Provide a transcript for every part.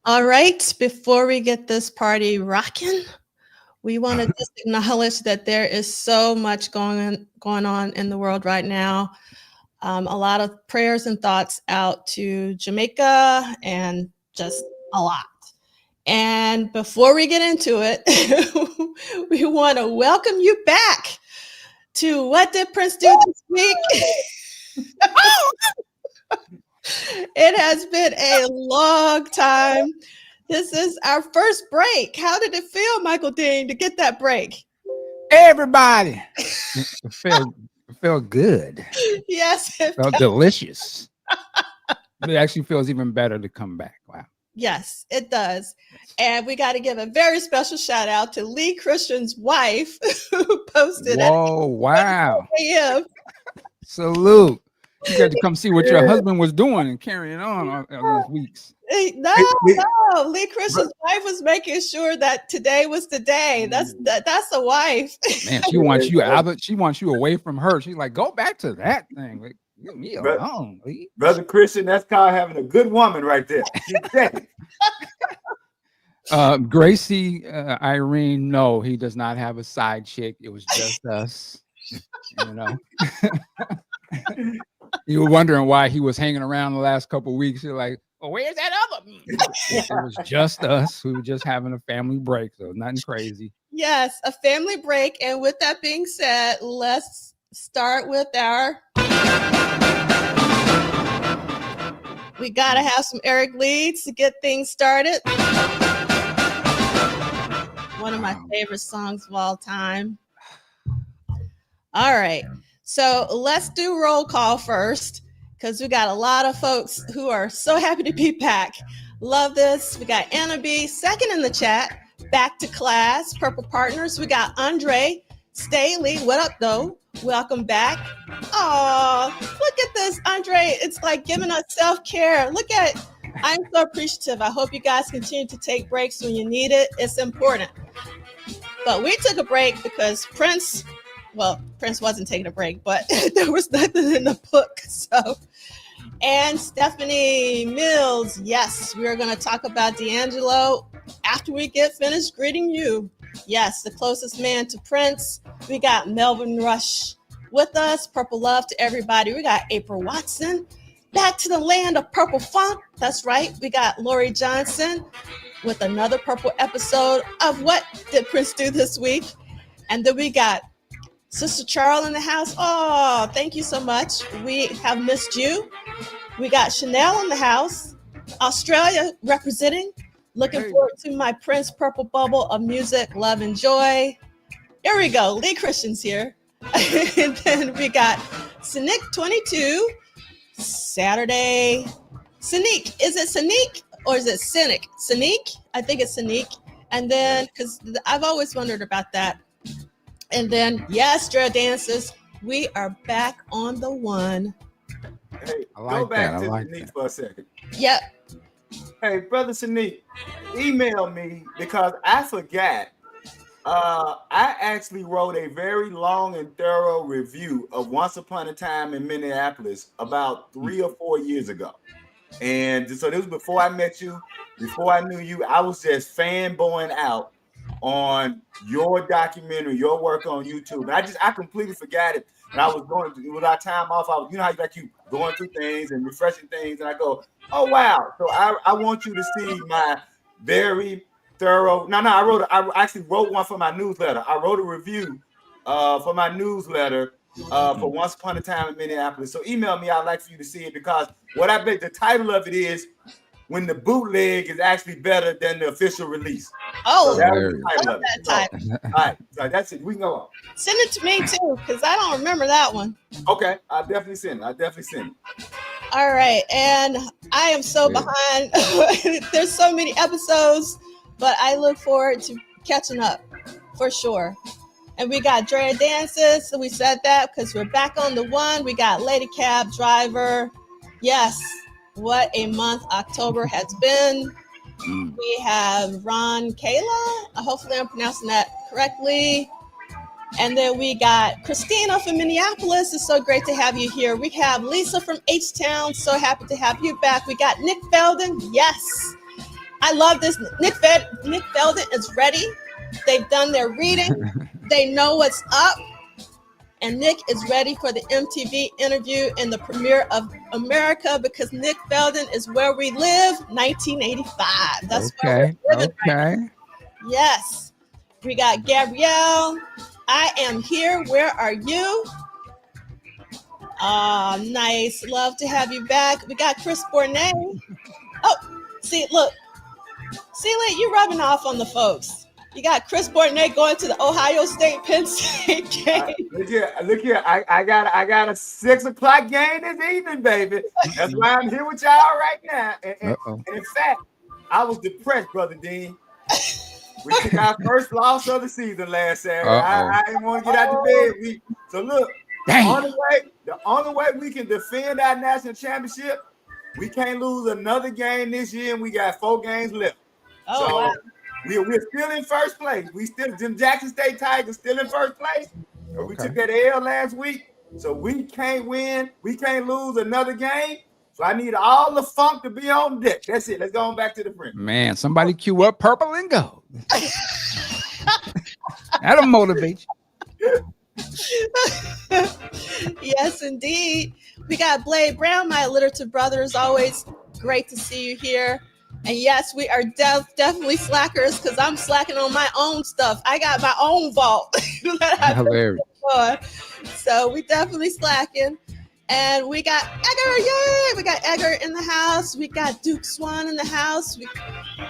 All right, before we get this party rocking, we want to just acknowledge that there is so much going on in the world right now. A lot of prayers and thoughts out to Jamaica and just a lot. And before we get into it, we want to welcome you back to What Did Prince Do This Week? It has been a long time. This is our first break. How did it feel, Michael Dean, to get that break? Everybody, it felt good. Yes, it felt delicious. It actually feels even better to come back. Wow. Yes, it does. And we got to give a very special shout out to Lee Christian's wife who posted it. Oh, wow. AM. Salute. You got to come see what your husband was doing and carrying on these weeks. No. Lee Christian's wife was making sure that today was the day. That's a wife. Man, she wants you out. She wants you away from her. She's like, go back to that thing. Like, leave me alone, Lee. Brother Christian, that's called having a good woman right there. Gracie, Irene, no, he does not have a side chick. It was just us. You know. You were wondering why he was hanging around the last couple of weeks. You're like, well, where's that other? It was just us. We were just having a family break, so nothing crazy. Yes, a family break. And with that being said, let's start with our. We got to have some Eric leads to get things started. One of my favorite songs of all time. All right. So let's do roll call first, because we got a lot of folks who are so happy to be back. Love this. We got Anna B, second in the chat. Back to class. Purple Partners. We got Andre Staley. What up, though? Welcome back. Oh, look at this, Andre. It's like giving us self-care. Look at it. I'm so appreciative. I hope you guys continue to take breaks when you need it. It's important. But we took a break because Prince wasn't taking a break, but there was nothing in the book. So, and Stephanie Mills, yes, we're going to talk about D'Angelo after we get finished greeting you. Yes, the closest man to Prince. We got Melvin Rush with us. Purple love to everybody. We got April Watson. Back to the land of purple funk. That's right. We got Lori Johnson with another purple episode of What Did Prince Do This Week? And then we got Sister Charles in the house. Oh, thank you so much. We have missed you. We got Chanel in the house. Australia representing. Looking forward to my Prince Purple Bubble of music, love, and joy. Here we go. Lee Christian's here. And then we got Sanique 22. Saturday. Sanique. Is it Sanique or is it Cynic? Sanique? I think it's Sanique. And then, because I've always wondered about that. And then, yes, Drea Dancers, we are back on the one. Hey, go back to Sanique for a second. Yep. Hey, Brother Sanique, email me because I forgot. I actually wrote a very long and thorough review of Once Upon a Time in Minneapolis about 3 or 4 years ago. And so this was before I met you, before I knew you. I was just fanboying out on your documentary, your work on YouTube. And I completely forgot it. And I was going through, with our time off, you know how you going through things and refreshing things. And I go, oh, wow. So I want you to see my very thorough. I actually wrote one for my newsletter. I wrote a review for my newsletter for Once Upon a Time in Minneapolis. So email me. I'd like for you to see it because the title of it is When the Bootleg is Actually Better Than the Official Release. Oh, so that was the title of it. So, all right, so that's it. We can go on. Send it to me too, because I don't remember that one. Okay, I'll definitely send it. All right, and I am so behind. There's so many episodes, but I look forward to catching up for sure. And we got Drea Dances, so we said that because we're back on the one. We got Lady Cab Driver. Yes, what a month October has been. We have Ron Kayla. Hopefully I'm pronouncing that correctly. And then we got Christina from Minneapolis. It's so great to have you here. We have Lisa from H-Town. So happy to have you back. We got Nick Belden. Yes. I love this. Nick Felden is ready. They've done their reading. They know what's up. And Nick is ready for the MTV interview in the premiere of America because Nick Felden is where we live, 1985. That's where we're living right now. Yes. We got Gabrielle. I am here. Where are you? Nice. Love to have you back. We got Chris Bournet. Oh, see, look. See, you rubbing off on the folks. You got Chris Bournet going to the Ohio State Penn State game. Look here. I got a 6 o'clock game this evening, baby. That's why I'm here with y'all right now. And in fact, I was depressed, Brother Dean. We took our first loss of the season last Saturday. I didn't want to get out the bed. So look, the only way we can defend our national championship, we can't lose another game this year, and we got 4 games left. Wow. We're still in first place. Them Jackson State Tigers still in first place. We took that L last week, so we can't win. We can't lose another game. So I need all the funk to be on deck. That's it. Let's go on back to the print. Man, somebody cue up Purple and Gold. That'll motivate you. Yes, indeed. We got Blade Brown, my alliterative brother. Is always great to see you here. And yes, we are definitely slackers because I'm slacking on my own stuff. I got my own vault. Hilarious. So we definitely slacking. And we got Edgar. Yay! We got Edgar in the house. We got Duke Swan in the house.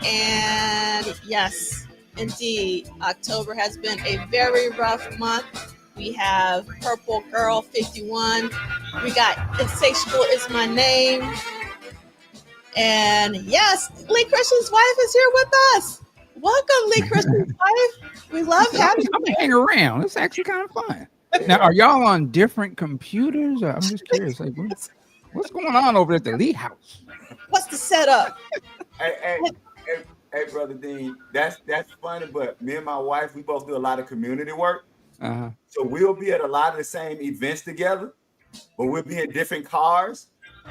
And yes, indeed, October has been a very rough month. We have Purple Girl 51. We got Insatiable Is My Name. And yes, Lee Christian's wife is here with us. Welcome, Lee Christian's wife. We love having you. I'm gonna hang around. It's actually kind of fun. Now, are y'all on different computers? I'm just curious. Like, what's going on over at the Lee house? What's the setup? Hey, Brother Dean, that's funny. But me and my wife, we both do a lot of community work. So we'll be at a lot of the same events together, but we'll be in different cars.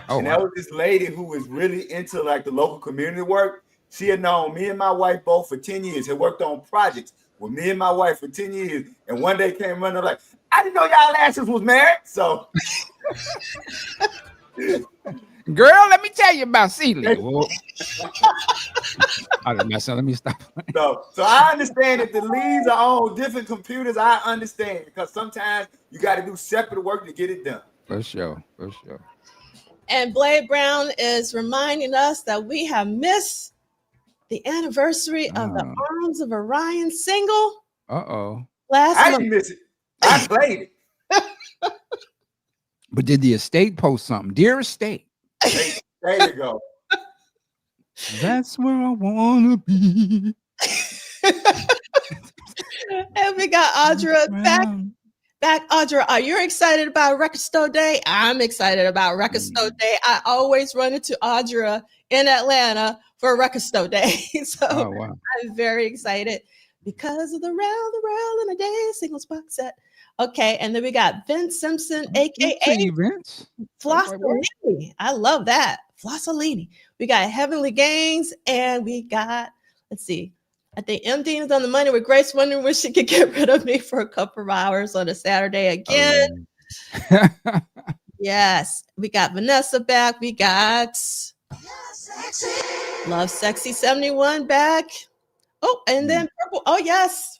That was this lady who was really into like the local community work. She had known me and my wife both for 10 years, had worked on projects with me and my wife for 10 years. And one day came running like, I didn't know y'all asses was married. So girl, let me tell you about Celia. Let me stop. So I understand that the leads are on different computers. I understand because sometimes you got to do separate work to get it done. For sure. And Blade Brown is reminding us that we have missed the anniversary of the Arms of Orion single. I didn't miss it. I played it. But did the estate post something? Dear estate. There you go. That's where I want to be. And we got Audra back. Audra, are you excited about Record Store Day? I'm excited about Record Store Day. I always run into Audra in Atlanta for Record Store Day. So I'm very excited because of the Round and a Day singles box set. Okay, and then we got Vince Simpson, aka Vince Flossolini. I love that. Flossolini. We got Heavenly Gains, and we got, let's see. I think MD is on the money with Grace wondering when she could get rid of me for a couple of hours on a Saturday again. Yes. We got Vanessa back. We got Love Sexy 71 back. Oh, and then Purple. Oh, yes.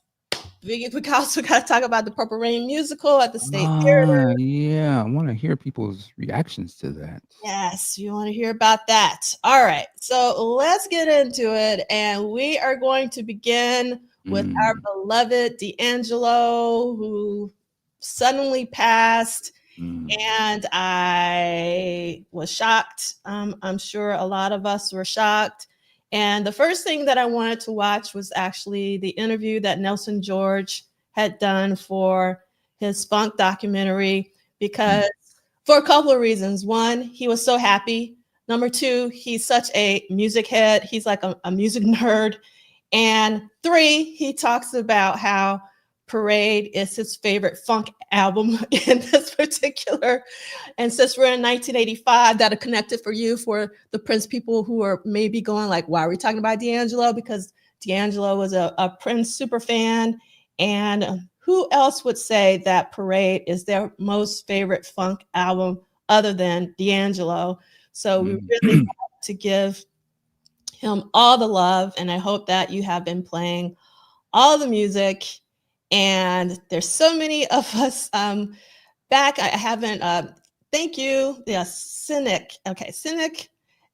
We also got to talk about the Purple Rain musical at the State Theater. Yeah, I want to hear people's reactions to that. Yes, you want to hear about that. All right, so let's get into it. And we are going to begin with our beloved D'Angelo, who suddenly passed. And I was shocked. I'm sure a lot of us were shocked. And the first thing that I wanted to watch was actually the interview that Nelson George had done for his Funk documentary, because for a couple of reasons. One, he was so happy. Number two, he's such a music head. He's like a music nerd. And three, he talks about how Parade is his favorite funk album in this particular. And since we're in 1985, that'll connect it for you for the Prince people who are maybe going like, why are we talking about D'Angelo? Because D'Angelo was a Prince super fan. And who else would say that Parade is their most favorite funk album other than D'Angelo? So we really have to give him all the love. And I hope that you have been playing all the music. And there's so many of us back. I haven't, thank you. Yeah, Cynic. Okay, Cynic.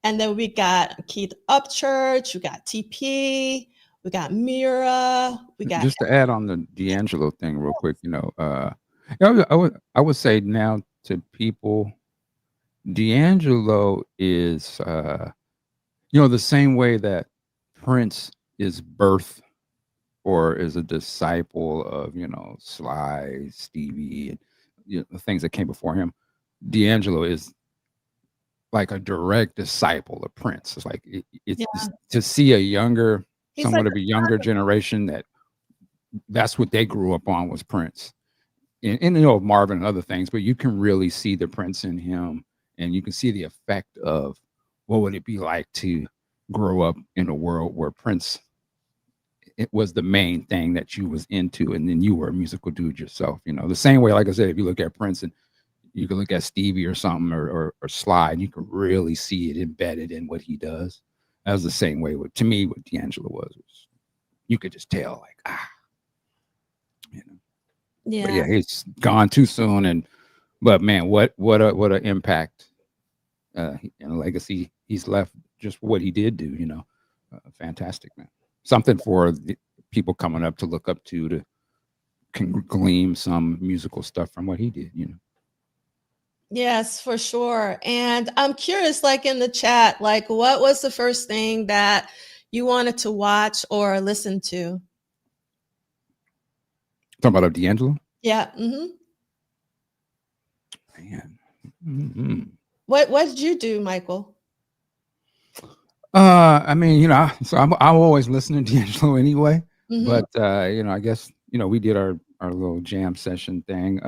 And then we got Keith Upchurch, we got TP, we got Mira, we got. Just to add on the D'Angelo thing real quick, I would say now to people, D'Angelo is, the same way that Prince is birth or is a disciple of, Sly, Stevie, and the things that came before him. D'Angelo is like a direct disciple of Prince. It's like it's to see a younger, somewhat like of a younger generation that's what they grew up on was Prince, and Marvin and other things. But you can really see the Prince in him, and you can see the effect of what would it be like to grow up in a world where Prince, it was the main thing that you was into, and then you were a musical dude yourself. The same way, like I said, if you look at Prince and you can look at Stevie or something or Sly, and you can really see it embedded in what he does. That was the same way to me what D'Angelo was. You could just tell, like, Yeah. But yeah, he's gone too soon, but man, what an impact and a legacy he's left just for what he did do. Fantastic, man. Something for the people coming up to look up to can glean some musical stuff from what he did. Yes, for sure. And I'm curious, like in the chat, like what was the first thing that you wanted to watch or listen to? Talking about D'Angelo? Yeah. Mm-hmm. Man. Mm-hmm. What did you do, Michael? I mean, so I'm always listening to D'Angelo anyway. Mm-hmm. But I guess we did our little jam session thing.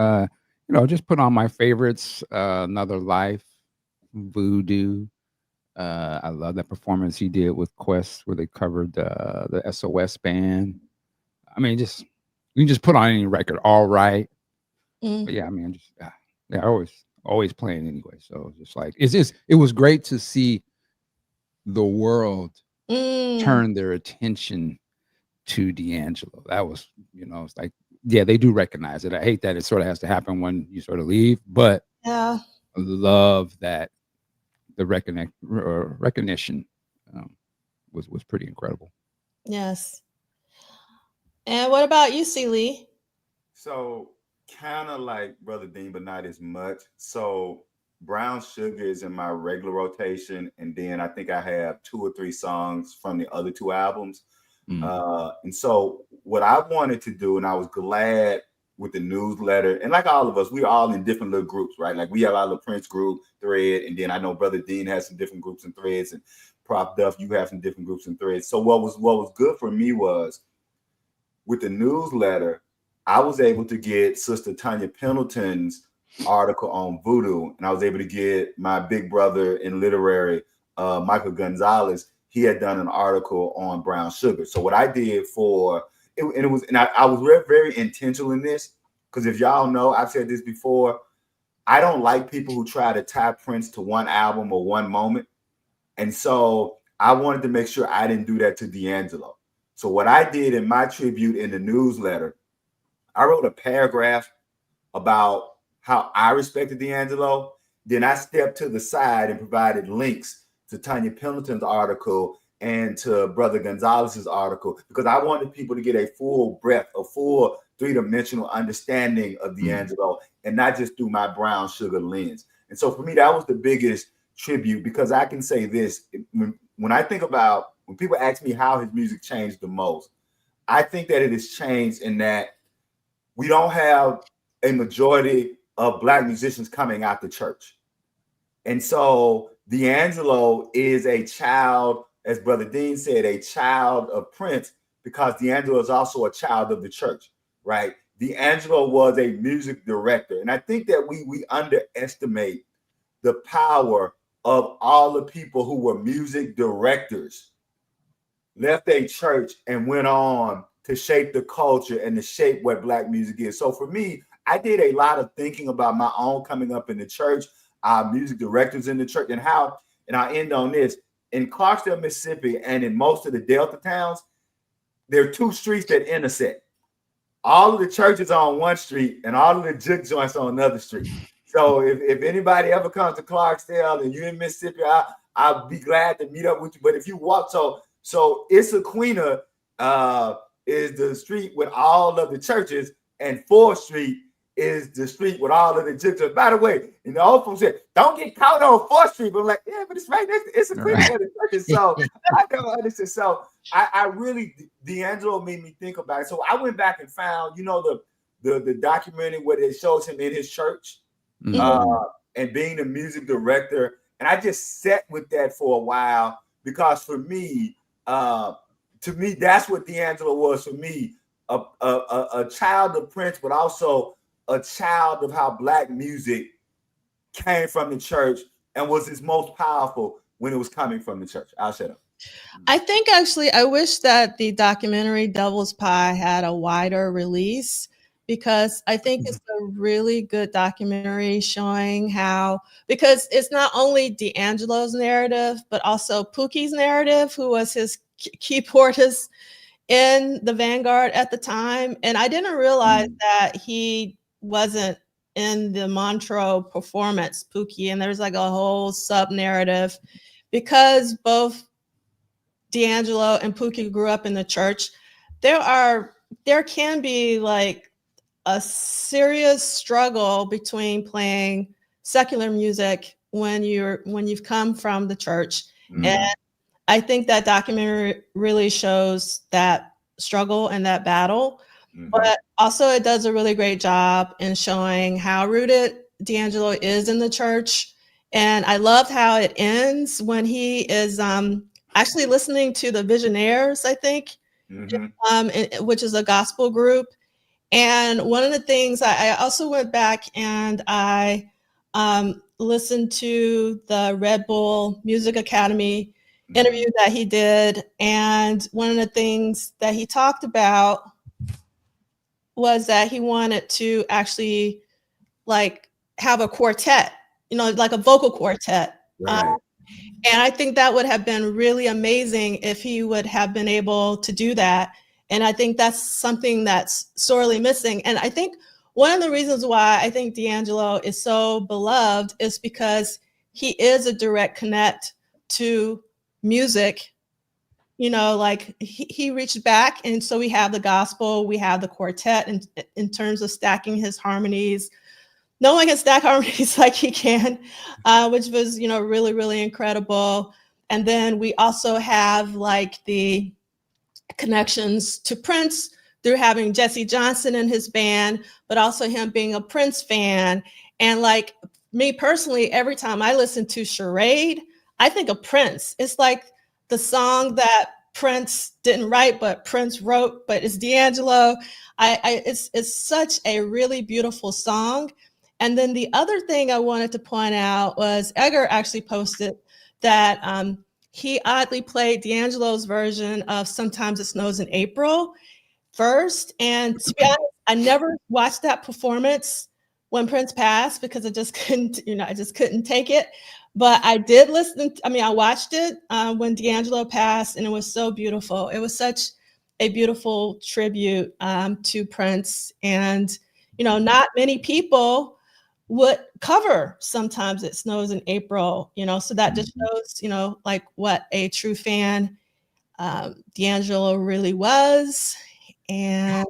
Just put on my favorites. Another Life, Voodoo. I love that performance he did with Quest where they covered the SOS band. I mean, you can just put on any record, all right. But yeah, I mean, just always playing anyway. So just like it was great to see the world turn their attention to D'Angelo. That was, it's like, yeah, they do recognize it. I hate that it sort of has to happen when you sort of leave, but I love that the recognition was pretty incredible. Yes. And what about you, Celie? So kind of like Brother Dean, but not as much. So Brown Sugar is in my regular rotation, and then I think I have 2 or 3 songs from the other 2 albums. And so what I wanted to do, and I was glad with the newsletter, and like all of us, we're all in different little groups, right? Like we have our little Prince group thread, and then I know Brother Dean has some different groups and threads, and Prof Duff, you have some different groups and threads. So what was good for me was with the newsletter, I was able to get Sister Tanya Pendleton's article on voodoo, and I was able to get my big brother in literary, Michael Gonzalez. He had done an article on Brown Sugar. So what I did I was very intentional in this, because if y'all know, I've said this before, I don't like people who try to tie Prince to one album or one moment. And so I wanted to make sure I didn't do that to D'Angelo. So what I did in my tribute in the newsletter, I wrote a paragraph about how I respected D'Angelo. Then I stepped to the side and provided links to Tanya Pendleton's article and to Brother Gonzalez's article, because I wanted people to get a full breadth, a full 3-dimensional understanding of D'Angelo, and not just through my Brown Sugar lens. And so for me, that was the biggest tribute, because I can say this, when I think about, when people ask me how his music changed the most, I think that it has changed in that we don't have a majority of Black musicians coming out the church. And so D'Angelo is a child, as Brother Dean said, a child of Prince, because D'Angelo is also a child of the church, right? D'Angelo was a music director. And I think that we underestimate the power of all the people who were music directors, left a church and went on to shape the culture and to shape what Black music is. So for me, I did a lot of thinking about my own coming up in the church, music directors in the church, and how, and I'll end on this, in Clarksdale, Mississippi, and in most of the Delta towns, there are two streets that intersect. All of the churches are on one street and all of the juke joints on another street. So if anybody ever comes to Clarksdale and you're in Mississippi, I'll be glad to meet up with you. But if you walk, so Issaquena is the street with all of the churches, and 4th Street is the street with all of the juke joints. By the way, and the old folks said, don't get caught on 4th Street. But I'm like, yeah, but it's right next to Issaquena where the churches. So I don't understand. So I really, D'Angelo made me think about it. So I went back and found, the documentary where it shows him in his church and being the music director. And I just sat with that for a while, because for me, to me, that's what D'Angelo was for me, a child of Prince, but also a child of how Black music came from the church and was its most powerful when it was coming from the church. I'll shut up. I think actually, I wish that the documentary Devil's Pie had a wider release, because I think it's a really good documentary showing how, because it's not only D'Angelo's narrative, but also Pookie's narrative, who was his keyboardist in the Vanguard at the time. And I didn't realize that he wasn't in the Montreux performance, Pookie, and there's like a whole sub narrative, because both D'Angelo and Pookie grew up in the church. There can be like a serious struggle between playing secular music when you've come from the church. And I think that documentary really shows that struggle and that battle. But also it does a really great job in showing how rooted D'Angelo is in the church. And I loved how it ends when he is actually listening to the Visionaires, I think, which is a gospel group. And one of the things, I also went back and I listened to the Red Bull Music Academy interview that he did. And one of the things that he talked about was that he wanted to actually like have a quartet, like a vocal quartet. Right. And I think that would have been really amazing if he would have been able to do that. And I think that's something that's sorely missing. And I think one of the reasons why I think D'Angelo is so beloved is because he is a direct connect to music. Like he reached back. And so we have the gospel, we have the quartet in terms of stacking his harmonies. No one can stack harmonies like he can, which was, really, really incredible. And then we also have like the connections to Prince through having Jesse Johnson in his band, but also him being a Prince fan. And like me personally, every time I listen to Charade, I think of Prince. It's like the song that Prince didn't write, but Prince wrote, but it's D'Angelo. It's such a really beautiful song. And then the other thing I wanted to point out was Edgar actually posted that he oddly played D'Angelo's version of Sometimes It Snows in April first. And to be honest, I never watched that performance when Prince passed because I just couldn't take it. But I did listen. I watched it when D'Angelo passed, and it was so beautiful. It was such a beautiful tribute to Prince. And, not many people would cover Sometimes It Snows in April, so that just shows, like what a true fan D'Angelo really was. And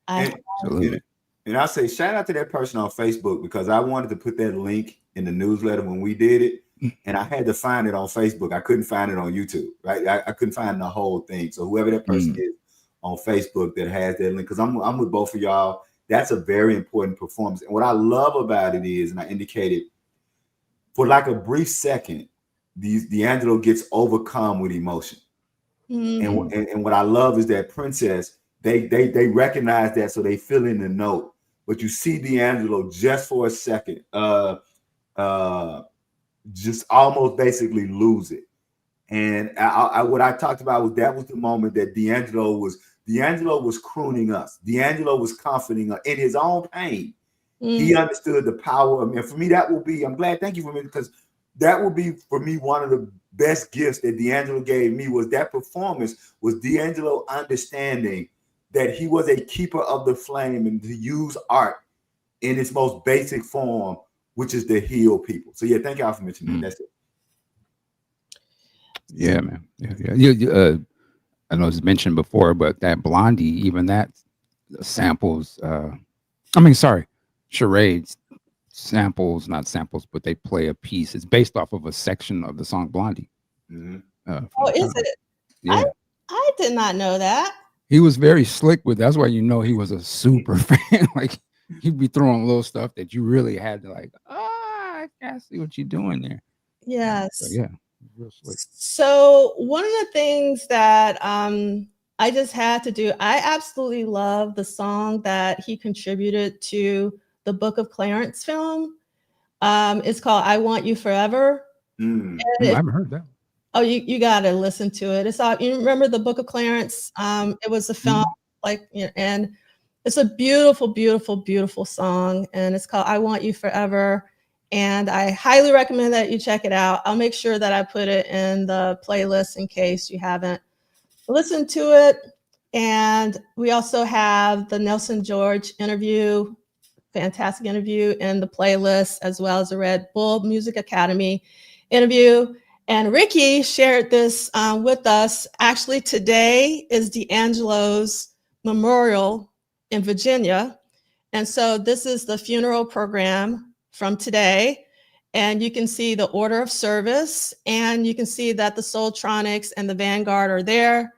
I'll say shout out to that person on Facebook, because I wanted to put that link in the newsletter when we did it, and I had to find it on Facebook. I couldn't find it on YouTube, right? I couldn't find the whole thing. So whoever that person is on Facebook that has that link, because I'm with both of y'all. That's a very important performance. And what I love about it is, and I indicated, for like a brief second, D'Angelo gets overcome with emotion. And what I love is that Princess they recognize that, so they fill in the note. But you see D'Angelo just for a second, just almost basically lose it. And what I talked about was that was the moment that D'Angelo was crooning us. D'Angelo was comforting us in his own pain. He understood the power of me. And for me, that will be, I'm glad, thank you for me, because that will be for me one of the best gifts that D'Angelo gave me. Was that performance, was D'Angelo understanding that he was a keeper of the flame and to use art in its most basic form, which is to heal people. So yeah, thank y'all for mentioning that. That's it. Yeah, man. Yeah. I know it's mentioned before, but that Blondie, even that samples, charades, samples, not samples, but they play a piece. It's based off of a section of the song Blondie. Oh, is it? Yeah. I did not know that. He was very slick with, that's why you know he was a super fan. Like, he'd be throwing little stuff that you really had to like, I can't see what you're doing there. Yes. So, yeah. Real slick. So one of the things that I just had to do, I absolutely love the song that he contributed to the Book of Clarence film. It's called "I Want You Forever." I haven't heard that. Oh, you got to listen to it. It's all, you remember the Book of Clarence? It was a film, and it's a beautiful, beautiful, beautiful song, and it's called "I Want You Forever." And I highly recommend that you check it out. I'll make sure that I put it in the playlist in case you haven't listened to it. And we also have the Nelson George interview, fantastic interview, in the playlist, as well as the Red Bull Music Academy interview. And Ricky shared this with us. Actually, today is D'Angelo's memorial in Virginia. And so this is the funeral program from today. And you can see the order of service, and you can see that the Soultronics and the Vanguard are there.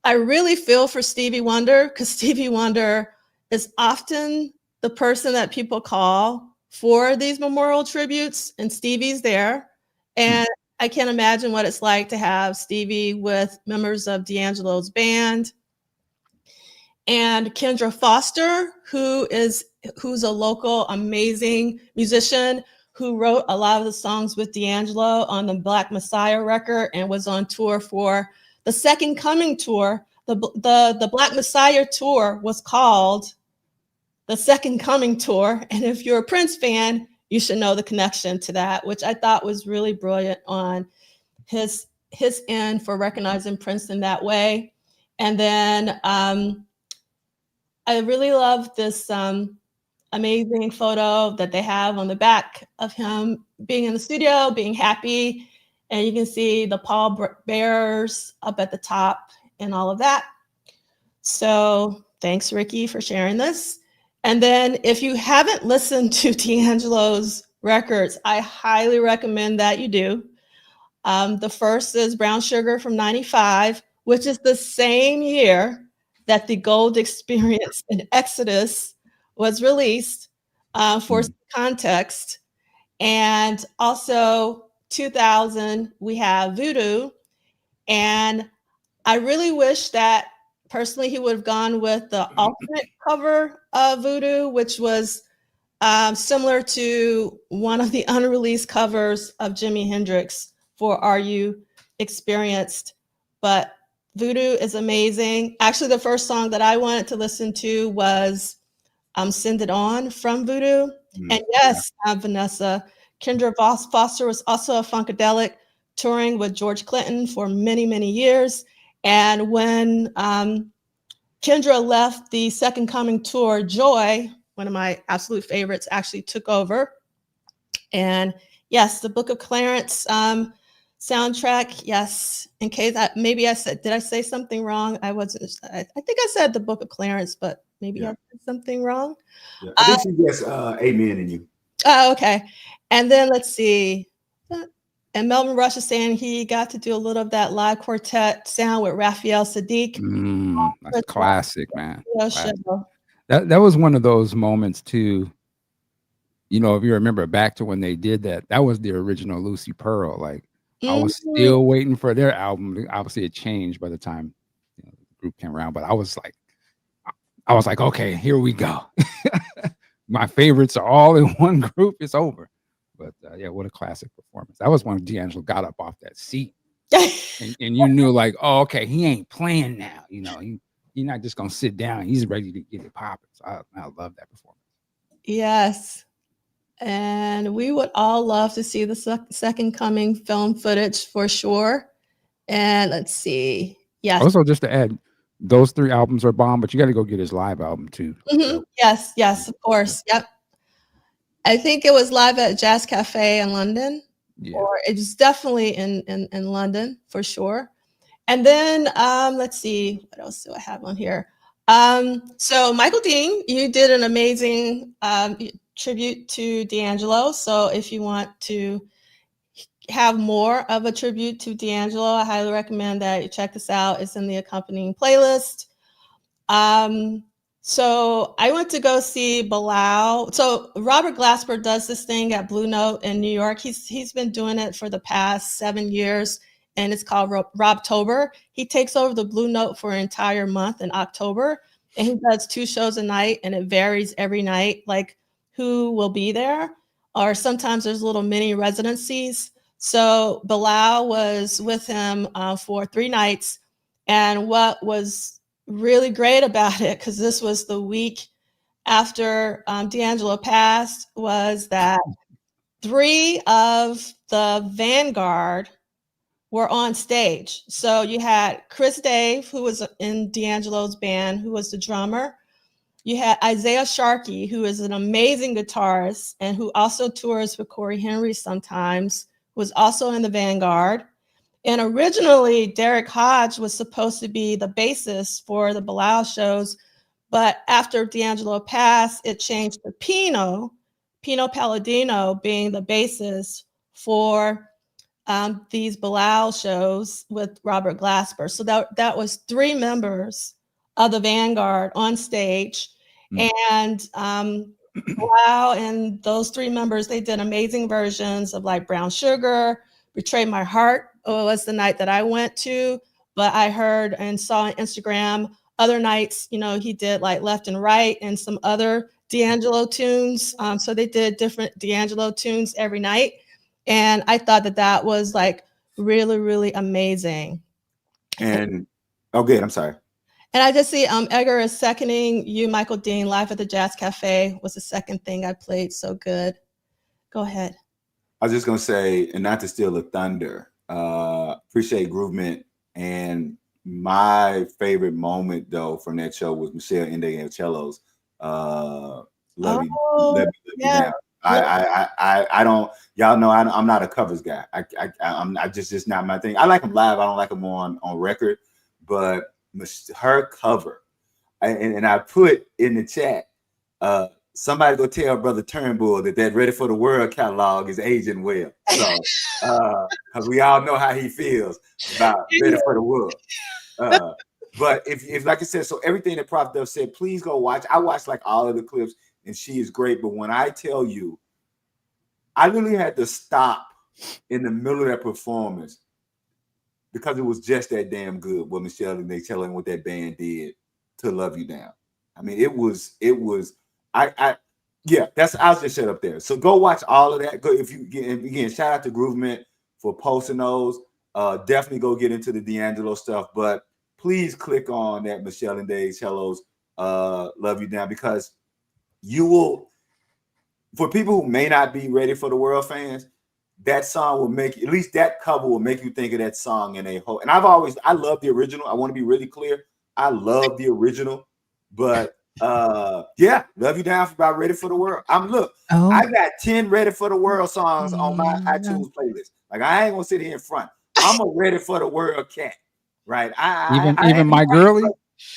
I really feel for Stevie Wonder, because Stevie Wonder is often the person that people call for these memorial tributes, and Stevie's there. And I can't imagine what it's like to have Stevie with members of D'Angelo's band. And Kendra Foster, who's a local amazing musician who wrote a lot of the songs with D'Angelo on the Black Messiah record and was on tour for the Second Coming tour. The Black Messiah tour was called the Second Coming tour. And if you're a Prince fan, you should know the connection to that, which I thought was really brilliant on his end for recognizing Prince in that way. And then I really love this amazing photo that they have on the back of him being in the studio, being happy. And you can see the pallbearers up at the top and all of that. So thanks, Ricky, for sharing this. And then if you haven't listened to D'Angelo's records, I highly recommend that you do. The first is Brown Sugar from '95, which is the same year that the Gold Experience in Exodus was released, for some context. And also 2000, we have Voodoo. And I really wish that personally he would have gone with the alternate cover of Voodoo, which was similar to one of the unreleased covers of Jimi Hendrix for Are You Experienced? But Voodoo is amazing. Actually, the first song that I wanted to listen to was Send It On from Voodoo. And yes, Vanessa, Kendra Foster was also a Funkadelic, touring with George Clinton for many, many years. And when Kendra left the Second Coming tour, Joy, one of my absolute favorites, actually took over. And yes, the Book of Clarence soundtrack, yes. In case did I say something wrong? I think I said the Book of Clarence, but maybe I said something wrong. Yeah, I think she gets amen in you. Oh, okay. And then let's see. And Melvin Rush is saying he got to do a little of that live quartet sound with Raphael Sadiq. That's classic, man. Classic. That was one of those moments too. You know, if you remember back to when they did that, that was the original Lucy Pearl. Like, I was still waiting for their album. Obviously, it changed by the time the group came around, but I was like, I was like, okay, here we go. My favorites are all in one group. It's over. But yeah, what a classic performance. That was when D'Angelo got up off that seat. and you knew like, oh, okay, he ain't playing now. You know, he's not just gonna sit down. He's ready to get it popping. So I love that performance. Yes. And we would all love to see the Second Coming film footage for sure. And let's see. Yes. Also, just to add, those 3 albums are bomb, but you got to go get his live album too. Mm-hmm. Yes, of course. Yep. I think it was live at Jazz Cafe in London, or it's definitely in London for sure. And then let's see, what else do I have on here? So Michael Dean, you did an amazing tribute to D'Angelo. So if you want to have more of a tribute to D'Angelo, I highly recommend that you check this out. It's in the accompanying playlist. So I went to go see Bilal. So Robert Glasper does this thing at Blue Note in New York. He's been doing it for the past 7 years, and it's called Robtober. He takes over the Blue Note for an entire month in October, and he does 2 shows a night, and it varies every night, like who will be there, or sometimes there's little mini residencies. So Bilal was with him for 3 nights, and what was really great about it, because this was the week after D'Angelo passed, was that 3 of the Vanguard were on stage. So you had Chris Dave, who was in D'Angelo's band, who was the drummer. You had Isaiah Sharkey, who is an amazing guitarist and who also tours with Corey Henry sometimes, was also in the Vanguard. And originally, Derek Hodge was supposed to be the bassist for the Bilal shows, but after D'Angelo passed, it changed to Pino Palladino being the bassist for these Bilal shows with Robert Glasper. So that was 3 members of the Vanguard on stage. And Bilal and those 3 members, they did amazing versions of like Brown Sugar, Betray My Heart. Oh, it was the night that I went to, but I heard and saw on Instagram other nights, he did like Left and Right and some other D'Angelo tunes. So they did different D'Angelo tunes every night. And I thought that was like really, really amazing. And good. I'm sorry. And I just see Edgar is seconding you, Michael Dean, live at the Jazz Cafe was the second thing I played. So good. Go ahead. I was just going to say, and not to steal the thunder, appreciate Groovement. And my favorite moment, though, from that show was Michelle Ende and cellos. Love You Down. I don't, y'all know I'm not a covers guy. I'm just not my thing. I like them live. I don't like them on record. But her cover, and I put in the chat, somebody go tell Brother Turnbull that Ready for the World catalog is aging well. So, because we all know how he feels about Ready for the World. But if like I said, so everything that Prof Dove said, please go watch. I watched like all of the clips, and she is great. But when I tell you, I literally had to stop in the middle of that performance because it was just that damn good what Michelle and they telling what that band did to Love You Down. I mean, it was. I'll just shut up there. So go watch all of that. Go if you again, shout out to Groovement for posting those. Definitely go get into the D'Angelo stuff, but please click on that Michelle and Dave cellos Love You Down, because you will, for people who may not be Ready for the World fans, that song will make, at least that cover will make you think of that song in a whole. And I love the original. I want to be really clear. I love the original, but Love You Down about Ready for the World. I got 10 Ready for the World songs on my iTunes playlist. Like, I ain't gonna sit here in front. I'm a Ready for the World cat, right? Even my girlie.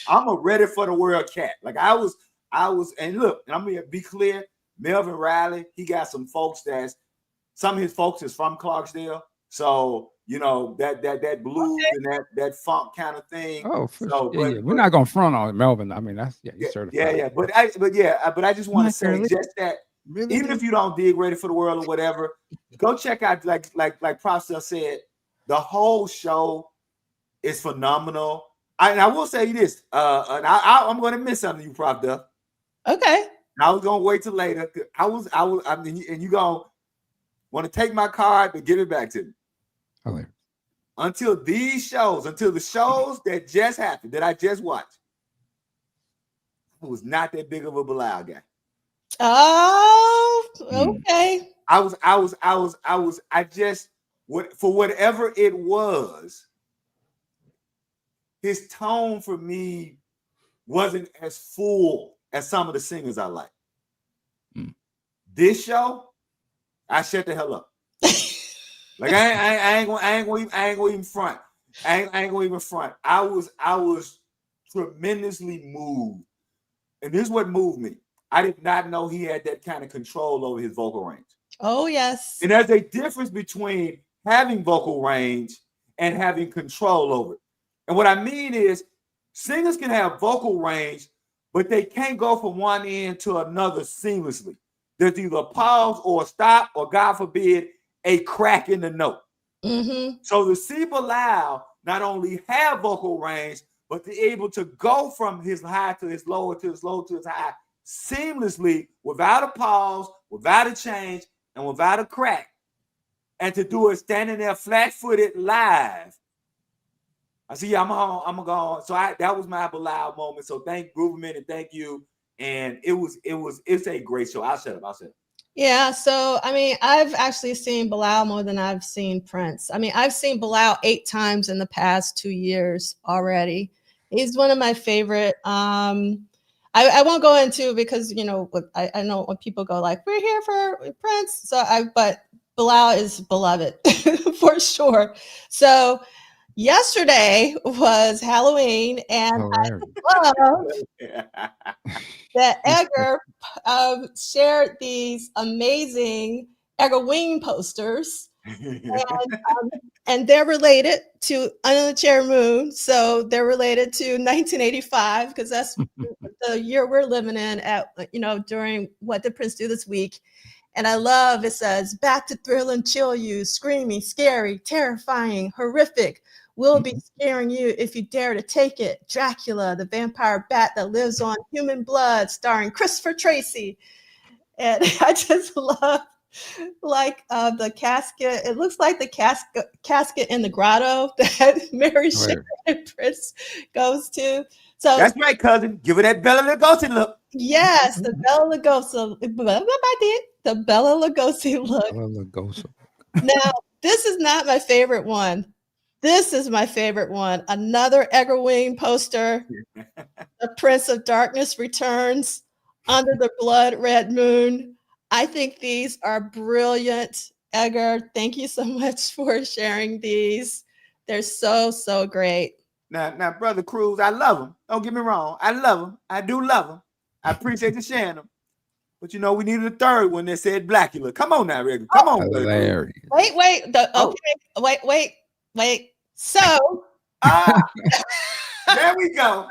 I'm a Ready for the World cat. Like I was, and look, and I'm gonna be clear. Melvin Riley, he got some folks some of his folks is from Clarksdale, so that blues and that funk kind of thing. Oh, we're not gonna front on Melvin. I mean, that's he's certified. But I just want to say just that. Really, even if you don't dig Ready for the World or whatever, go check out like Prof said, the whole show is phenomenal. I will say this. And I'm going to miss something you propped up. Okay. I was going to wait till later. I mean, and you going to want to take my card and give it back to me. Oh, Until the shows that just happened, that I just watched, I was not that big of a Bilal guy. Oh, okay. I just, for whatever it was, his tone for me wasn't as full as some of the singers I like. This show, I shut the hell up. Like I ain't gonna even front. I ain't gonna even front. I was tremendously moved, and this is what moved me. I did not know he had that kind of control over his vocal range. Oh yes. And there's a difference between having vocal range and having control over it. And what I mean is, singers can have vocal range, but they can't go from one end to another seamlessly. There's either a pause or a stop, or God forbid, a crack in the note. So to see Bilal not only have vocal range, but to be able to go from his high to his lower to his low to his high seamlessly, without a pause, without a change, and without a crack, and to do it standing there flat-footed live. I see. I'm gonna go on. So that was my Bilal moment. So thank Grooverman and thank you. And it's a great show. I'll shut up. Yeah, so I mean, I've actually seen Bilal more than I've seen Prince. I mean, I've seen Bilal 8 times in the past 2 years already. He's one of my favorite. I won't go into, because you know, I know when people go like, we're here for Prince. But Bilal is beloved for sure. So yesterday was Halloween, and I love that Edgar shared these amazing Edgar Wing posters, and they're related to Under the Cherry Moon. So they're related to 1985, because that's the year we're living in during What Did Prince Do This Week. And I love, it says, back to thrill and chill you, screamy, scary, terrifying, horrific. We'll be scaring you if you dare to take it. Dracula, the vampire bat that lives on human blood, starring Christopher Tracy. And I just love, the casket. It looks like the casket in the grotto that Mary Shelley and Prince goes to. So that's right, cousin. Give her that Bela Lugosi look. Yes, the Bela Lugosi. The Bela Lugosi look. Now, this is not my favorite one. This is my favorite one. Another Edgar Wing poster. The Prince of Darkness returns. Under the Blood Red Moon. I think these are brilliant. Edgar, thank you so much for sharing these. They're so, so great. Now, Brother Cruz, I love them. Don't get me wrong. I love them. I do love them. I appreciate you sharing them. But you know, we needed a third one that said Blackula. Come on now, Edgar. Come on. Hilarious. Wait. So there we go.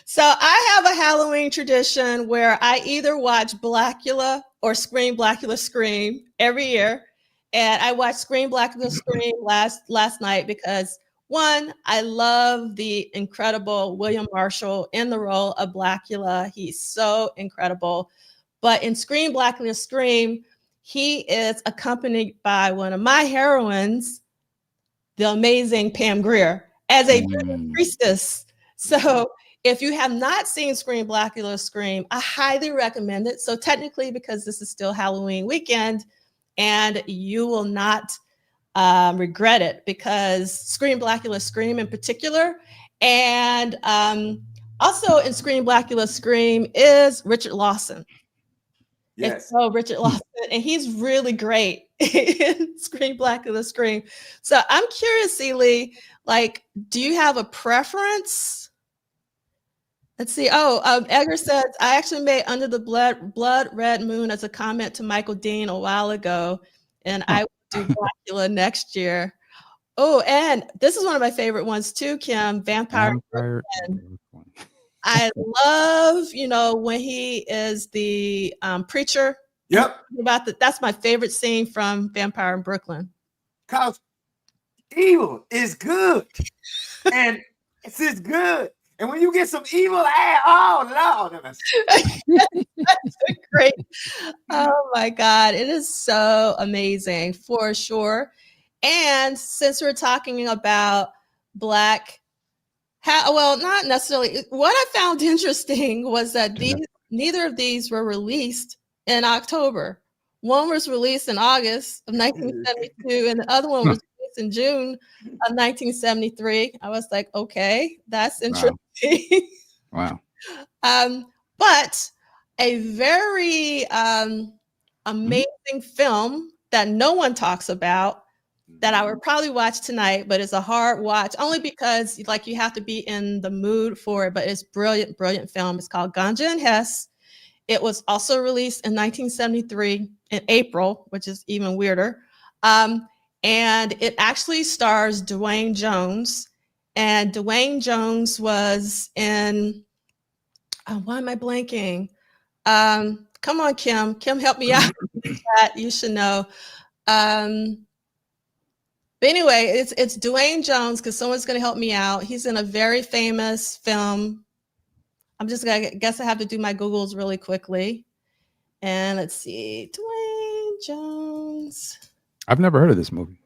So I have a Halloween tradition where I either watch Blackula or Scream Blackula Scream every year. And I watched Scream Blackula Scream last night because, one, I love the incredible William Marshall in the role of Blackula. He's so incredible. But in Scream Blackula Scream, he is accompanied by one of my heroines, the amazing Pam Grier, as a priestess. So if you have not seen Scream Blackula Scream, I highly recommend it. So technically, because this is still Halloween weekend, and you will not regret it, because Scream Blackula Scream in particular, and also in Scream Blackula Scream is Richard Lawson. Yes. So Richard Lawson, and he's really great in Scream Blackula Scream. So I'm curious, Celie, like, do you have a preference? Let's see. Edgar says, I actually made Under the Blood Red Moon as a comment to Michael Dean a while ago, and I will do Blackula next year. Oh, and this is one of my favorite ones too, Kim, Vampire. I love, when he is the preacher. Yep. That's my favorite scene from Vampire in Brooklyn. Cause evil is good. And It's just good. And when you get some evil ass, oh Lord, That's great. Oh my God. It is so amazing for sure. And since we're talking about Black, well, not necessarily. What I found interesting was that neither of these were released in October. One was released in August of 1972, and the other one was released in June of 1973. I was like, okay, that's interesting. Wow. But a very amazing film that no one talks about that I would probably watch tonight, but it's a hard watch only because like you have to be in the mood for it, but it's brilliant, brilliant film. It's called Ganja and Hess. It was also released in 1973 in April, which is even weirder. And it actually stars Duane Jones. And Duane Jones was in, why am I blanking? Come on, Kim. Kim, help me out. You should know. But anyway, it's Duane Jones because someone's going to help me out. He's in a very famous film. I'm just going to guess I have to do my Googles really quickly. And let's see. Duane Jones. I've never heard of this movie.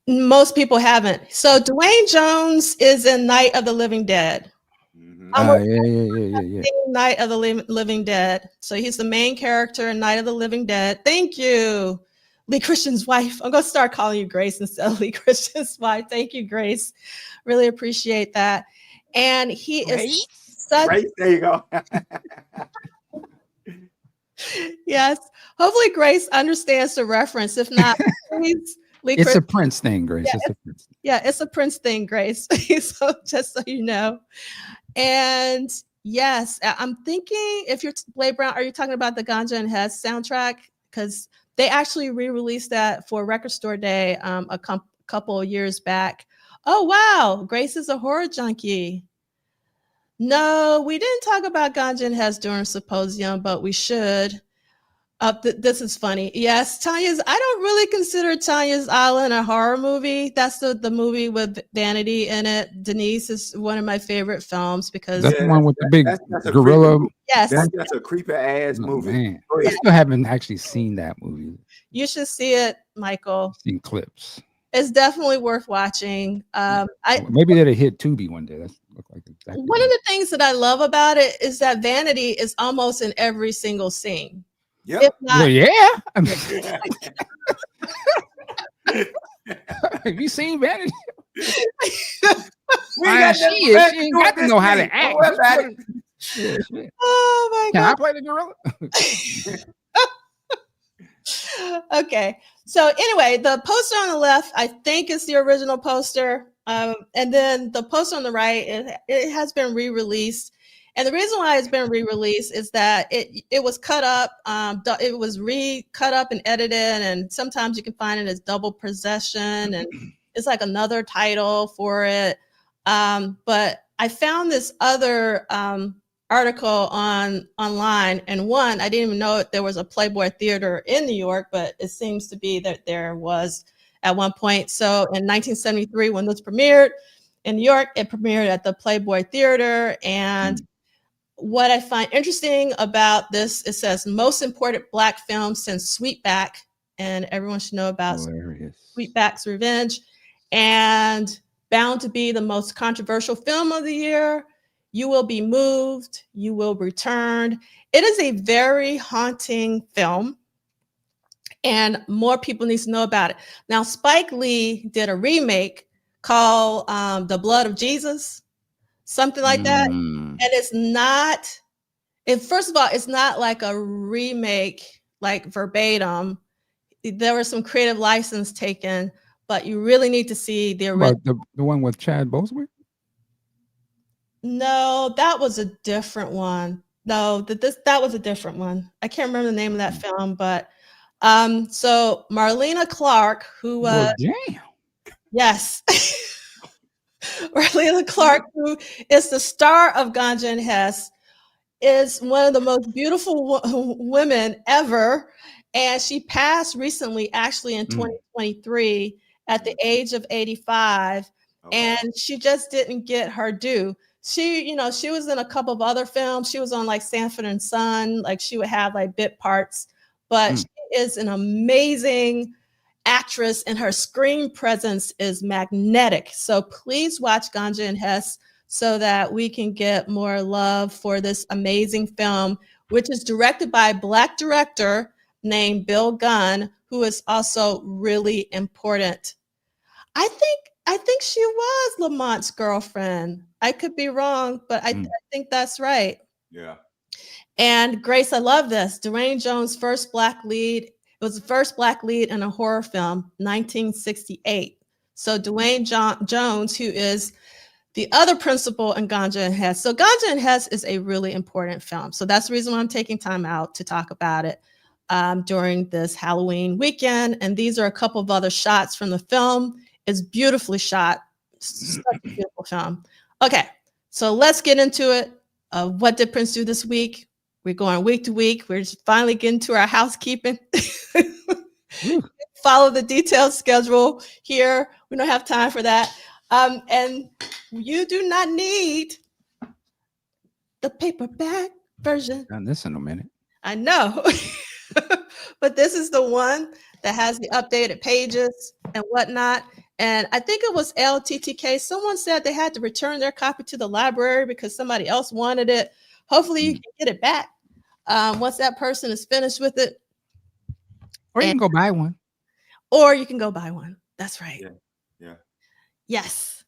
Most people haven't. So Duane Jones is in Night of the Living Dead. Yeah. Night of the Living Dead. So he's the main character in Night of the Living Dead. Thank you. Lee Christian's wife. I'm going to start calling you Grace instead of Lee Christian's wife. Thank you, Grace. Really appreciate that. And he is such... Grace, there you go. Yes. Hopefully Grace understands the reference. If not, please... It's a Prince thing, Grace. Yeah, it's a Prince thing, Grace. So just so you know. And yes, I'm thinking if you're Blade Brown, are you talking about the Ganja and Hess soundtrack? Because they actually re-released that for Record Store Day a couple of years back. Oh, wow. Grace is a horror junkie. No, we didn't talk about Ganja and Hess during Symposium, but we should. This is funny. Yes, I don't really consider Tanya's Island a horror movie. That's the movie with Vanity in it. Denise is one of my favorite films because that's the one with the big gorilla. Yes, that's a creepy ass movie. Man. I still haven't actually seen that movie. You should see it, Michael. Seen clips. It's definitely worth watching. Maybe that'll hit Tubi one day. That's look like exactly one of the things that I love about it is that Vanity is almost in every single scene. Yep. Well, yeah. I mean, have you seen Vanity? She ain't got to know how to act. Oh my God. Can I play the gorilla? Okay. So anyway, the poster on the left, I think is the original poster. And then the poster on the right, it has been re-released. And the reason why it's been re-released is that it was cut up, it was cut up and edited, and sometimes you can find it as double possession, and it's like another title for it. But I found this other article online, and one, I didn't even know there was a Playboy Theater in New York, but it seems to be that there was at one point. So in 1973, when this premiered in New York, it premiered at the Playboy Theater, and what I find interesting about this, it says most important Black film since Sweetback, and everyone should know about Sweetback's Revenge, and bound to be the most controversial film of the year. You will be moved, you will return. It is a very haunting film, and more people need to know about it. Now, Spike Lee did a remake called The Blood of Jesus. Something like that. And it's not, first of all, it's not like a remake, like verbatim. There was some creative license taken, but you really need to see the original. The one with Chad Boseman? No, that was a different one. No, that was a different one. I can't remember the name of that film, but so Marlena Clark, who well, damn. Yes. Marlena Clark, who is the star of Ganja and Hess, is one of the most beautiful women ever. And she passed recently, actually in 2023, at the age of 85. and she just didn't get her due. She, she was in a couple of other films. She was on like Sanford and Son, like she would have like bit parts, but she is an amazing actress and her screen presence is magnetic. So please watch Ganja and Hess so that we can get more love for this amazing film, which is directed by a Black director named Bill Gunn, who is also really important. I think she was Lamont's girlfriend. I could be wrong, but I think that's right. Yeah. And Grace, I love this. Duane Jones' first Black lead. It was the first Black lead in a horror film, 1968. So Duane Jones, who is the other principal in Ganja and Hess. So Ganja and Hess is a really important film. So that's the reason why I'm taking time out to talk about it during this Halloween weekend. And these are a couple of other shots from the film. It's beautifully shot. Such a beautiful film. Okay, so let's get into it. What did Prince do this week? We're going week to week. We're just finally getting to our housekeeping. Follow the detailed schedule here. We don't have time for that. And you do not need the paperback version. Done this in a minute. I know. But this is the one that has the updated pages and whatnot. And I think it was LTTK. Someone said they had to return their copy to the library because somebody else wanted it. Hopefully you can get it back once that person is finished with it. Or you can go buy one. Or you can go buy one. That's right. Yeah. Yes.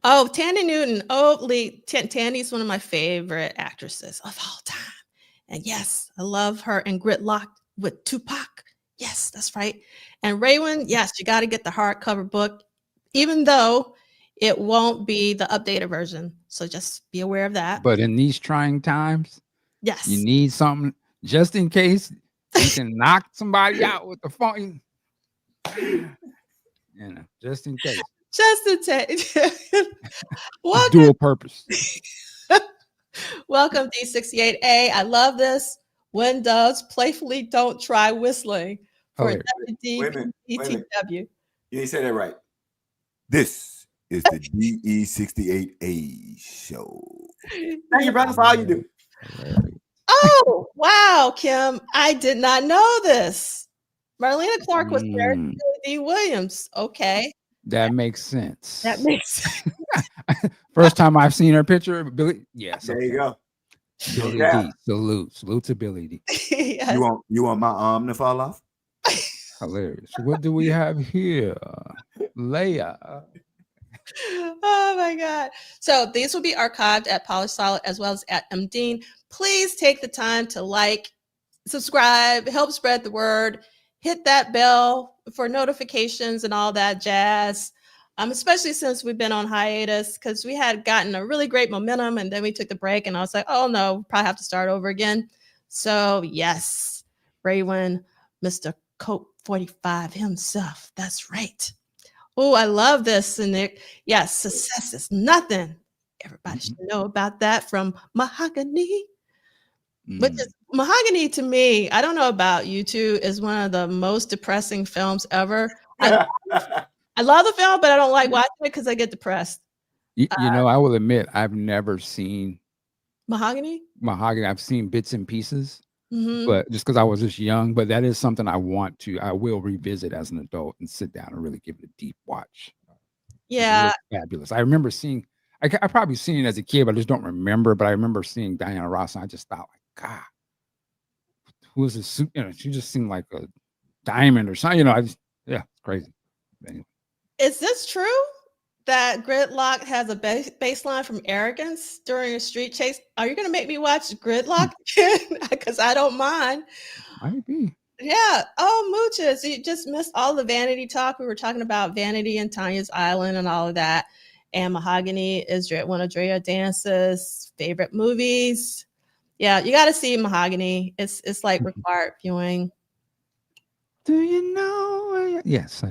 Oh, Tandy Newton. Oh, Lee. Tandy's one of my favorite actresses of all time. And yes, I love her in Gridlock with Tupac. Yes, that's right. And Raywin, yes, you got to get the hardcover book, even though it won't be the updated version. So just be aware of that. But in these trying times, yes, you need something just in case you can knock somebody out with the phone. Just in case. Just in case. Dual purpose. Welcome, D68A. I love this. When doves playfully don't try whistling for WDPDTW. You ain't say that right. This is the DE68A show. Thank you, brother, for all you do. Oh, wow, Kim. I did not know this. Marlena Clark was married to Billy D. Williams. Okay. That makes sense. That makes sense. First time I've seen her picture, Billy. Yes. There you go. Billy D. Salute to Billy D. Yes. You want my arm to fall off? Hilarious. What do we have here? Leia. Oh my God. So these will be archived at Polished Solid as well as at MDean. Please take the time to like, subscribe, help spread the word, hit that bell for notifications and all that jazz. Especially since we've been on hiatus, because we had gotten a really great momentum and then we took the break and I was like, oh no, we'll probably have to start over again. So yes, Raywin, Mr. Cope 45 himself. That's right. Oh, I love this, Nick. Yes, success is nothing. Everybody should know about that from Mahogany. Which is Mahogany to me, I don't know about you two, is one of the most depressing films ever. I love the film, but I don't like watching it because I get depressed. You know, I will admit I've never seen Mahogany. I've seen bits and pieces, but just because I was just young. But that is something I will revisit as an adult and sit down and really give it a deep watch. Yeah, fabulous. I remember seeing. I probably seen it as a kid, but I just don't remember. But I remember seeing Diana Ross, and I just thought, like, God, who is this? You know, she just seemed like a diamond or something. You know, it's crazy. Anyway. Is this true that Gridlock has a baseline from arrogance during a street chase? Are you going to make me watch Gridlock again? Because I don't mind. Might be. Yeah. Oh, mooches. You just missed all the vanity talk. We were talking about Vanity and Tanya's Island and all of that. And Mahogany is one of Andrea Dance's favorite movies. Yeah, you got to see Mahogany. It's like required viewing. Do you know? Yes.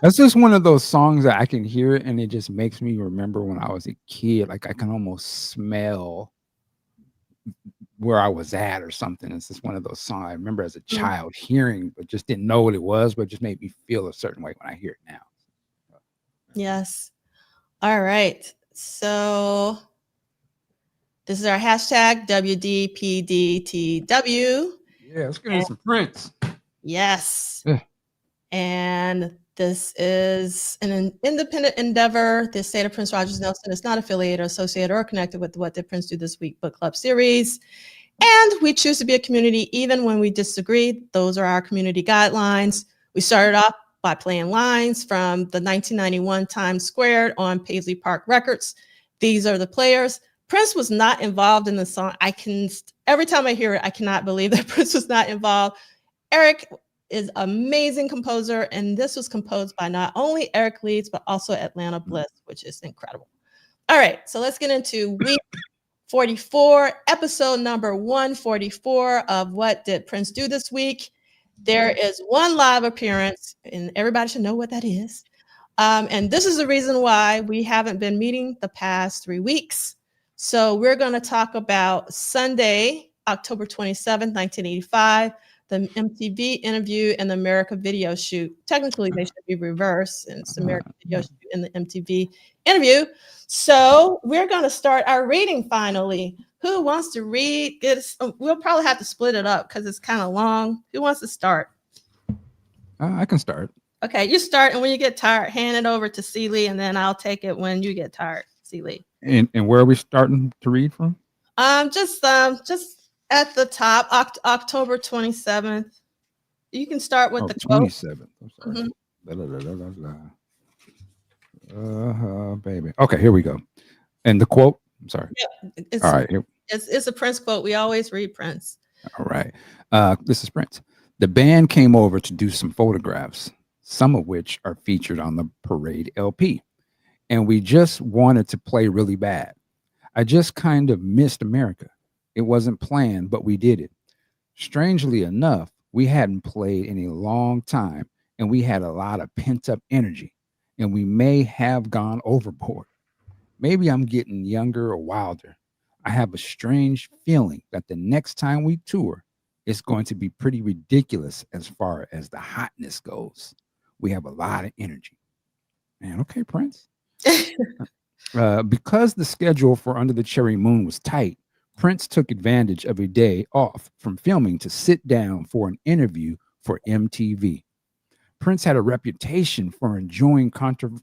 That's just one of those songs that I can hear it and it just makes me remember when I was a kid. Like I can almost smell where I was at or something. It's just one of those songs I remember as a child hearing, but just didn't know what it was, but just made me feel a certain way when I hear it now. Yes. All right. So this is our hashtag WDPDTW. Yeah, let's get into some Prince. Yes. Yeah. And this is an independent endeavor. The State of Prince Rogers Nelson is not affiliated, associated, or connected with the What Did Prince Do This Week book club series. And we choose to be a community even when we disagree. Those are our community guidelines. We started off by playing lines from the 1991 Times Squared on Paisley Park Records. These are the players. Prince was not involved in the song. Every time I hear it, I cannot believe that Prince was not involved. Eric is an amazing composer, and this was composed by not only Eric Leeds, but also Atlanta Bliss, which is incredible. All right, so let's get into week 44, episode number 144 of What Did Prince Do This Week. There is one live appearance, and everybody should know what that is. And this is the reason why we haven't been meeting the past 3 weeks. So we're going to talk about Sunday, October 27th, 1985, the MTV interview and the America video shoot. Technically, they should be reversed, and it's the America video shoot and the MTV interview. So we're going to start our reading finally. Who wants to read? We'll probably have to split it up because it's kind of long. Who wants to start? I can start. Okay, you start, and when you get tired, hand it over to Celie, and then I'll take it when you get tired, Celie. And where are we starting to read from? Just at the top, October 27th. You can start with the quote. 27th. I'm sorry. Baby. Okay, here we go. And the quote. I'm sorry. Yeah, all right. It's a Prince quote. We always read Prince. All right. This is Prince. The band came over to do some photographs, some of which are featured on the Parade LP. And we just wanted to play really bad. I just kind of missed America. It wasn't planned, but we did it. Strangely enough, we hadn't played in a long time, and we had a lot of pent-up energy, and we may have gone overboard. Maybe I'm getting younger or wilder. I have a strange feeling that the next time we tour, it's going to be pretty ridiculous as far as the hotness goes. We have a lot of energy. Man, okay, Prince. Because the schedule for Under the Cherry Moon was tight, Prince took advantage of a day off from filming to sit down for an interview for MTV. Prince had a reputation for enjoying controversial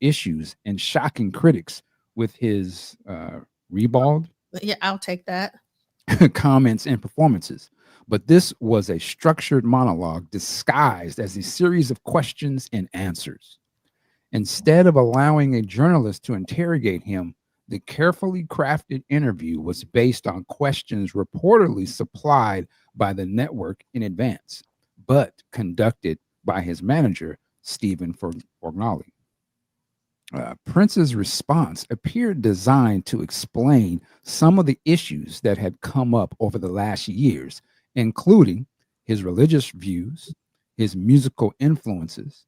issues and shocking critics with his ribald. Yeah, I'll take that. Comments and performances. But this was a structured monologue disguised as a series of questions and answers. Instead of allowing a journalist to interrogate him, the carefully crafted interview was based on questions reportedly supplied by the network in advance, but conducted by his manager, Stephen Forgnoli. Prince's response appeared designed to explain some of the issues that had come up over the last years, including his religious views, his musical influences,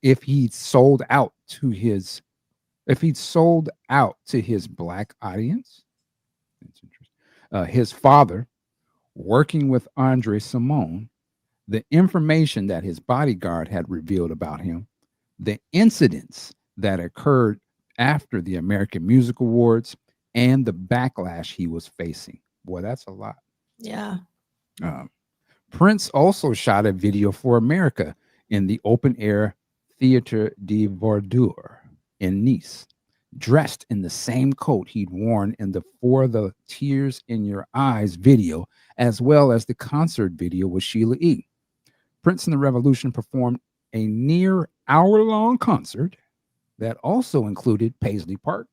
if he'd sold out to his Black audience, that's interesting. His father working with Andre Simone, the information that his bodyguard had revealed about him, the incidents that occurred after the American Music Awards, and the backlash he was facing. Boy, that's a lot. Yeah. Prince also shot a video for America in the open air Theatre de Verdure in Nice, dressed in the same coat he'd worn in the For the Tears in Your Eyes video, as well as the concert video with Sheila E. Prince and the Revolution performed a near hour-long concert that also included Paisley Park,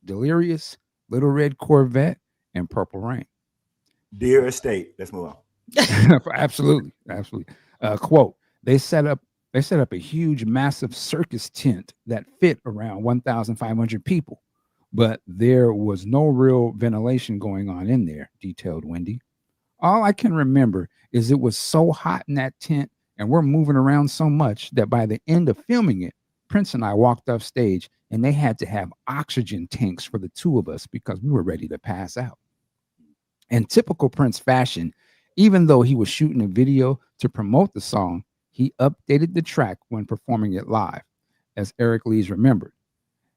Delirious, Little Red Corvette, and Purple Rain. Dear Estate. Let's move on. Absolutely. Quote, they set up a huge, massive circus tent that fit around 1,500 people, but there was no real ventilation going on in there, detailed Wendy. All I can remember is it was so hot in that tent and we're moving around so much that by the end of filming it, Prince and I walked off stage and they had to have oxygen tanks for the two of us because we were ready to pass out. In typical Prince fashion, even though he was shooting a video to promote the song, he updated the track when performing it live, as Eric Lees remembered.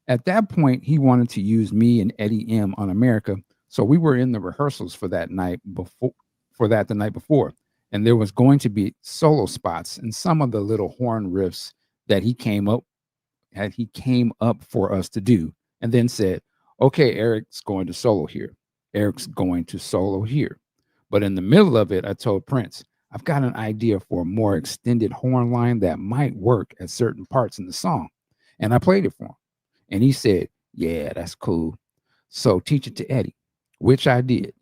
At that point, he wanted to use me and Eddie M on America, so we were in the rehearsals for that night before the night before, and there was going to be solo spots and some of the little horn riffs that he came up for us to do, and then said, "Okay, Eric's going to solo here. Eric's going to solo here." But in the middle of it, I told Prince, "I've got an idea for a more extended horn line that might work at certain parts in the song," and I played it for him. And he said, "Yeah, that's cool. So teach it to Eddie," which I did.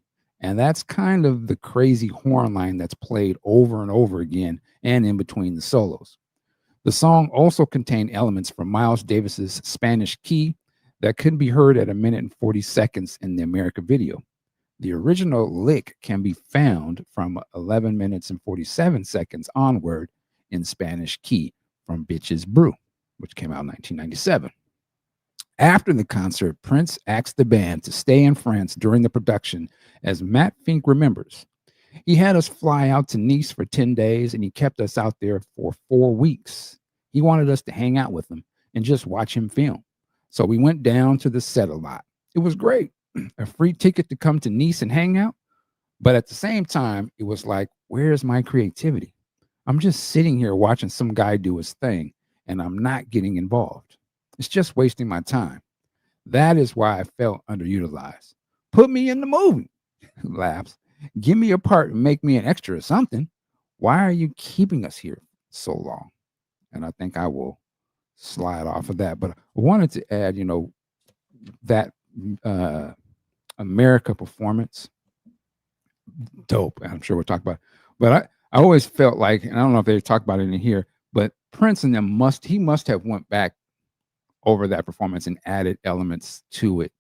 And that's kind of the crazy horn line that's played over and over again and in between the solos. The song also contained elements from Miles Davis's Spanish Key that could be heard at 1 minute and 40 seconds in the America video. The original lick can be found from 11 minutes and 47 seconds onward in Spanish Key from Bitches Brew, which came out in 1997. After the concert, Prince asked the band to stay in France during the production, as Matt Fink remembers. He had us fly out to Nice for 10 days, and he kept us out there for 4 weeks. He wanted us to hang out with him and just watch him film. So we went down to the set a lot. It was great. A free ticket to come to Nice and hang out. But at the same time, it was like, where's my creativity? I'm just sitting here watching some guy do his thing, and I'm not getting involved. It's just wasting my time. That is why I felt underutilized. Put me in the movie. Laughs. Give me a part and make me an extra or something. Why are you keeping us here so long? And I think I will slide off of that. But I wanted to add, that America performance, dope. I'm sure we'll talk about it. But I always felt like, and I don't know if they talk about it in here, but Prince and them must have went back over that performance and added elements to it.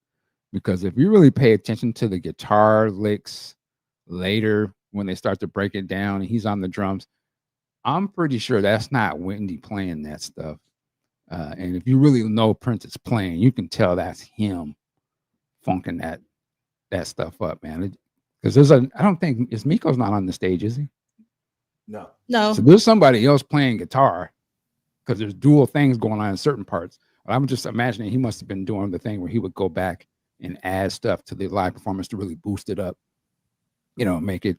Because if you really pay attention to the guitar licks later when they start to break it down and he's on the drums, I'm pretty sure that's not Wendy playing that stuff. And if you really know Prince is playing, you can tell that's him funking that stuff up, man. Because I don't think, Miko's not on the stage, is he? No. So there's somebody else playing guitar, because there's dual things going on in certain parts. But I'm just imagining he must have been doing the thing where he would go back and add stuff to the live performance to really boost it up, make it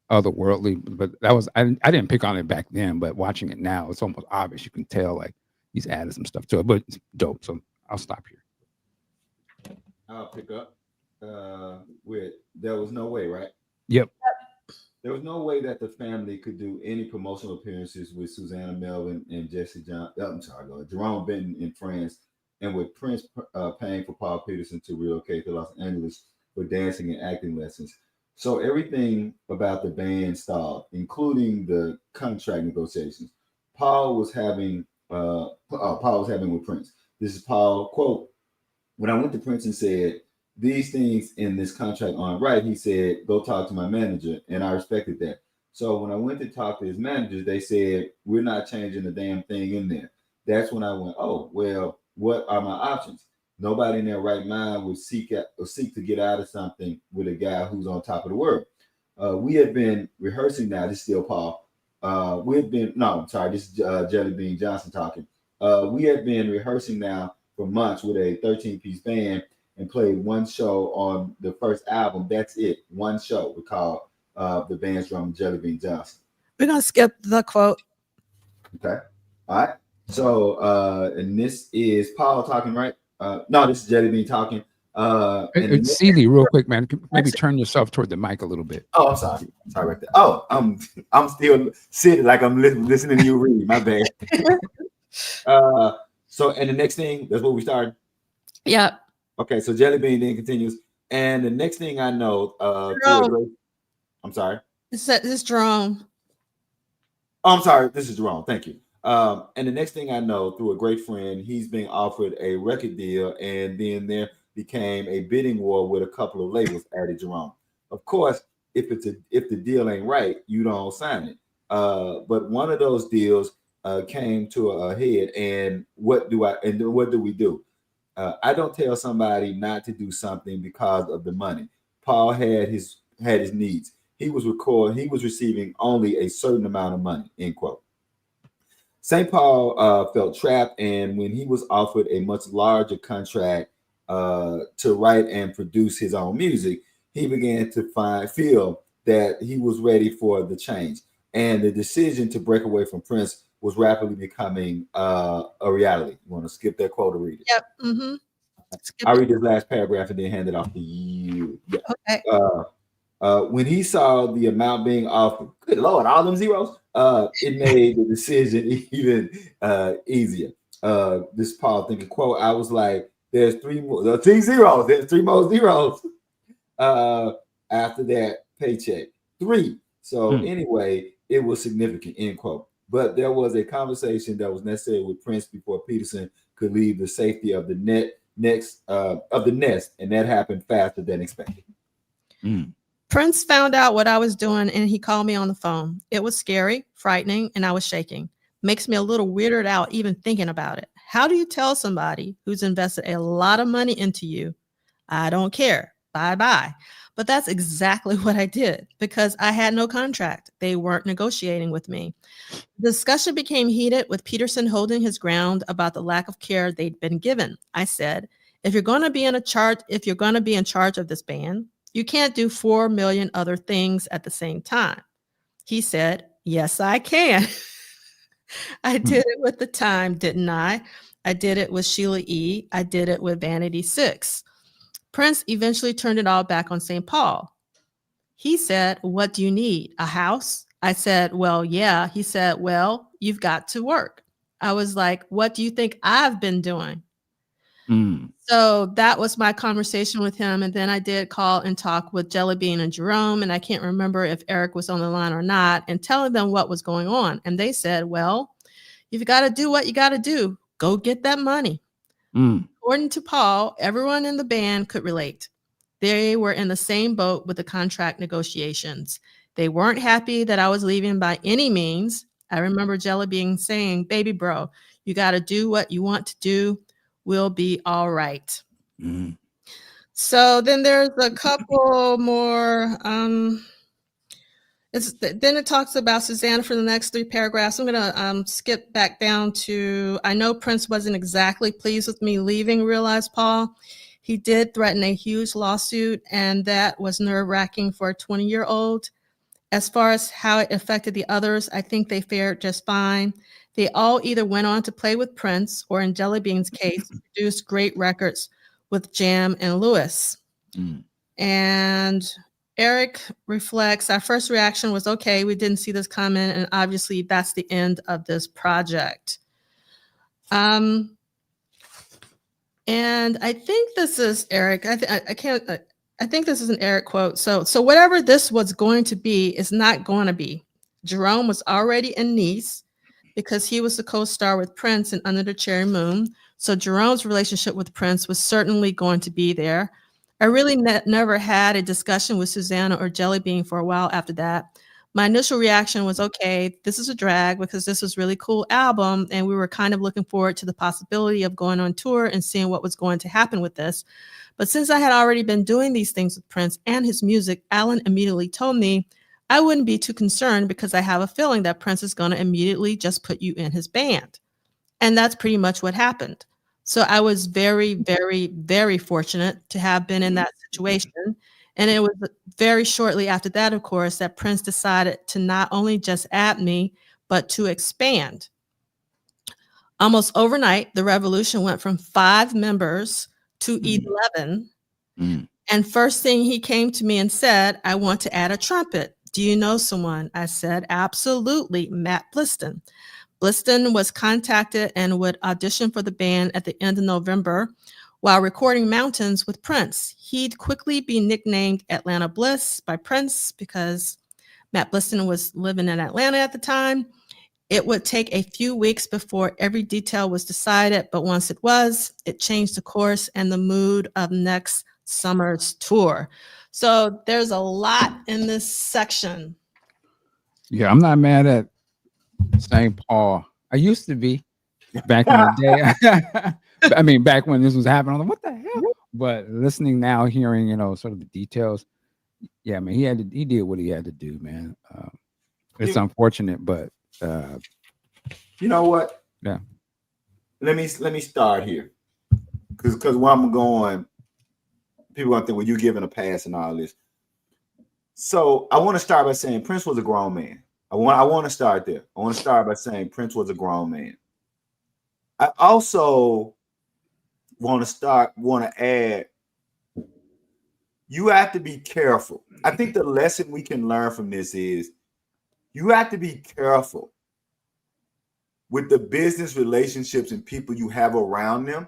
otherworldly. But that was, I didn't pick on it back then, but watching it now, it's almost obvious. You can tell like he's added some stuff to it, but it's dope. So I'll stop here. I'll pick up with There Was No Way, right? Yep. There was no way that the family could do any promotional appearances with Susanna Melvin and Jerome Benton in France, and with Prince paying for Paul Peterson to relocate to Los Angeles for dancing and acting lessons. So everything about the band stalled, including the contract negotiations. Paul was having with Prince. This is Paul, quote, "When I went to Prince and said, these things in this contract aren't right," he said, "Go talk to my manager." And I respected that. So when I went to talk to his managers, they said, "We're not changing the damn thing in there." That's when I went, "Oh, well, what are my options?" Nobody in their right mind would seek to get out of something with a guy who's on top of the world. We had been rehearsing now. This is still Paul. This is Jelly Bean Johnson talking. We had been rehearsing now for months with a 13-piece band and played one show on the first album. That's it. One show. We called the band's drummer Jelly Bean Johnson. We're going to skip the quote. Okay. All right. So, and this is Paul talking, right? No, this is Jelly Bean talking. It's Celie, real quick, man. Maybe turn yourself toward the mic a little bit. Oh, I'm sorry. Sorry about that. Oh, I'm still sitting like I'm listening to you read. My bad. So, and the next thing, that's what we started. Yeah. Okay, so Jelly Bean then continues, and the next thing I know, I'm sorry. This Jerome. Oh, I'm sorry. This is Jerome. Thank you. And the next thing I know, through a great friend, he's being offered a record deal, and then there became a bidding war with a couple of labels, added Jerome. Of course, if the deal ain't right, you don't sign it. But one of those deals came to a head, and what do we do? I don't tell somebody not to do something because of the money. Paul had his needs. He was receiving only a certain amount of money, end quote. St. Paul felt trapped, and when he was offered a much larger contract to write and produce his own music, he began to feel that he was ready for the change. And the decision to break away from Prince was rapidly becoming a reality. You want to skip that quote or read it? Yep. Mm-hmm. I'll read this last paragraph and then hand it off to you. Yeah. Okay. When he saw the amount being offered, good Lord, all them zeros, it made the decision even easier. This Paul thinking, quote, I was like, there's three zeros. There's three more zeros after that paycheck. 3. So anyway, it was significant, end quote. But there was a conversation that was necessary with Prince before Peterson could leave the safety of the nest, and that happened faster than expected. Prince found out what I was doing, and he called me on the phone. It was scary, frightening, and I was shaking. Makes me a little weirded out even thinking about it. How do you tell somebody who's invested a lot of money into you, I don't care, bye-bye? But that's exactly what I did because I had no contract. They weren't negotiating with me. The discussion became heated with Peterson holding his ground about the lack of care they'd been given. I said, if you're going to be in charge of this band, you can't do 4 million other things at the same time. He said, yes, I can. I did it with The Time, didn't I? I did it with Sheila E. I did it with Vanity 6. Prince eventually turned it all back on St. Paul. He said, what do you need? A house? I said, well, yeah. He said, well, you've got to work. I was like, what do you think I've been doing? So that was my conversation with him. And then I did call and talk with Jellybean and Jerome. And I can't remember if Eric was on the line or not, and telling them what was going on. And they said, well, you've got to do what you got to do. Go get that money. According to Paul, everyone in the band could relate. They were in the same boat with the contract negotiations. They weren't happy that I was leaving by any means. I remember Jellybean saying, baby bro, you got to do what you want to do. We'll be all right. So then there's a couple more. Then it talks about Susanna for the next 3 paragraphs. I'm going to skip back down to, I know Prince wasn't exactly pleased with me leaving, realized Paul. He did threaten a huge lawsuit, and that was nerve-wracking for a 20-year-old. As far as how it affected the others, I think they fared just fine. They all either went on to play with Prince or, in Jellybean's case, produced great records with Jam and Lewis. And Eric reflects, our first reaction was, okay, we didn't see this coming, and obviously that's the end of this project. And I think this is Eric. I think this is an Eric quote. So whatever this was going to be is not going to be. Jerome was already in Nice because he was the co-star with Prince in Under the Cherry Moon. So Jerome's relationship with Prince was certainly going to be there. I really never had a discussion with Susanna or Jellybean for a while after that. My initial reaction was, okay, this is a drag because this was a really cool album, and we were kind of looking forward to the possibility of going on tour and seeing what was going to happen with this. But since I had already been doing these things with Prince and his music, Alan immediately told me I wouldn't be too concerned because I have a feeling that Prince is going to immediately just put you in his band. And that's pretty much what happened. So I was very, very, very fortunate to have been in that situation. And it was very shortly after that, of course, that Prince decided to not only just add me, but to expand. Almost overnight, the Revolution went from 5 members to 11. And first thing he came to me and said, I want to add a trumpet. Do you know someone? I said, absolutely, Matt Bliston. Bliston was contacted and would audition for the band at the end of November while recording Mountains with Prince. He'd quickly be nicknamed Atlanta Bliss by Prince because Matt Bliston was living in Atlanta at the time. It would take a few weeks before every detail was decided, but once it was, it changed the course and the mood of next summer's tour. So there's a lot in this section. Yeah, I'm not mad at St. Paul. I used to be back in the day. I mean, back when this was happening, I'm like, what the hell? But listening now, hearing, sort of the details. Yeah, man, he did what he had to do, man. It's unfortunate, but You know what? Yeah. Let me start here, because where I'm going, people gonna think, well, you giving a pass and all this. So I want to start by saying Prince was a grown man. I want to start there. I want to start by saying Prince was a grown man. I also want to add, you have to be careful. I think the lesson we can learn from this is you have to be careful with the business relationships and people you have around them,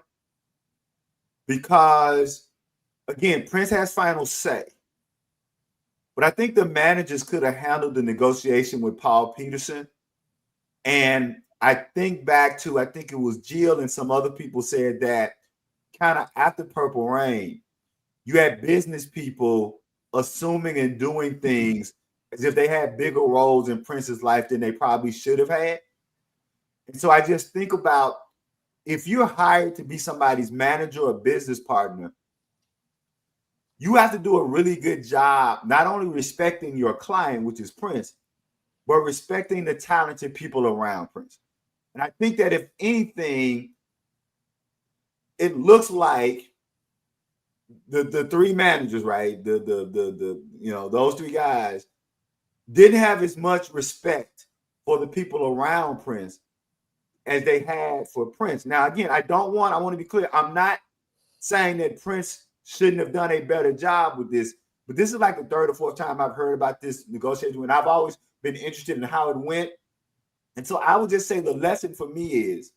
because again, Prince has final say. But I think the managers could have handled the negotiation with Paul Peterson. And I think back to, I think it was Jill and some other people said that kind of after Purple Rain, you had business people assuming and doing things as if they had bigger roles in Prince's life than they probably should have had. And so I just think about, if you're hired to be somebody's manager or business partner, you have to do a really good job, not only respecting your client, which is Prince, but respecting the talented people around Prince. And I think that if anything, it looks like the three managers, right? Those three guys didn't have as much respect for the people around Prince as they had for Prince. Now, again, I want to be clear. I'm not saying that Prince shouldn't have done a better job with this, but this is like the third or fourth time I've heard about this negotiation, and I've always been interested in how it went. And so I would just say the lesson for me is,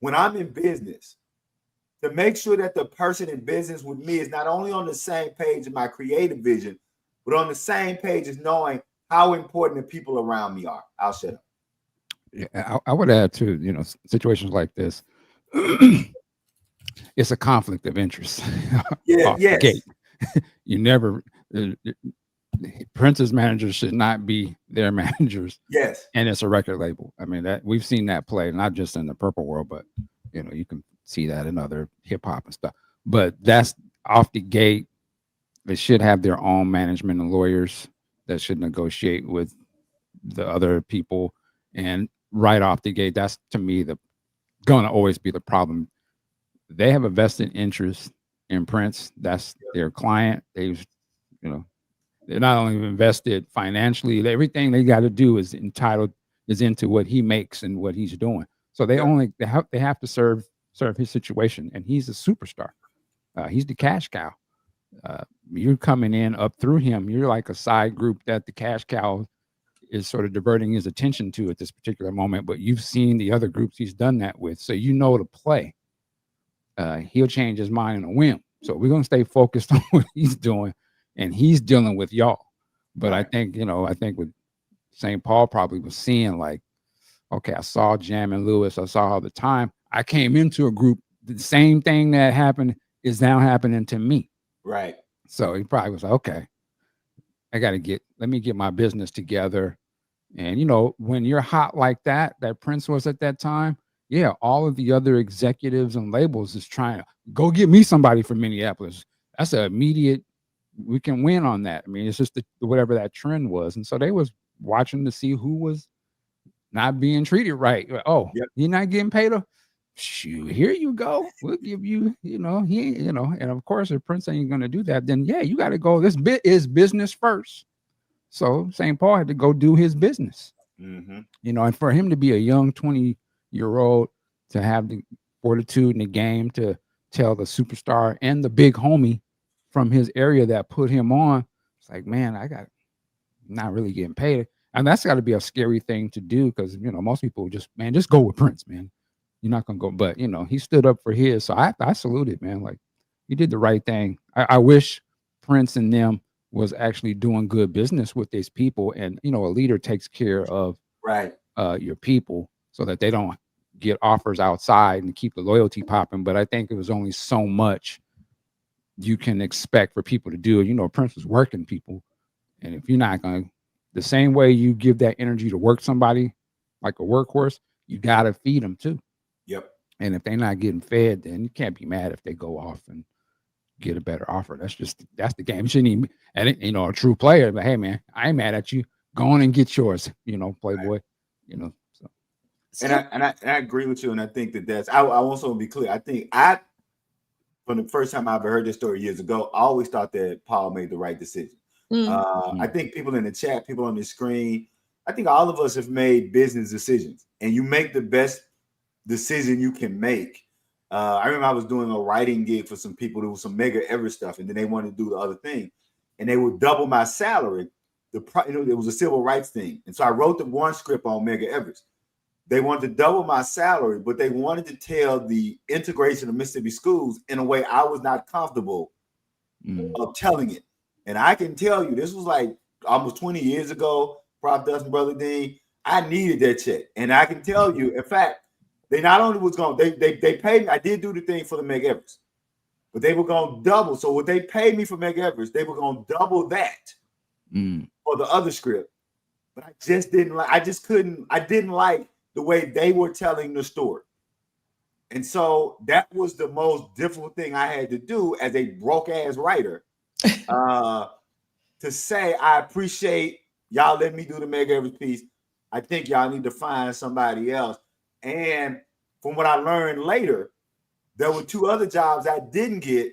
when I'm in business, to make sure that the person in business with me is not only on the same page in my creative vision, but on the same page as knowing how important the people around me are. I'll shut up. Yeah, I would add to, situations like this, it's a conflict of interest. Yeah, yes. Gate. You never, Prince's managers should not be their managers. Yes. And it's a record label. I mean, that we've seen that play, not just in the purple world, but you can see that in other hip hop and stuff. But that's off the gate. They should have their own management and lawyers that should negotiate with the other people. And right off the gate, that's, to me, gonna always be the problem. They have a vested interest in Prince. That's their client. They're not only invested financially, everything they got to do is into what he makes and what he's doing. So they have to serve his situation, and he's a superstar. He's the cash cow. You're coming in up through him. You're like a side group that the cash cow is sort of diverting his attention to at this particular moment. But you've seen the other groups he's done that with, so you know the play. He'll change his mind in a whim. So we're gonna stay focused on what he's doing, and he's dealing with y'all. But right. I think with St. Paul probably was seeing like, okay, I saw Jam and Lewis. I saw all the time. I came into a group. The same thing that happened is now happening to me. Right. So he probably was like, okay, let me get my business together. And, when you're hot like that Prince was at that time, yeah, all of the other executives and labels is trying to go get me somebody from Minneapolis. That's an immediate, we can win on that. I mean, it's just whatever that trend was. And so they was watching to see who was not being treated right. Oh, yep. You're not getting paid? Shoot, here you go. We'll give you, and of course, if Prince ain't going to do that, then yeah, you got to go. This bit is business first. So St. Paul had to go do his business, and for him to be a young 20-year-old, to have the fortitude in the game to tell the superstar and the big homie from his area that put him on, it's like, man, I'm not really getting paid. And that's got to be a scary thing to do, because, most people just go with Prince, man. You're not going to go. But, he stood up for his. So I saluted, man. Like, you did the right thing. I wish Prince and them was actually doing good business with these people. And, a leader takes care of your people so that they don't get offers outside and keep the loyalty popping. But I think it was only so much you can expect for people to do. Prince was working people. And if you're not going to, the same way you give that energy to work somebody like a workhorse, you got to feed them too. Yep. And if they're not getting fed, then you can't be mad if they go off and get a better offer. That's the game. You shouldn't even, and a true player, but hey man, I ain't mad at you. Go on and get yours, Playboy. And I agree with you, and I think that's. I also want to be clear. I think from the first time I ever heard this story years ago, I always thought that Paul made the right decision. I think people in the chat, people on the screen, I think all of us have made business decisions, and you make the best decision you can make. I remember I was doing a writing gig for some people. There was some Mega Everest stuff, and then they wanted to do the other thing, and they would double my salary. It was a civil rights thing, and so I wrote the one script on Mega Everest. They wanted to double my salary, but they wanted to tell the integration of Mississippi schools in a way I was not comfortable of telling it. And I can tell you, this was like almost 20 years ago, Prof. Dustin, Brother Dean. I needed that check. And I can tell you, in fact, they not only was going, they paid me, I did do the thing for the Mega Everest, but they were going to double. So what they paid me for Mega Everest, they were going to double that for the other script. But I just didn't like, I didn't like the way they were telling the story. And so that was the most difficult thing I had to do as a broke ass writer, to say, I appreciate y'all letting me do the Mega Everest piece. I think y'all need to find somebody else. And from what I learned later, there were 2 other jobs I didn't get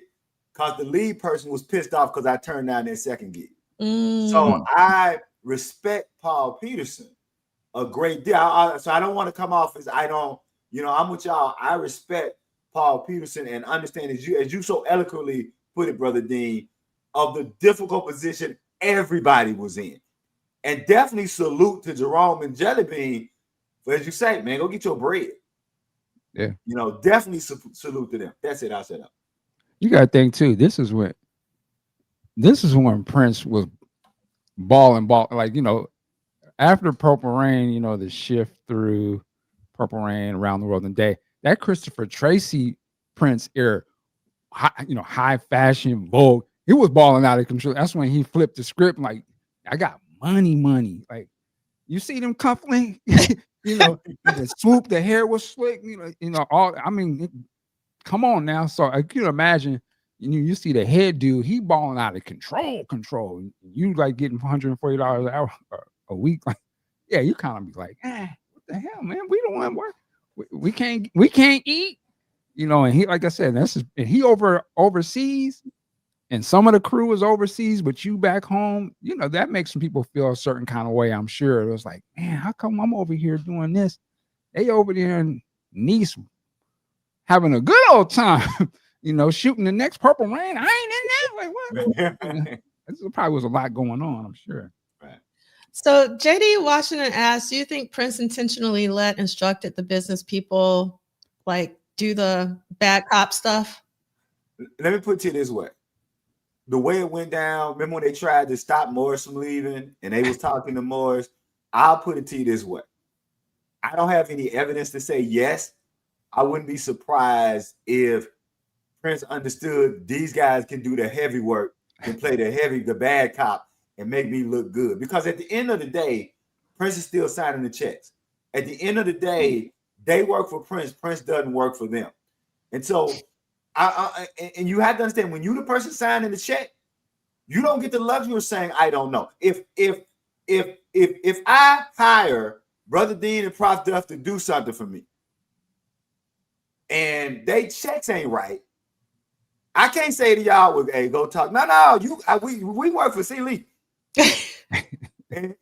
because the lead person was pissed off because I turned down their second gig. So I respect Paul Peterson a great deal. So I don't want to come off as I don't, I'm with y'all. I respect Paul Peterson and understand as you so eloquently put it, Brother Dean, of the difficult position everybody was in. And definitely salute to Jerome and Jellybean for, as you say, man, go get your bread. Yeah. Definitely salute to them. That's it. I'll set up. You got to think too, this is when Prince was balling, like, after Purple Rain, the shift through Purple Rain, Around the World in a Day, that Christopher Tracy Prince era, high fashion, Vogue, he was balling out of control. That's when he flipped the script, like, I got money. Like, you see them cufflinks, the swoop, the hair was slick, come on now. So I can imagine, you see the head dude, he balling out of control. You like getting $140 an hour a week, like, yeah, you kind of be like, what the hell, man? We don't want to work. We can't eat, And he, like I said, and he overseas, and some of the crew is overseas, but you back home, that makes some people feel a certain kind of way. I'm sure it was like, man, how come I'm over here doing this? They over there in Nice having a good old time, shooting the next Purple Rain. I ain't in that. Like, what? There probably was a lot going on, I'm sure. Right. So JD Washington asked, do you think Prince intentionally instructed the business people like do the bad cop stuff? Let me put it this way. The way it went down, remember when they tried to stop Morris from leaving and they was talking to Morris? I'll put it to you this way. I don't have any evidence to say yes. I wouldn't be surprised if Prince understood these guys can do the heavy work, can play the bad cop, and make me look good. Because at the end of the day, Prince is still signing the checks. At the end of the day, they work for Prince. Prince doesn't work for them. And so, and you have to understand, when you're the person signing the check, you don't get the luxury of saying, I don't know. If I hire Brother Dean and Prof. Duff to do something for me, and they checks ain't right, I can't say to y'all, well, hey, go talk. No, we work for C. Lee. and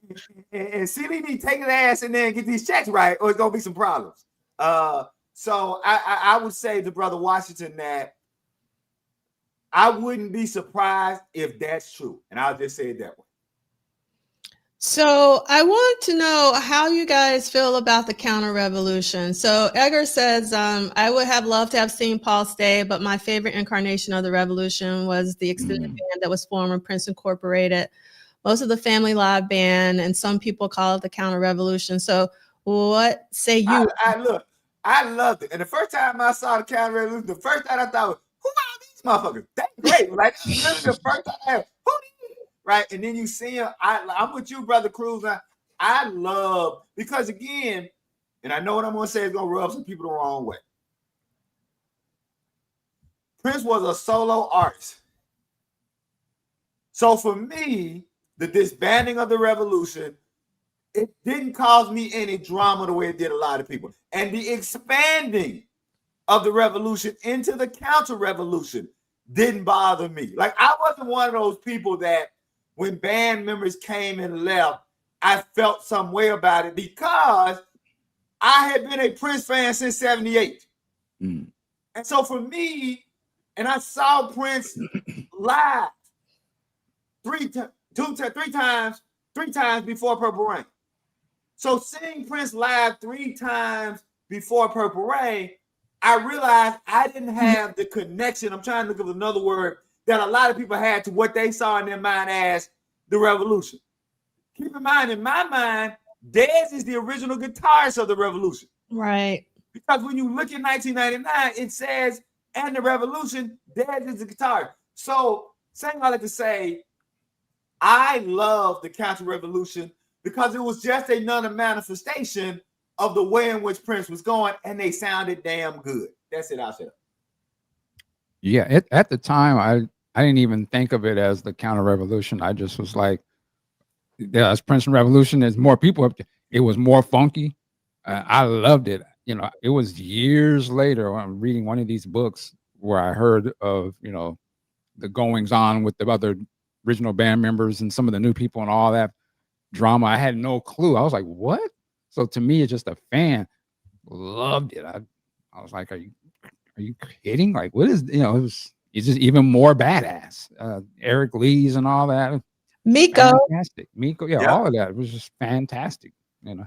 C. Lee need to take his ass in there and get these checks right, or it's gonna be some problems. So I would say to Brother Washington that I wouldn't be surprised if that's true. And I'll just say it that way. So I want to know how you guys feel about the counter revolution. So Edgar says, I would have loved to have seen Paul stay, but my favorite incarnation of the revolution was the extended band that was formed when Prince Incorporated most of the Family Live band, and some people call it the counter revolution. So what say you? I loved it. And the first time I saw the counter revolution, the first time I thought, who are these motherfuckers? That's great. Like, this is the first time. Who right? And then you see him. I'm with you, Brother Cruz. I love, because again, and I know what I'm going to say is going to rub some people the wrong way. Prince was a solo artist. So for me, the disbanding of the revolution it didn't cause me any drama the way it did a lot of people. And the expanding of the revolution into the counter revolution didn't bother me. Like, I wasn't one of those people that when band members came and left, I felt some way about it, because I had been a Prince fan since 78. And so for me, and I saw Prince live three times before Purple Rain. So seeing Prince live 3 times before Purple Rain, I realized I didn't have the connection. I'm trying to think of another word that a lot of people had to what they saw in their mind as the revolution. Keep in mind, in my mind, Dez is the original guitarist of the revolution. Right. Because when you look at 1999, it says, and the revolution, Dez is the guitarist. So saying all that to say, I love the counter revolution because it was just another manifestation of the way in which Prince was going, and they sounded damn good. That's it, I'll say. Yeah, at the time, I didn't even think of it as the counter revolution. I just was like, yeah, it's Prince and Revolution. There's more people up there. It was more funky. I loved it. You know, it was years later when I'm reading one of these books where I heard of, you know, the goings on with the other original band members and some of the new people and all that drama. I had no clue. I was like, what? So to me, it's just a fan. Loved it. I was like, are you kidding? Like, what is, you know, it's just even more badass. Eric Lee's and all that. Miko. Fantastic. Miko, yeah, all of that. It was just fantastic. You know,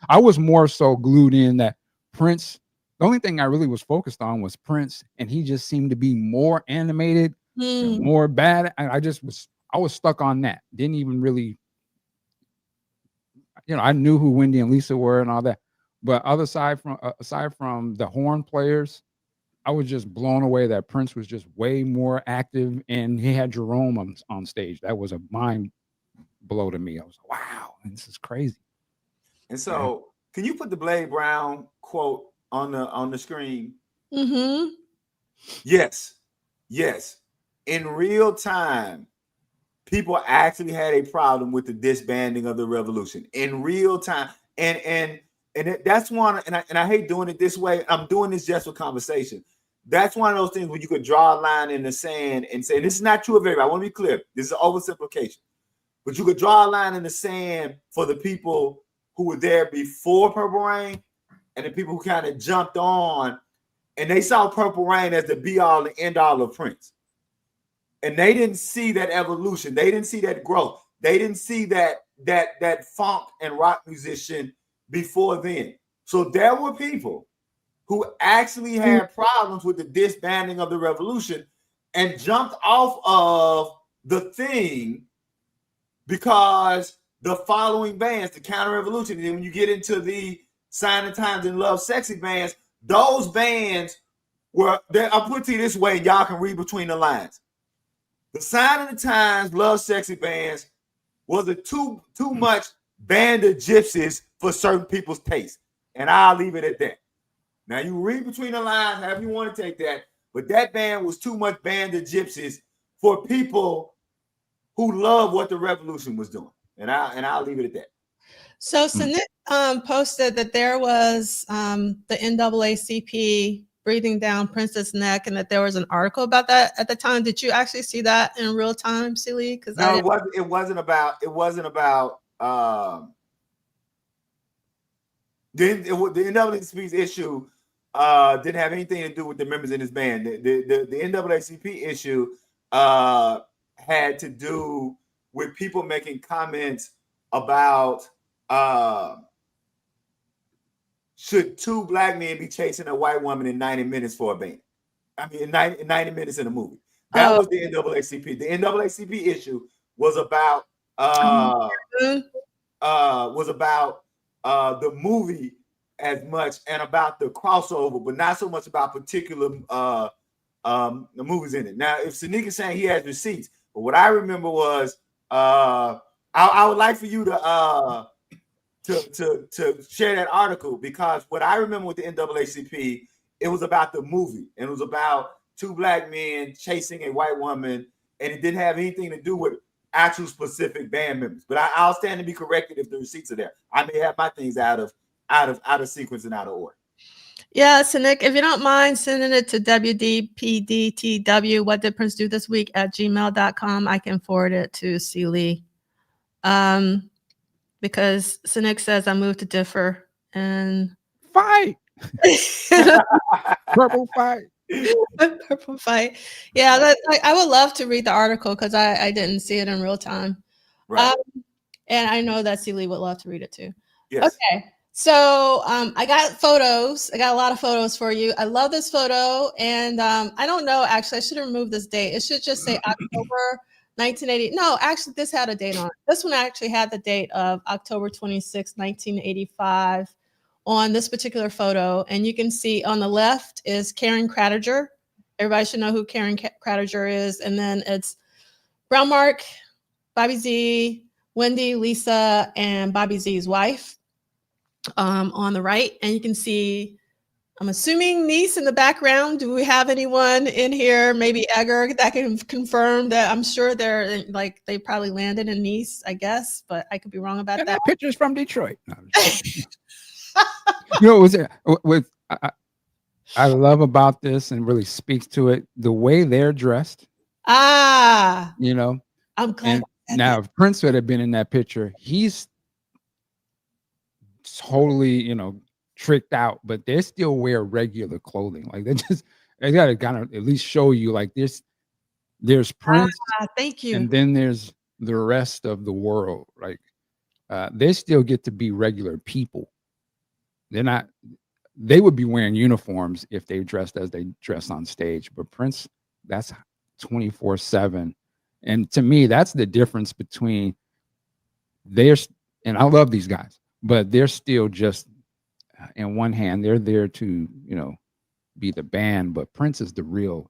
I was more so glued in that Prince. The only thing I really was focused on was Prince, and he just seemed to be more animated, and more bad. I was stuck on that. Didn't even really, you know, I knew who Wendy and Lisa were and all that, but aside from the horn players, I was just blown away that Prince was just way more active, and he had Jerome on stage. That was a mind blow to me. I was like, wow, this is crazy. And so, can you put the Blade Brown quote on the screen? Mm-hmm. Yes. In real time, people actually had a problem with the disbanding of the revolution in real time, and that's one. And I hate doing it this way. I'm doing this just for conversation. That's one of those things where you could draw a line in the sand and say, this is not true of everybody. I want to be clear. This is an oversimplification. But you could draw a line in the sand for the people who were there before Purple Rain and the people who kind of jumped on, and they saw Purple Rain as the be-all and end-all of Prince. And they didn't see that evolution. They didn't see that growth. They didn't see that funk and rock musician before then. So there were people who actually had problems with the disbanding of the revolution and jumped off of the thing because the following bands, the counter revolution, and then when you get into the Sign of Times and Love Sexy bands, those bands were, I'll put it to you this way, y'all can read between the lines. The Sign of the Times, Love Sexy bands was a too much band of gypsies for certain people's taste. And I'll leave it at that. Now, you read between the lines, however you want to take that, but that band was too much band of gypsies for people who love what the revolution was doing. And I'll leave it at that. So Sanit posted that there was the NAACP breathing down Prince's neck, and that there was an article about that at the time. Did you actually see that in real time, Celie? Because no, it wasn't about the NAACP's issue didn't have anything to do with the members in his band. The NAACP issue had to do with people making comments about should 2 black men be chasing a white woman in 90 minutes for a band? I mean, 90 minutes in a movie. That was the NAACP. The NAACP issue was about the movie as much and about the crossover, but not so much about particular the movies in it. Now, if Sanique is saying he has receipts, but what I remember was I would like for you to share that article, because what I remember with the NAACP, it was about the movie, and it was about 2 black men chasing a white woman, and it didn't have anything to do with actual specific band members. But I'll stand to be corrected if the receipts are there. I may have my things out of sequence and out of order. Yeah, so Nick, if you don't mind sending it to WDPDTW, what did Prince do this week at gmail.com, I can forward it to Celie. Because Sinek says I moved to differ and fight. Purple fight. Purple fight. Yeah, I would love to read the article because I didn't see it in real time. Right. And I know that Celie would love to read it too. Yes. Okay. So I got photos. I got a lot of photos for you. I love this photo. And I don't know, actually, I should remove this date. It should just say October 1980. No, actually, this had a date on it. This one actually had the date of October 26, 1985 on this particular photo. And you can see on the left is Karen Cradiger. Everybody should know who Karen Cradiger is. And then it's Brown Mark, Bobby Z, Wendy, Lisa, and Bobby Z's wife on the right. And you can see, I'm assuming, Niece in the background. Do we have anyone in here, maybe Edgar, that can confirm that? I'm sure they're like, they probably landed in Nice, I guess, but I could be wrong about that. Pictures from Detroit. No, you know, I love about this and really speaks to it, the way they're dressed. You know, I'm glad. Now, if Prince would have been in that picture, he's totally, tricked out, but they still wear regular clothing. Like they got to kind of at least show you, like, there's Prince. Thank you. And then there's the rest of the world. Like they still get to be regular people. They would be wearing uniforms if they dressed as they dress on stage. But Prince, that's 24/7. And to me, that's the difference between and I love these guys, but they're still just, in one hand, they're there to, be the band, but Prince is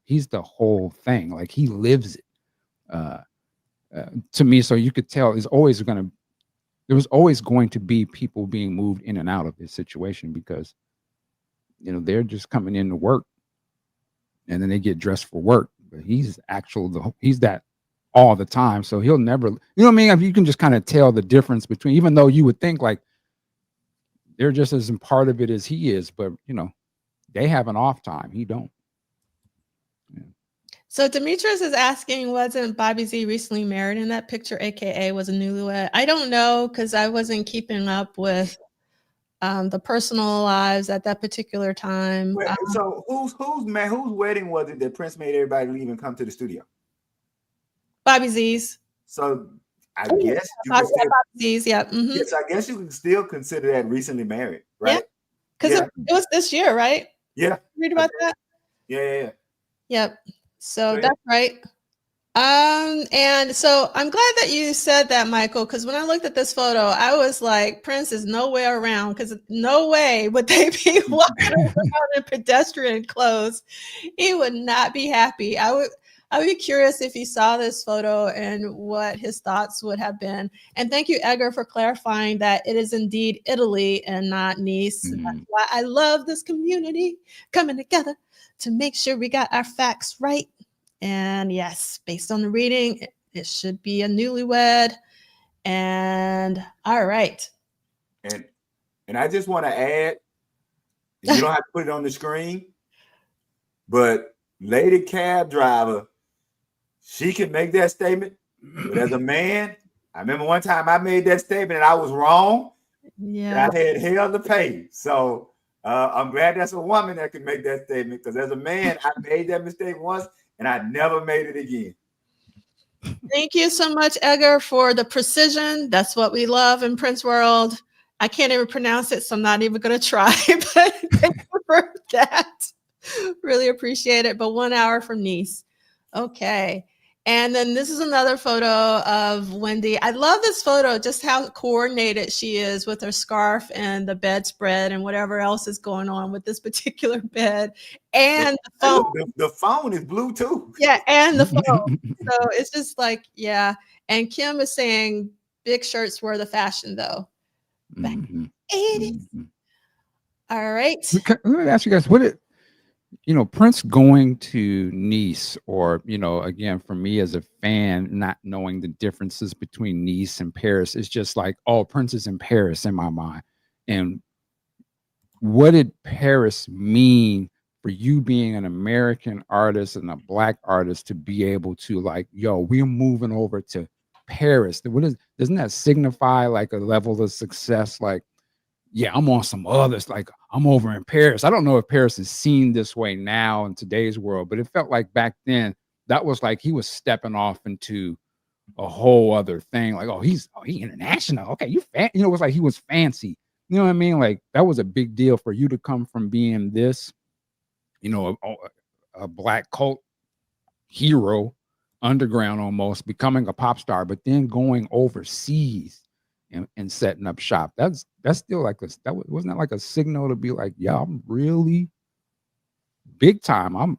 he's the whole thing. Like, he lives it to me. So you could tell there was always going to be people being moved in and out of his situation because, they're just coming in to work and then they get dressed for work. But he's that all the time. So he'll never, you know what I mean? You can just kind of tell the difference between, even though you would think like they're just as part of it as he is, but they have an off time. He don't. Yeah. So Demetrius is asking, wasn't Bobby Z recently married in that picture, AKA was a newlywed? I don't know, because I wasn't keeping up with the personal lives at that particular time. So whose wedding was it that Prince made everybody leave and come to the studio? Bobby Z's. So I guess you Bobby Z's, yeah. Mm-hmm. Yes, I guess you can still consider that recently married, right? Because it was this year, right? Yeah. Read about that? Yeah. Yep. So that's right. And so I'm glad that you said that, Michael, because when I looked at this photo, I was like, Prince is nowhere around, because no way would they be walking around in pedestrian clothes. He would not be happy. I would be curious if he saw this photo and what his thoughts would have been. And thank you, Edgar, for clarifying that it is indeed Italy and not Nice. Mm-hmm. That's why I love this community coming together to make sure we got our facts right. And yes, based on the reading, it should be a newlywed. And all right. And I just want to add, you don't have to put it on the screen, but Lady Cab Driver, she can make that statement. But as a man, I remember one time I made that statement and I was wrong. Yeah. And I had hell to pay. So I'm glad that's a woman that can make that statement, because as a man, I made that mistake once and I never made it again. Thank you so much, Edgar, for the precision. That's what we love in Prince World. I can't even pronounce it, so I'm not even going to try. But thank you for that. Really appreciate it. But 1 hour from Nice. Okay. And then this is another photo of Wendy. I love this photo, just how coordinated she is with her scarf and the bedspread and whatever else is going on with this particular bed. And the phone. The phone is blue too. Yeah, and the phone. So it's just like, yeah. And Kim is saying big shirts were the fashion, though. Back in the 80s. All right. Let me ask you guys, Prince going to Nice, or, again, for me as a fan, not knowing the differences between Nice and Paris, it's just like, oh, Prince is in Paris in my mind. And what did Paris mean for you being an American artist and a Black artist to be able to, like, yo, we're moving over to Paris? Doesn't that signify like a level of success? Like, yeah, I'm on some others, like I'm over in Paris. I don't know if Paris is seen this way now in today's world, but it felt like back then that was like he was stepping off into a whole other thing. Like, oh, he international. Okay, it was like he was fancy. You know what I mean? Like that was a big deal for you to come from being this, a Black cult hero, underground almost, becoming a pop star, but then going overseas and setting up shop. That's still like wasn't that like a signal to be like, yeah, I'm really big time. I'm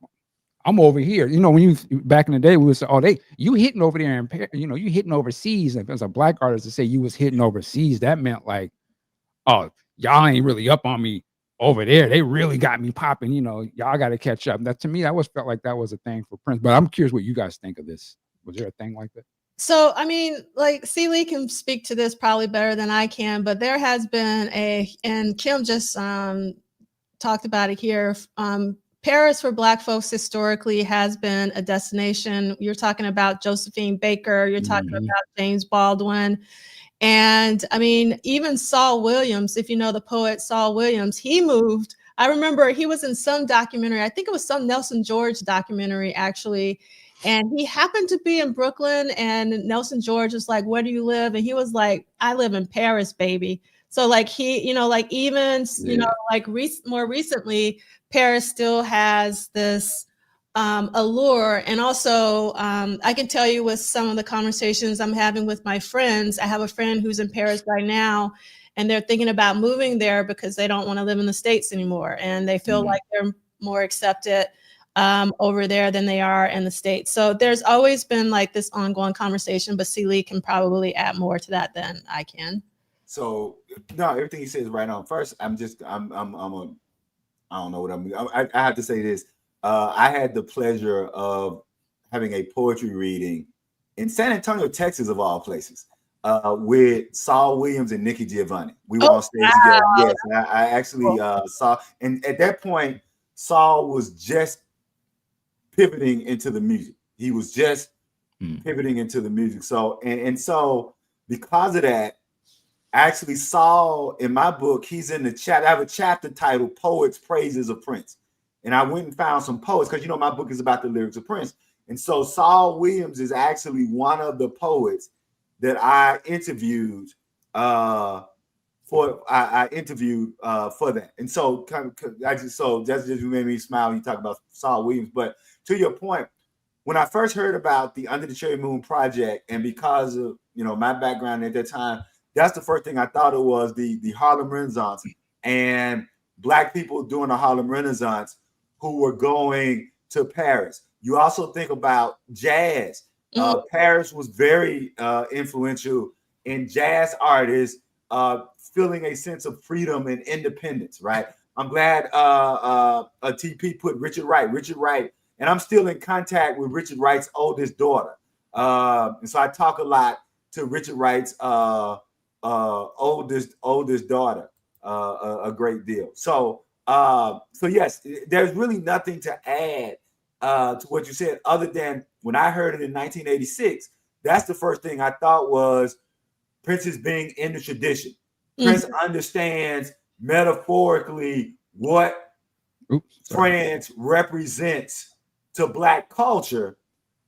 over here. When you back in the day, we would say, oh, you hitting over there and you hitting overseas. And if there's a Black artist to say you was hitting overseas, that meant like, oh, y'all ain't really up on me over there. They really got me popping. Y'all got to catch up. That to me, felt like that was a thing for Prince. But I'm curious what you guys think of this. Was there a thing like that? So, I mean, like C-Lee can speak to this probably better than I can, but there has been and Kim just talked about it here. Paris for Black folks historically has been a destination. You're talking about Josephine Baker, you're talking about James Baldwin. And I mean, even Saul Williams, if you know the poet Saul Williams, he moved. I remember he was in some documentary. I think it was some Nelson George documentary, actually. And he happened to be in Brooklyn, and Nelson George was like, where do you live? And he was like, I live in Paris, baby. So like he, like even, like more recently, Paris still has this allure. And also I can tell you with some of the conversations I'm having with my friends, I have a friend who's in Paris right now, and they're thinking about moving there because they don't want to live in the States anymore. And they feel like they're more accepted over there than they are in the States. So there's always been like this ongoing conversation, but C-Lee can probably add more to that than I can. So no, everything he says is right on. First, I don't know what I have to say this. I had the pleasure of having a poetry reading in San Antonio, Texas, of all places, with Saul Williams and Nikki Giovanni. We were on stage together. Yes, I actually saw, and at that point, Saul was just pivoting into the music. He was just pivoting into the music. So, and so because of that, actually Saul, in my book, he's in the chat. I have a chapter titled Poets Praises of Prince. And I went and found some poets because, my book is about the lyrics of Prince. And so Saul Williams is actually one of the poets that I interviewed for that. And so that's just made me smile when you talk about Saul Williams. But to your point, when I first heard about the Under the Cherry Moon project, and because of my background at that time, that's the first thing I thought it was, the Harlem Renaissance and Black people during the Harlem Renaissance who were going to Paris. You also think about jazz. Paris was very influential in jazz artists feeling a sense of freedom and independence, right? I'm glad TP put Richard Wright, and I'm still in contact with Richard Wright's oldest daughter. And so I talk a lot to Richard Wright's oldest daughter a great deal. So yes, there's really nothing to add to what you said, other than when I heard it in 1986, that's the first thing I thought was Prince is being in the tradition. Prince understands metaphorically what France represents to Black culture,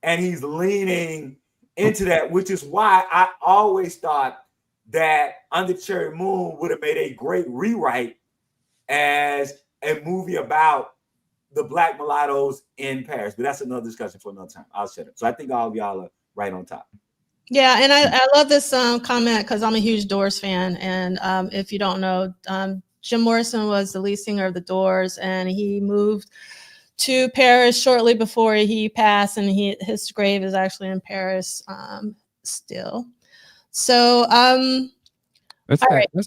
and he's leaning into that, which is why I always thought that Under Cherry Moon would have made a great rewrite as a movie about the Black mulattoes in Paris. But that's another discussion for another time. I'll shut up. So I think all of y'all are right on top. Yeah, and I love this comment because I'm a huge Doors fan. And if you don't know, Jim Morrison was the lead singer of the Doors, and he moved to Paris shortly before he passed, and his grave is actually in Paris still. So that's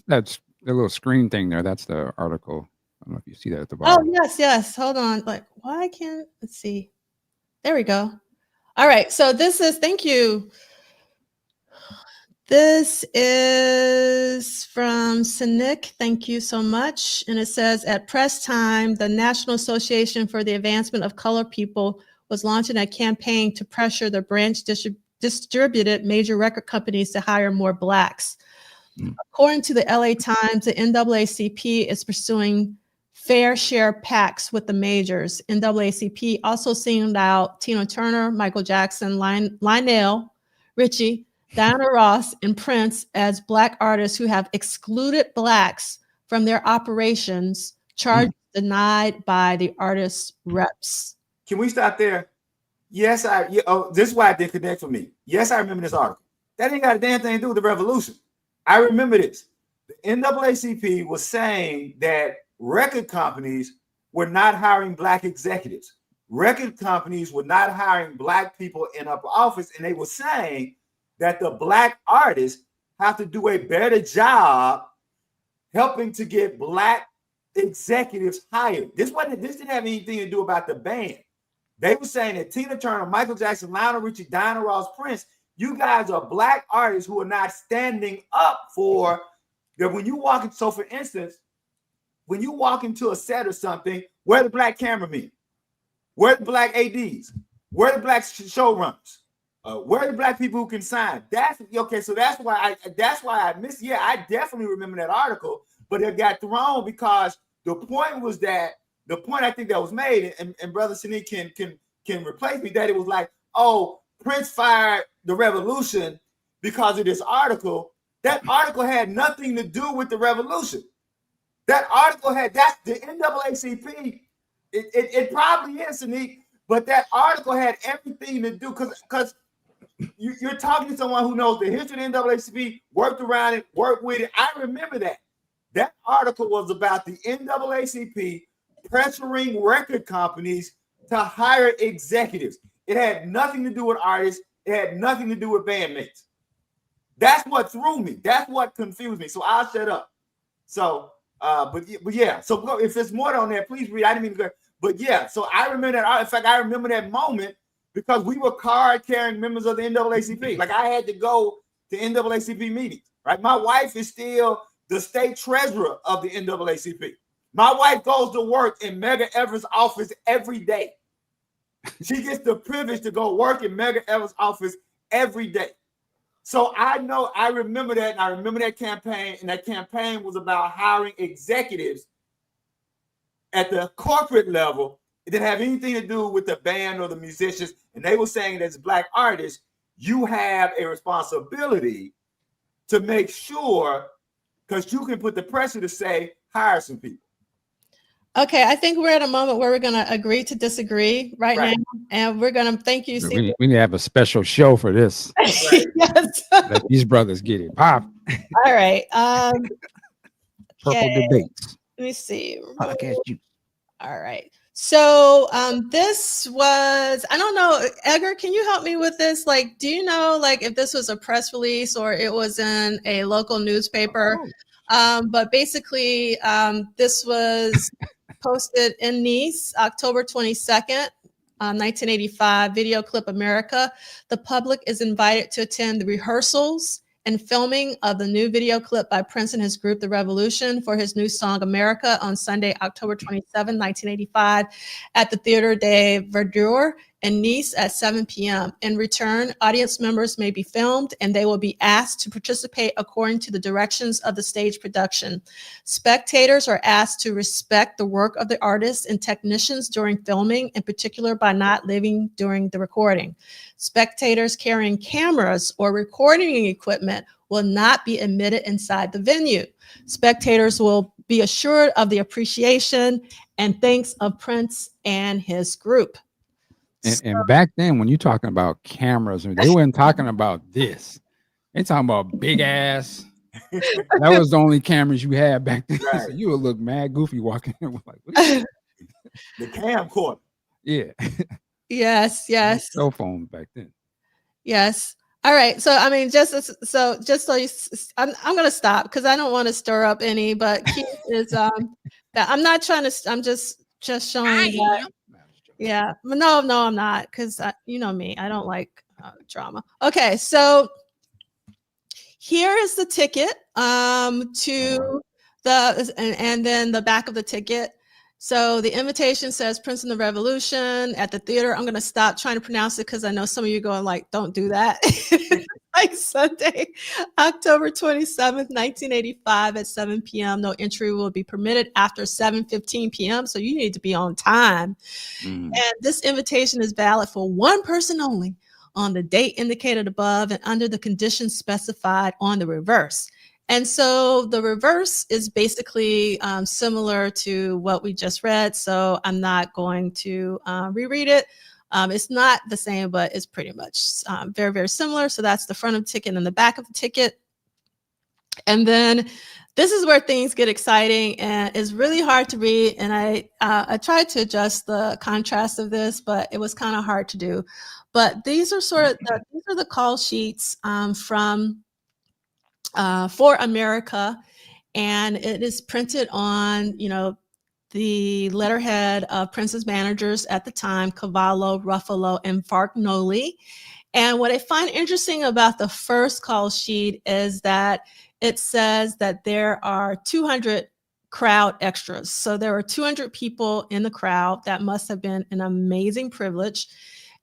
that little screen thing there. That's the article don't know if you see that at the Oh, bottom. yes. Hold on. Like, why can't, let's see. There we go. All right. So this is, thank you. This is from Sinik. Thank you so much. And it says, at press time, the National Association for the Advancement of Colored People was launching a campaign to pressure the branch distributed major record companies to hire more Blacks. According to the LA Times, the NAACP is pursuing fair share pacts with the majors. NAACP also singled out Tina Turner, Michael Jackson, Lionel Richie, Diana Ross, and Prince as Black artists who have excluded Blacks from their operations, charges denied by the artists' reps. Can we stop there? Yes, this is why it did connect for me. Yes, I remember this article. That ain't got a damn thing to do with the revolution. I remember this. The NAACP was saying that record companies were not hiring Black executives. Record companies were not hiring Black people in upper office, and they were saying that the Black artists have to do a better job helping to get Black executives hired. This didn't have anything to do about the band. They were saying that Tina Turner, Michael Jackson, Lionel Richie, Diana Ross, Prince, you guys are Black artists who are not standing up for that. When you walk in, so for instance, when you walk into a set or something, where the Black cameramen, where the Black ADs, where the Black showrunners, where are the Black people who can sign? That's okay. So that's why I missed. Yeah, I definitely remember that article, but it got thrown because the point was that the point I think that was made, and Brother Sani can replace me, that it was like, oh, Prince fired the revolution because of this article. That article had nothing to do with the revolution. That article that's the NAACP. It probably is, Sani, but that article had everything to do because you're talking to someone who knows the history of the NAACP, worked around it, worked with it. I remember that. That article was about the NAACP pressuring record companies to hire executives. It had nothing to do with artists. It had nothing to do with bandmates. That's what threw me. That's what confused me. So I'll shut up. So, but yeah. So if there's more on there, please read. I didn't mean to go. But yeah. So I remember that. In fact, I remember that moment because we were card-carrying members of the NAACP. Like I had to go to NAACP meetings. Right. My wife is still the state treasurer of the NAACP. My wife goes to work in Medgar Evers' office every day. She gets the privilege to go work in Medgar Evers' office every day. So I remember that, and I remember that campaign, and that campaign was about hiring executives at the corporate level. It didn't have anything to do with the band or the musicians, and they were saying that as Black artists, you have a responsibility to make sure, because you can put the pressure to say, hire some people. Okay, I think we're at a moment where we're going to agree to disagree right now, and we're going to thank you. We need to have a special show for this. Yes. Let these brothers get it pop. All right. Purple debates. Let me see. Podcast juice. All right. So this was, I don't know, Edgar, can you help me with this? Like, do you know, like, if this was a press release or it was in a local newspaper? But basically, this was posted in Nice, October 22nd, 1985, Video Clip America. The public is invited to attend the rehearsals and filming of the new video clip by Prince and his group, The Revolution, for his new song, America, on Sunday, October 27, 1985, at the Theater de Verdure in Nice at 7 p.m. In return, audience members may be filmed and they will be asked to participate according to the directions of the stage production. Spectators are asked to respect the work of the artists and technicians during filming, in particular by not leaving during the recording. Spectators carrying cameras or recording equipment will not be admitted inside the venue. Spectators will be assured of the appreciation and thanks of Prince and his group. And back then, when you're talking about cameras, they weren't talking about this. They talking about big ass. That was the only cameras you had back then. Right. So you would look mad goofy walking in. Like, what is the camcorder. Yeah. Yes. Cell phone back then. Yes. All right. So I mean, just so you, I'm going to stop because I don't want to stir up any. But Keith is I'm not trying to. I'm just showing. I am. Yeah. No, I'm not. Because you know me. I don't like drama. Okay. So here is the ticket to and then the back of the ticket. So the invitation says Prince and the Revolution at the theater. I'm going to stop trying to pronounce it because I know some of you going like, don't do that. Like Sunday, October 27th, 1985 at 7 p.m. No entry will be permitted after 7:15 p.m. So you need to be on time. And this invitation is valid for one person only on the date indicated above and under the conditions specified on the reverse. And so the reverse is basically similar to what we just read. So I'm not going to reread it. It's not the same, but it's pretty much very, very similar. So that's the front of the ticket and the back of the ticket. And then this is where things get exciting and it's really hard to read. And I tried to adjust the contrast of this, but it was kind of hard to do. But these are these are the call sheets from For America, and it is printed on, you know, the letterhead of Prince's managers at the time, Cavallo, Ruffalo, and Fargnoli. And what I find interesting about the first call sheet is that it says that there are 200 crowd extras. So there were 200 people in the crowd. That must have been an amazing privilege.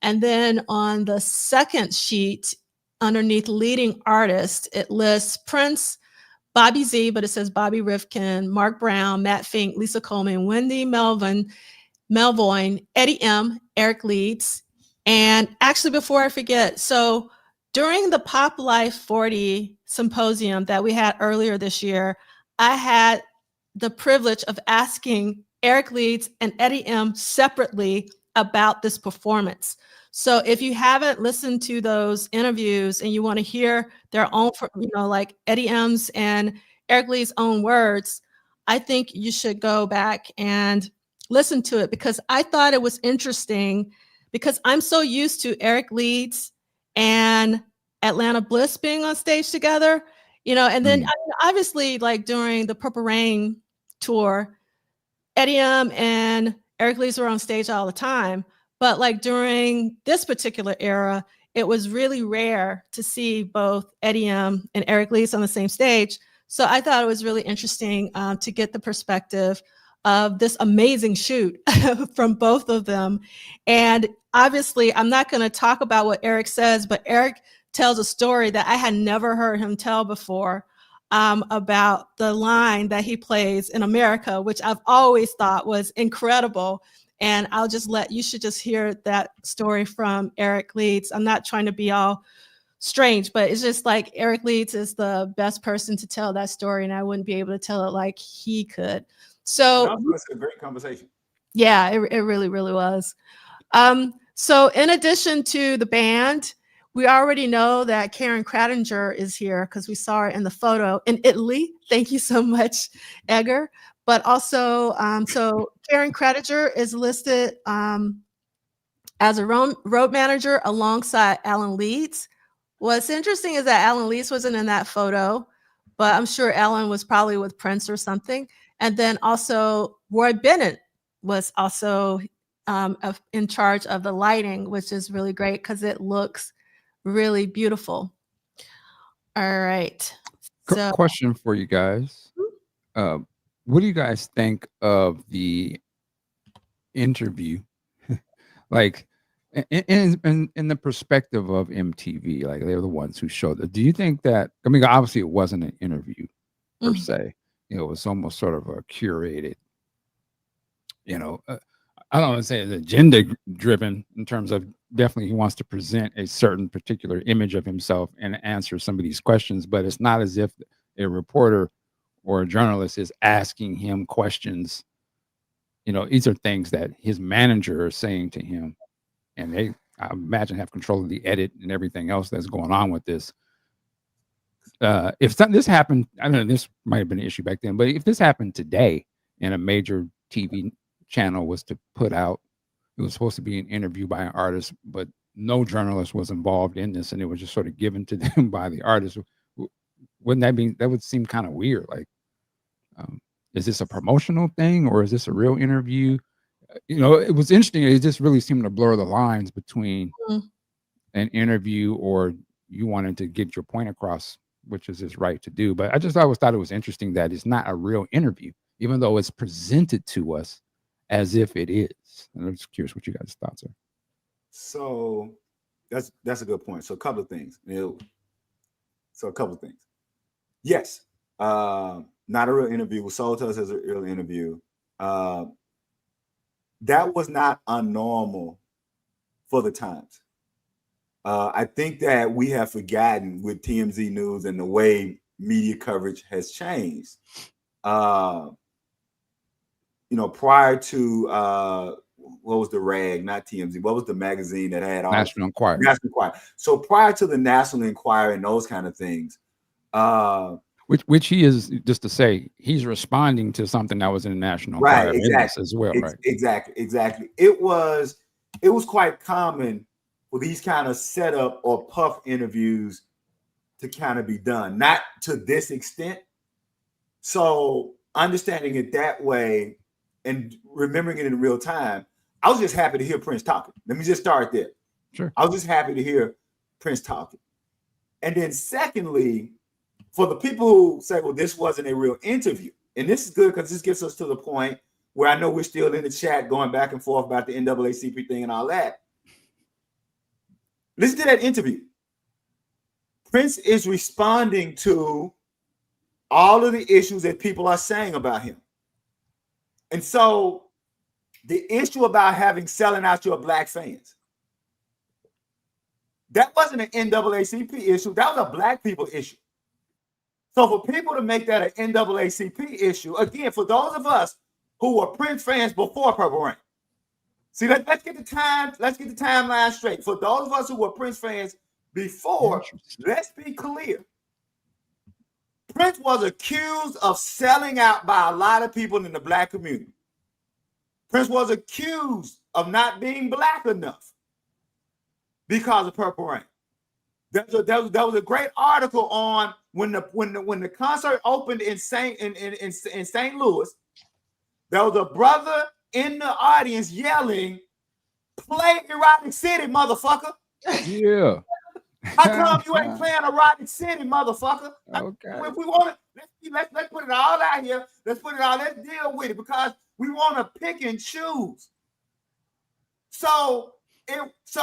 And then on the second sheet, underneath leading artist, it lists Prince, Bobby Z, but it says Bobby Rifkin, Mark Brown, Matt Fink, Lisa Coleman, Wendy Melvoin, Eddie M, Eric Leeds. And actually, before I forget, so during the Pop Life 40 symposium that we had earlier this year, I had the privilege of asking Eric Leeds and Eddie M separately about this performance. So if you haven't listened to those interviews and you want to hear their own, you know, like Eddie M's and Eric Lee's own words, I think you should go back and listen to it because I thought it was interesting because I'm so used to Eric Leeds and Atlanta Bliss being on stage together, you know, and then I mean, obviously like during the Purple Rain tour, Eddie M and Eric Leeds were on stage all the time. But like during this particular era, it was really rare to see both Eddie M and Eric Leeds on the same stage. So I thought it was really interesting to get the perspective of this amazing shoot from both of them. And obviously, I'm not going to talk about what Eric says, but Eric tells a story that I had never heard him tell before about the line that he plays in America, which I've always thought was incredible. And I'll just you should just hear that story from Eric Leeds. I'm not trying to be all strange, but it's just like Eric Leeds is the best person to tell that story. And I wouldn't be able to tell it like he could. So it's a great conversation. Yeah, it really, really was. So in addition to the band, we already know that Karen Cradinger is here because we saw her in the photo in Italy. Thank you so much, Edgar. But also, so Karen Cradinger is listed as a road manager alongside Alan Leeds. What's interesting is that Alan Leeds wasn't in that photo, but I'm sure Alan was probably with Prince or something. And then also Roy Bennett was also in charge of the lighting, which is really great because it looks really beautiful. All right. So, question for you guys. What do you guys think of the interview? Like in the perspective of MTV, like they're the ones who showed it. Do you think that, I mean, obviously it wasn't an interview per se, you know, it was almost sort of a curated, you know, I don't want to say it's agenda driven in terms of definitely he wants to present a certain particular image of himself and answer some of these questions, but it's not as if a reporter or a journalist is asking him questions. You know, these are things that his manager is saying to him, and they, I imagine, have control of the edit and everything else that's going on with this. If this happened, I don't know, this might have been an issue back then, but if this happened today and a major TV channel was to put out, it was supposed to be an interview by an artist, but no journalist was involved in this, and it was just sort of given to them by the artist. Wouldn't that be, that would seem kind of weird? Like, is this a promotional thing or is this a real interview? You know, it was interesting. It just really seemed to blur the lines between an interview or you wanted to get your point across, which is his right to do. But I just always thought it was interesting that it's not a real interview, even though it's presented to us as if it is. And I'm just curious what you guys' thoughts are. So that's a good point. So a couple of things. Yes, not a real interview. Was sold to us as a real interview. That was not unnormal for the times. I think that we have forgotten with TMZ News and the way media coverage has changed. You know, prior to what was the rag, not TMZ, what was the magazine that had all National Enquirer. National Enquirer. So prior to the National Enquirer and those kind of things, which he is, just to say, he's responding to something that was in the National Enquirer, right, exactly, as well, right? Exactly. It was quite common for these kind of setup or puff interviews to kind of be done, not to this extent. So understanding it that way and remembering it in real time, I was just happy to hear Prince talking. Let me just start there. Sure. I was just happy to hear Prince talking. And then secondly, for the people who say, well, this wasn't a real interview, and this is good because this gets us to the point where I know we're still in the chat going back and forth about the NAACP thing and all that. Listen to that interview. Prince is responding to all of the issues that people are saying about him. And so the issue about selling out your black fans, that wasn't an NAACP issue. That was a black people issue. So for people to make that an NAACP issue, again, for those of us who were Prince fans before Purple Rain, see, let's get the timeline straight. For those of us who were Prince fans before, let's be clear. Prince was accused of selling out by a lot of people in the black community. Prince was accused of not being black enough because of Purple Rain. There was a great article on when the concert opened in St. Louis. There was a brother in the audience yelling, "Play Erotic City, motherfucker!" Yeah. How come you ain't playing Erotic City, motherfucker? Okay. If we want to, let's put it all out here. Let's deal with it because we want to pick and choose. So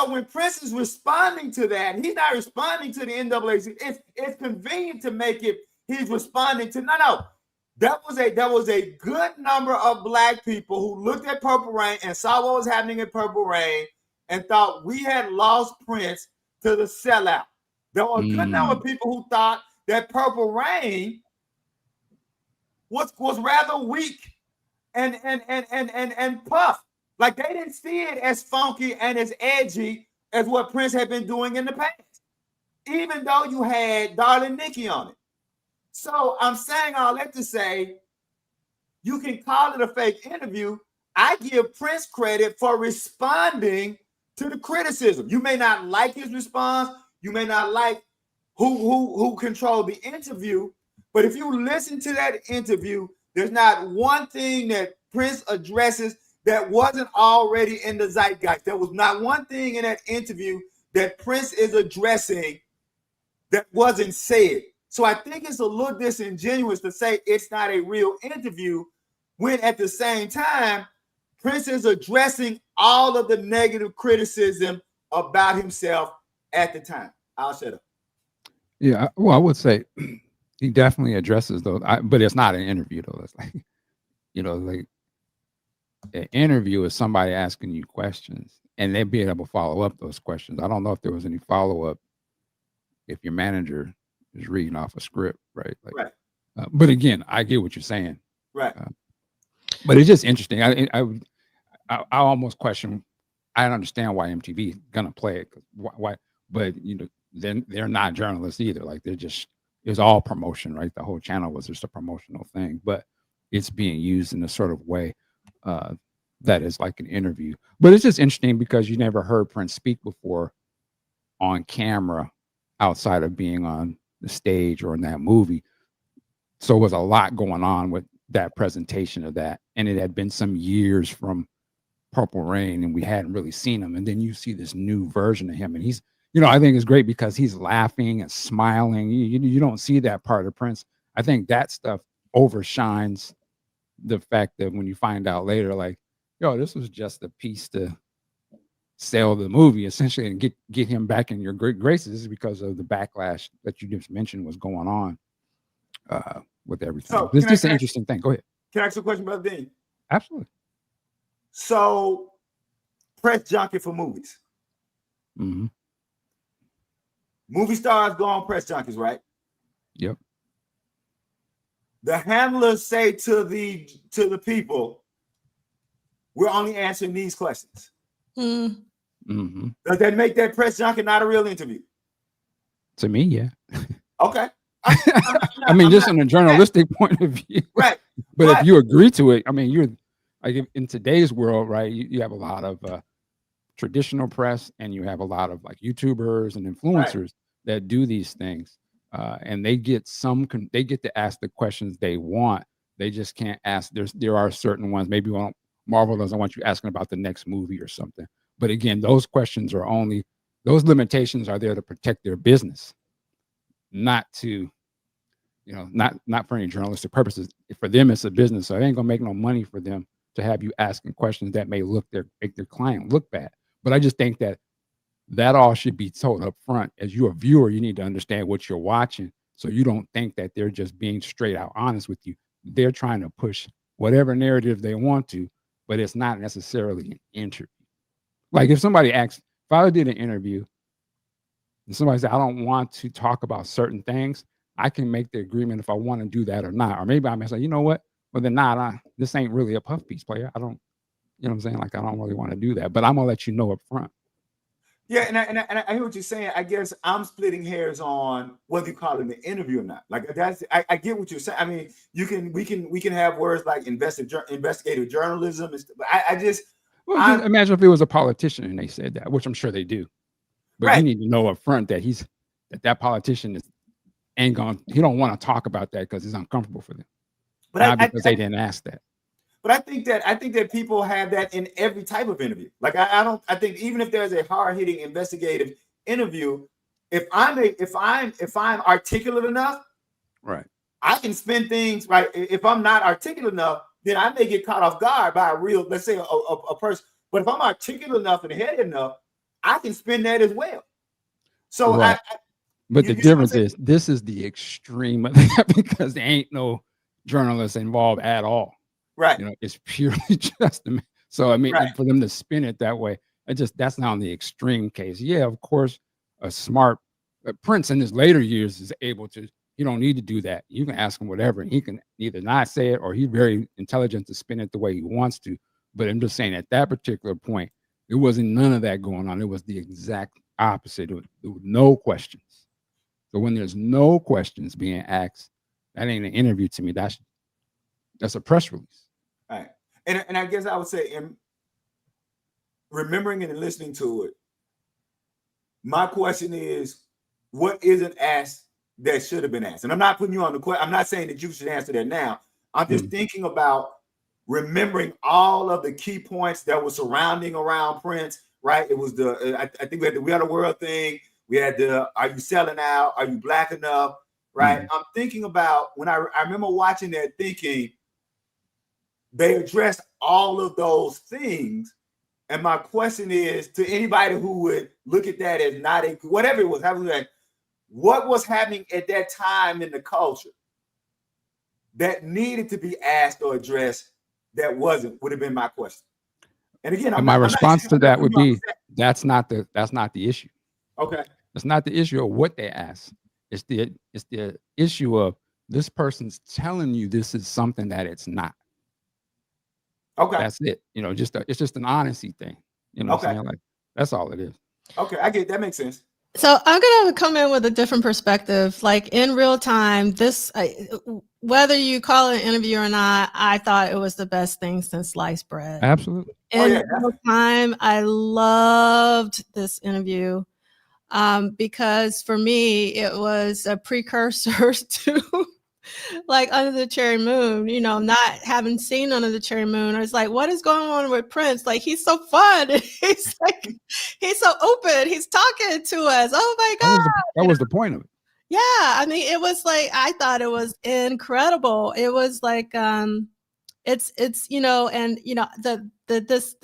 when Prince is responding to that, he's not responding to the NAACP. It's convenient to make it he's responding to no. There was a good number of black people who looked at Purple Rain and saw what was happening in Purple Rain and thought we had lost Prince to the sellout. There were a good number of people who thought that Purple Rain was rather weak and puff. Like they didn't see it as funky and as edgy as what Prince had been doing in the past, even though you had Darling Nikki on it. So I'm saying all that to say, you can call it a fake interview. I give Prince credit for responding to the criticism. You may not like his response. You may not like who controlled the interview. But if you listen to that interview, there's not one thing that Prince addresses that wasn't already in the zeitgeist. There was not one thing in that interview that Prince is addressing that wasn't said. So I think it's a little disingenuous to say it's not a real interview when at the same time, Prince is addressing all of the negative criticism about himself at the time. I'll shut up. Yeah, well, I would say he definitely addresses those, but it's not an interview though. It's like, like an interview is somebody asking you questions and they being able to follow up those questions. I don't know if there was any follow up if your manager is reading off a script, right? Like, right. But again, I get what you're saying, right? But it's just interesting. I almost question. I don't understand why MTV is gonna play it. Why? But then they're not journalists either. Like it's all promotion, right? The whole channel was just a promotional thing, but it's being used in a sort of way that is like an interview. But it's just interesting because you never heard Prince speak before on camera outside of being on the stage or in that movie. So it was a lot going on with that presentation of that, and it had been some years from Purple Rain, and we hadn't really seen him. And then you see this new version of him, and he's, I think it's great because he's laughing and smiling. You don't see that part of Prince. I think that stuff overshines the fact that when you find out later, like, this was just a piece to sell the movie essentially and get him back in your great graces because of the backlash that you just mentioned was going on with everything. So it's just an interesting thing. Go ahead. Can I ask you a question, Brother Dean? Absolutely. So, press junket for movies. Mm-hmm. Movie stars go on press junkets, right? Yep. The handlers say to the people, we're only answering these questions. Mm-hmm. Does that make that press junket not a real interview? To me, yeah. Okay. I mean, just from a journalistic point of view. Right. But if you agree to it, I mean, you're like in today's world, right? You have a lot of traditional press, and you have a lot of like YouTubers and influencers that do these things, and they get to ask the questions they want. They just can't ask. There are certain ones. Maybe Marvel doesn't want you asking about the next movie or something. But again, those questions are those limitations are there to protect their business, not to, not for any journalistic purposes. For them, it's a business, so it ain't gonna make no money for them to have you asking questions that may make their client look bad. But I just think that all should be told up front. As you're a viewer, you need to understand what you're watching, so you don't think that they're just being straight out honest with you. They're trying to push whatever narrative they want to, but it's not necessarily an interview. Like if somebody asks, if I did an interview and somebody said, I don't want to talk about certain things, I can make the agreement if I want to do that or not. Or maybe I may say, you know what? Well, then this ain't really a puff piece, player. I don't, you know what I'm saying? Like, I don't really want to do that, but I'm going to let you know up front. Yeah, and I hear what you're saying. I guess I'm splitting hairs on whether you call it an interview or not. Like I get what you're saying. I mean, we can have words like investigative journalism. But I just imagine if it was a politician and they said that, which I'm sure they do. But you need to know up front that that politician he don't want to talk about that because it's uncomfortable for them. But not because they didn't ask that. But I think that people have that in every type of interview. Like I think even if there's a hard-hitting investigative interview, if I'm articulate enough, right, I can spin things right. If I'm not articulate enough, then I may get caught off guard by let's say a person. But if I'm articulate enough and headed enough, I can spin that as well. So right. But the difference is this is the extreme of that because there ain't no journalists involved at all. Right. It's purely just so I mean, for them to spin it that way, that's not on the extreme case. Yeah, of course, a smart Prince in his later years is able to. You don't need to do that. You can ask him whatever, and he can either not say it or he's very intelligent to spin it the way he wants to. But I'm just saying at that particular point, there wasn't none of that going on. It was the exact opposite. There was no questions. So when there's no questions being asked, that ain't an interview to me. That's a press release. All right. And I guess I would say in remembering and listening to it, my question is, what isn't asked that should have been asked? And I'm not putting you on the question. I'm not saying that you should answer that now. I'm just thinking about remembering all of the key points that were surrounding around Prince, right? It was I think we had the We Are the World thing. We had the Are You Selling Out? Are You Black Enough? Right. I'm thinking about when I remember watching that thinking, they addressed all of those things. And my question is to anybody who would look at that as not whatever it was happening, what was happening at that time in the culture that needed to be asked or addressed that would have been my question. And again, my response to that would be that's not the issue. Okay. It's not the issue of what they ask. It's the issue of this person's telling you this is something that it's not. Okay. That's it. It's just an honesty thing. You know what I'm saying? Like that's all it is. Okay, I get that makes sense. So I'm gonna come in with a different perspective. Like in real time, whether you call it an interview or not, I thought it was the best thing since sliced bread. Absolutely. In real time, I loved this interview because for me, it was a precursor to like Under the Cherry Moon, you know, not having seen Under the Cherry Moon. I was like, what is going on with Prince? Like, he's so fun. He's like, he's so open. He's talking to us. Oh my God. That was the point of it. Yeah. I mean, it was like, I thought it was incredible. It was like, it's, you know, and you know, this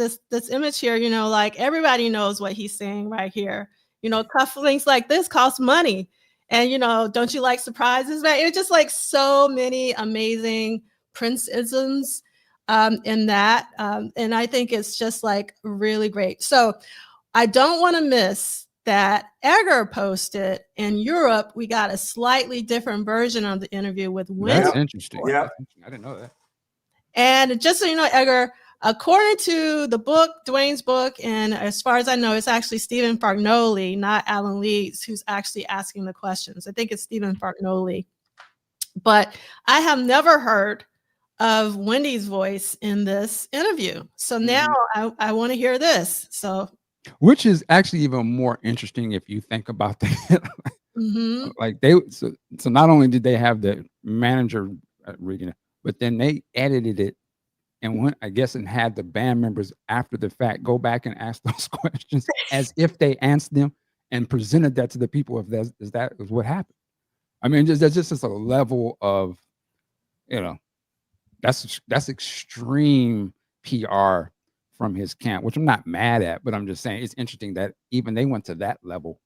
image here, you know, like everybody knows what he's saying right here. You know, cufflinks like this cost money. And you know, don't you like surprises, man? It's just like so many amazing Prince-isms in that. And I think it's just like really great. So I don't want to miss that Edgar posted in Europe. We got a slightly different version of the interview with Wendy. That's interesting. Yeah. I didn't know that. And just so you know, Edgar, according to the book, Duane's book, and as far as I know, it's actually Stephen Fargnoli, not Alan Leeds, who's actually asking the questions. I think it's Stephen Fargnoli. But I have never heard of Wendy's voice in this interview. So now I want to hear this. So, which is actually even more interesting if you think about that. Like so not only did they have the manager reading it, but then they edited it and went, I guess, and had the band members after the fact go back and ask those questions as if they answered them and presented that to the people. If that is what happened. I mean, there's just a level of, you know, that's extreme PR from his camp, which I'm not mad at, but I'm just saying it's interesting that even they went to that level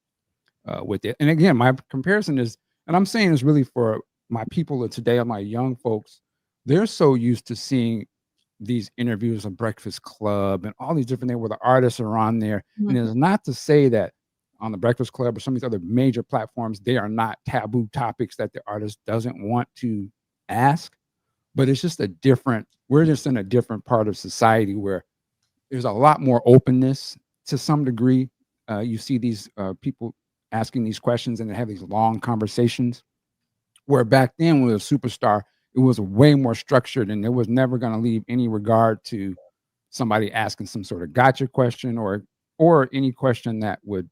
with it. And again, my comparison is, and I'm saying is really for my people of today, or my young folks, they're so used to seeing these interviews on Breakfast Club and all these different things where the artists are on there. And it's not to say that on the Breakfast Club or some of these other major platforms, they are not taboo topics that the artist doesn't want to ask, but it's just we're just in a different part of society where there's a lot more openness to some degree. You see these people asking these questions and they have these long conversations, where back then when it was a superstar, it was way more structured and it was never going to leave any regard to somebody asking some sort of gotcha question or any question that would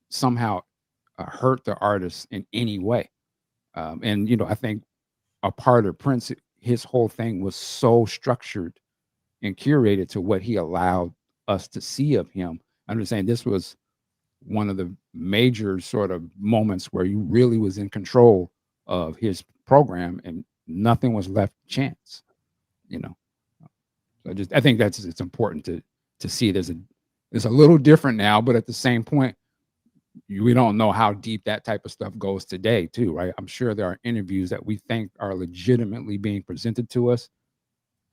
somehow hurt the artist in any way. And, you know, I think a part of Prince, his whole thing was so structured and curated to what he allowed us to see of him. I'm just saying this was one of the major sort of moments where he really was in control of his program and nothing was left to chance, you know. So I think it's important to see it's a little different now, but at the same point, we don't know how deep that type of stuff goes today too, right? I'm sure there are interviews that we think are legitimately being presented to us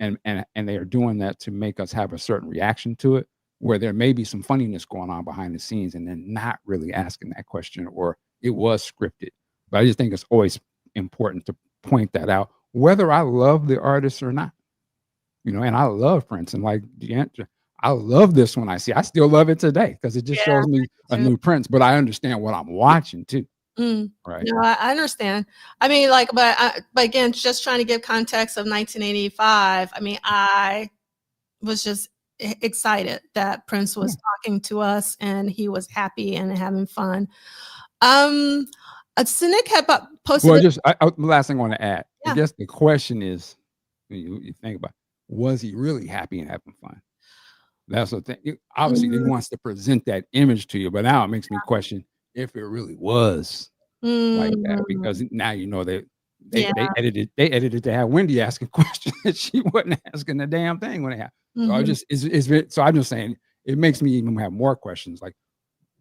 and they are doing that to make us have a certain reaction to it, where there may be some funniness going on behind the scenes and then not really asking that question, or it was scripted. But I just think it's always important to point that out, whether I love the artist or not, you know. And I love Prince, and like I love this one. I still love it today because it just shows me a new Prince, but I understand what I'm watching too. Right. No, I understand. I mean, like, but again, just trying to give context of 1985. I mean, I was just excited that Prince was talking to us and he was happy and having fun. Cynic had posted. Well, the last thing I want to add. I guess the question is, you think about, was he really happy and having fun? That's the thing. Obviously, he wants to present that image to you, but now it makes me question if it really was like that, because now you know they edited to have Wendy asking questions that she wasn't asking the damn thing when they have. So I'm just saying it makes me even have more questions. Like,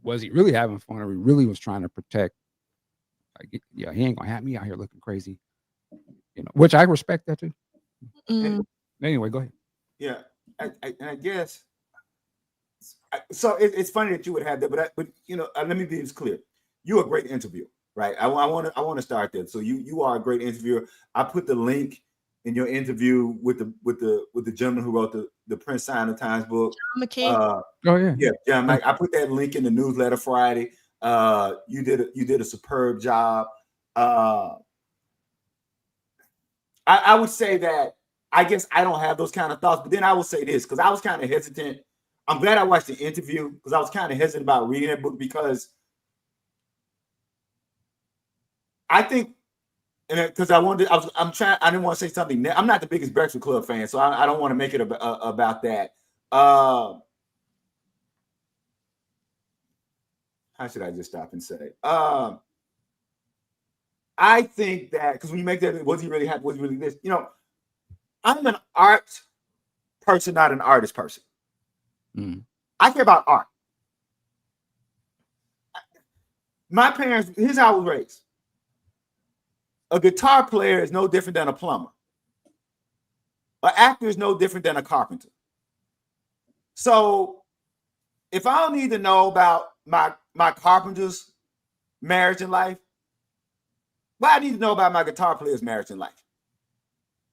was he really having fun, or he really was trying to protect? Like, yeah, he ain't gonna have me out here looking crazy, you know. Which I respect that too. Anyway, go ahead. Yeah, I guess. So it's funny that you would have that, but you know, let me be clear. You're a great interviewer, right? I want to start there. So you are a great interviewer. I put the link in your interview with the gentleman who wrote the Prince Sign of Times book. John McKee. John Mike. I put that link in the newsletter Friday. You did a superb job. I would say that I guess I don't have those kind of thoughts, but then I will say this, because I was kind of hesitant. I'm glad I watched the interview, because I was kind of hesitant about reading that book, because I think and because I didn't want to say something. I'm not the biggest Breakfast Club fan, so I don't want to make it about that. How should I just stop and say? I think that because when you make that, was he really happy? Was he really this? You know, I'm an art person, not an artist person. I care about art. My parents, here's how I was raised. A guitar player is no different than a plumber. An actor is no different than a carpenter. So if I don't need to know about my carpenter's marriage and life, well, I need to know about my guitar player's marriage and life.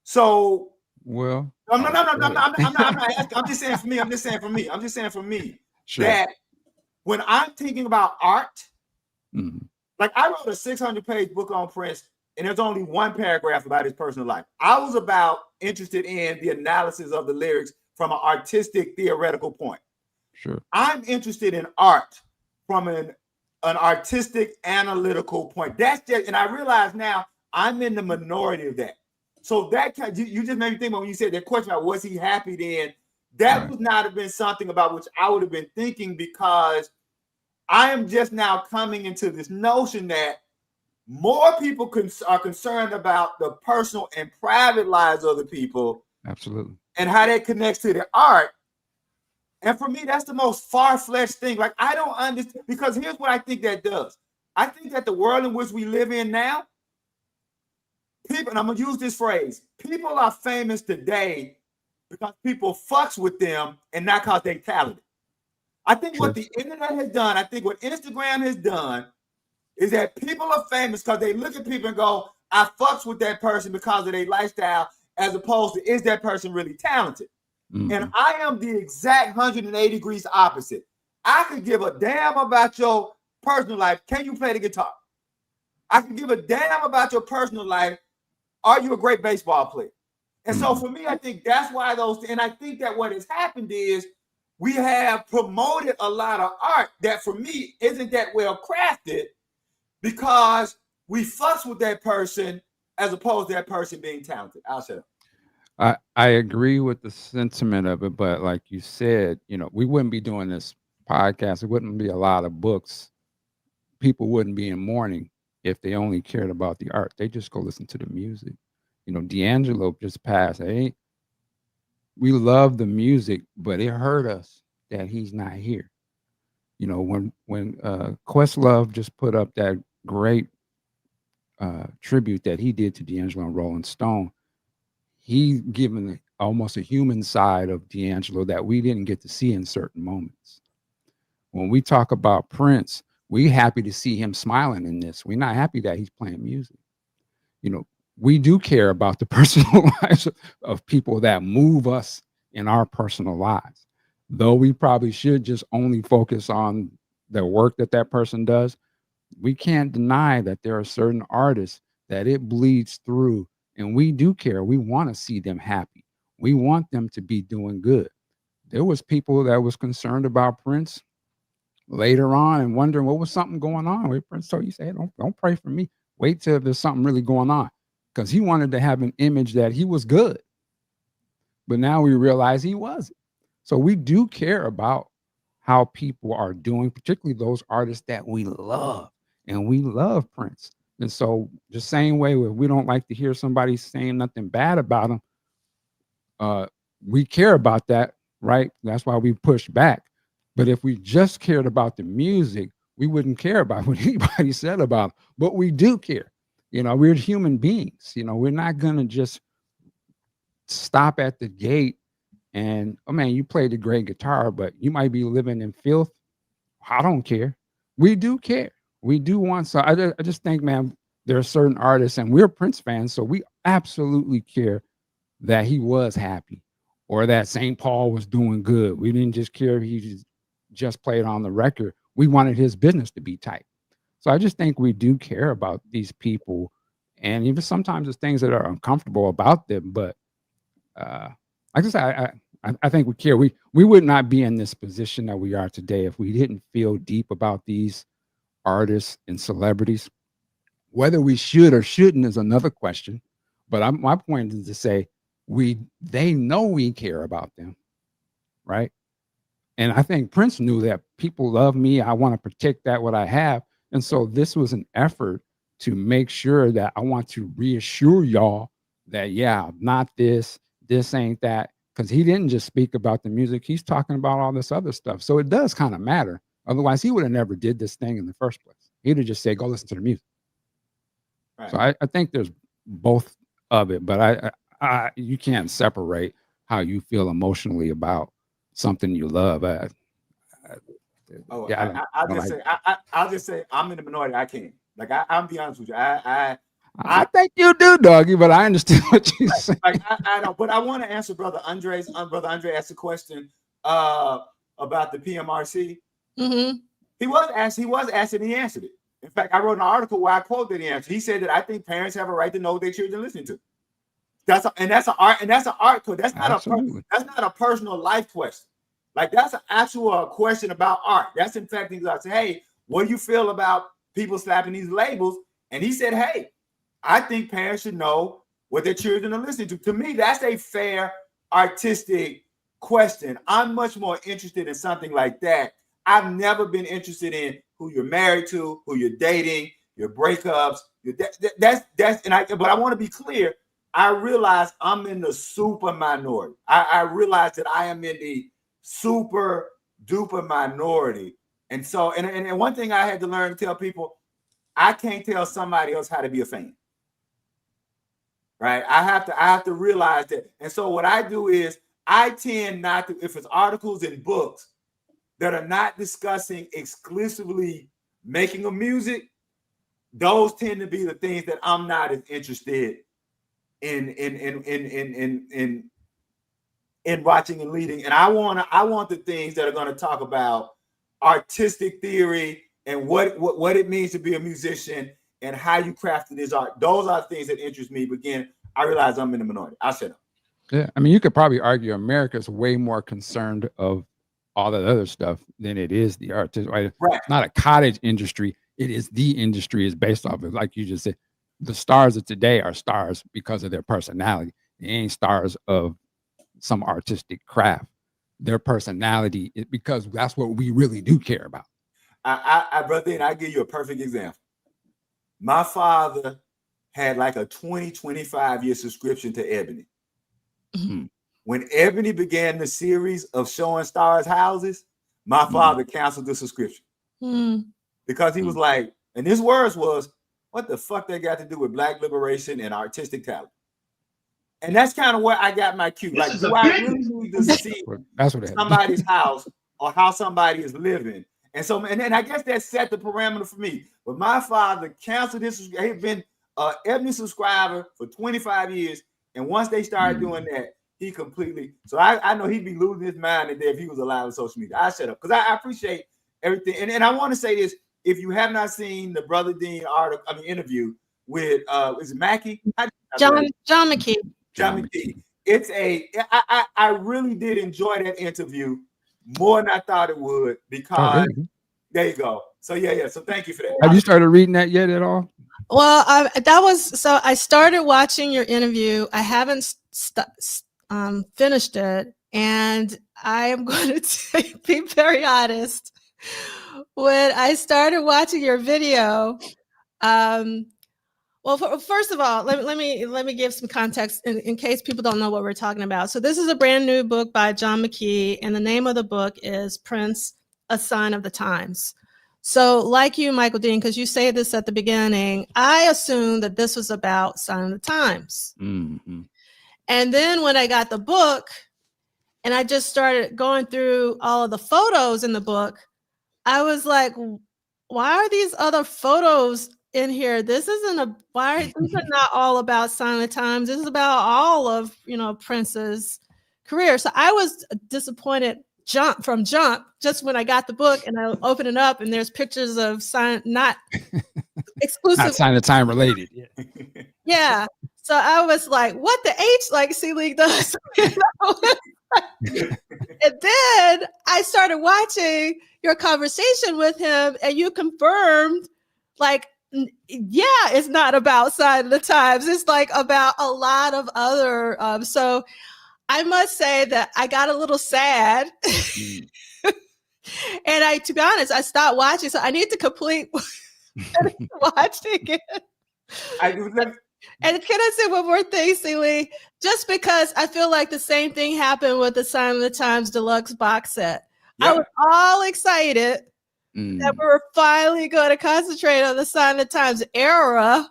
So, well, I'm not asking. I'm just saying for me. Sure. That when I'm thinking about art, like I wrote a 600-page book on Prince, and there's only one paragraph about his personal life. I was interested in the analysis of the lyrics from an artistic, theoretical point. Sure. I'm interested in art from an artistic, analytical point. That's just, and I realize now I'm in the minority of that. So that you just made me think about when you said that question about was he happy then? That would not have been something about which I would have been thinking, because I am just now coming into this notion that more people are concerned about the personal and private lives of the people. Absolutely. And how that connects to their art. And for me, that's the most far-fetched thing. Like, I don't understand, because here's what I think that does. I think that the world in which we live in now, people, and I'm going to use this phrase, people are famous today because people fucks with them and not because they talented. I think what the internet has done, I think what Instagram has done, is that people are famous because they look at people and go, I fucks with that person because of their lifestyle, as opposed to, is that person really talented? And I am the exact 180 degrees opposite. I could give a damn about your personal life. Can you play the guitar? I could give a damn about your personal life. Are you a great baseball player? And so for me, I think that's why and I think that what has happened is we have promoted a lot of art that for me isn't that well crafted, because we fuss with that person as opposed to that person being talented. I'll shut up. I agree with the sentiment of it, but like you said, we wouldn't be doing this podcast. It wouldn't be a lot of books. People wouldn't be in mourning if they only cared about the art. They just go listen to the music. D'Angelo just passed. We love the music, but it hurt us that he's not here. When Questlove just put up that great tribute that he did to D'Angelo and Rolling Stone, he's given almost a human side of D'Angelo that we didn't get to see in certain moments. When we talk about Prince, we're happy to see him smiling in this. We're not happy that he's playing music. We do care about the personal lives of people that move us in our personal lives. Though we probably should just only focus on the work that person does, we can't deny that there are certain artists that it bleeds through. And we do care. We want to see them happy. We want them to be doing good. There was people that was concerned about Prince later on and wondering what was something going on with Prince. So you say, hey, don't pray for me. Wait till there's something really going on, because he wanted to have an image that he was good. But now we realize he wasn't. So we do care about how people are doing, particularly those artists that we love, and we love Prince. And so the same way we don't like to hear somebody saying nothing bad about him, we care about that, right? That's why we push back. But if we just cared about the music, we wouldn't care about what anybody said about him. But we do care. We're human beings. We're not going to just stop at the gate and, oh man, you played a great guitar, but you might be living in filth. I don't care. We do care. We do want, so I just think, man, there are certain artists, and we're Prince fans, so we absolutely care that he was happy or that St. Paul was doing good. We didn't just care if he just played on the record. We wanted his business to be tight. So I just think we do care about these people, and even sometimes there's things that are uncomfortable about them. But like I said, I think we care. We would not be in this position that we are today if we didn't feel deep about these artists and celebrities. Whether we should or shouldn't is another question. But my point is to say they know we care about them, right? And I think Prince knew that people love me. I want to protect that what I have. And so this was an effort to make sure that I want to reassure y'all that, yeah, not this ain't that. Because he didn't just speak about the music. He's talking about all this other stuff. So it does kind of matter. Otherwise, he would have never did this thing in the first place. He'd have just said, go listen to the music. Right. So I think there's both of it, but you can't separate how you feel emotionally about something you love. I'll just say I'm in the minority. I can't. Like I'll be honest with you. I think you do, doggy, but I understand what you say. Like I don't. But I want to answer Brother Andre asked a question about the PMRC. Mm-hmm. He was asked, and he answered it. In fact, I wrote an article where I quoted the answer. He said that I think parents have a right to know what their children are listening to. That's an art code. That's not a personal life question. Like that's an actual question about art. That's in fact things I say, hey, what do you feel about people slapping these labels? And he said, hey, I think parents should know what their children are listening to. To me, that's a fair artistic question. I'm much more interested in something like that. I've never been interested in who you're married to, who you're dating, your breakups. But I want to be clear. I realize I'm in the super minority. I realize that I am in the super duper minority. And so, and one thing I had to learn to tell people, I can't tell somebody else how to be a fan. Right? I have to realize that. And so what I do is I tend not to, if it's articles and books that are not discussing exclusively making of music, those tend to be the things that I'm not as interested in watching and leading. And I want the things that are going to talk about artistic theory and what it means to be a musician and how you crafted this art. Those are things that interest me. But again, I realize I'm in the minority. I'll shut up. Yeah, I mean, you could probably argue America's way more concerned of all that other stuff than it is the artist. Right? It's not a cottage industry. It is the industry is based off of, like you just said, the stars of today are stars because of their personality. They ain't stars of some artistic craft. Their personality is because that's what we really do care about. Brother, I'll give you a perfect example. My father had like a 25 year subscription to Ebony. Mm-hmm. When Ebony began the series of showing stars houses, my father canceled the subscription because he was like, and his words was, what the fuck they got to do with Black liberation and artistic talent? And that's kind of where I got my cue. Like, do I really need to see somebody's house or how somebody is living? And so, and then I guess that set the parameter for me. But my father canceled his, he had been an Ebony subscriber for 25 years. And once they started doing that, he completely, so I know he'd be losing his mind today if he was allowed on social media. I shut up because I appreciate everything. And I want to say this, if you have not seen the Brother Dean interview with, is it Mackey? John McKee. John McKee. I really did enjoy that interview more than I thought it would because there you go. So yeah. So thank you for that. Have you started reading that yet at all? Well, I started watching your interview. I haven't finished it, and I am going to be very honest. When I started watching your video, first of all, let me give some context in case people don't know what we're talking about. So this is a brand new book by John McKee, and the name of the book is Prince, A Sign of the Times. So like you, Michael Dean, because you say this at the beginning, I assumed that this was about Sign of the Times. Mm-hmm. And then when I got the book and I just started going through all of the photos in the book, I was like, why are these other photos in here? This isn't these are not all about Sign of the Times. This is about all of, Prince's career. So I was disappointed from jump just when I got the book and I opened it up and there's pictures of not exclusive, not Sign of the Time related. Yeah. So I was like, what the H like C-League does? And then I started watching your conversation with him and you confirmed like Yeah, it's not about Sign of the Times. It's like about a lot of other. So I must say that I got a little sad. And to be honest, I stopped watching. So I need to complete watching it. And can I say one more thing, Celie? Just because I feel like the same thing happened with the Sign of the Times Deluxe box set. I was all excited that we were finally going to concentrate on the Sign of the Times era.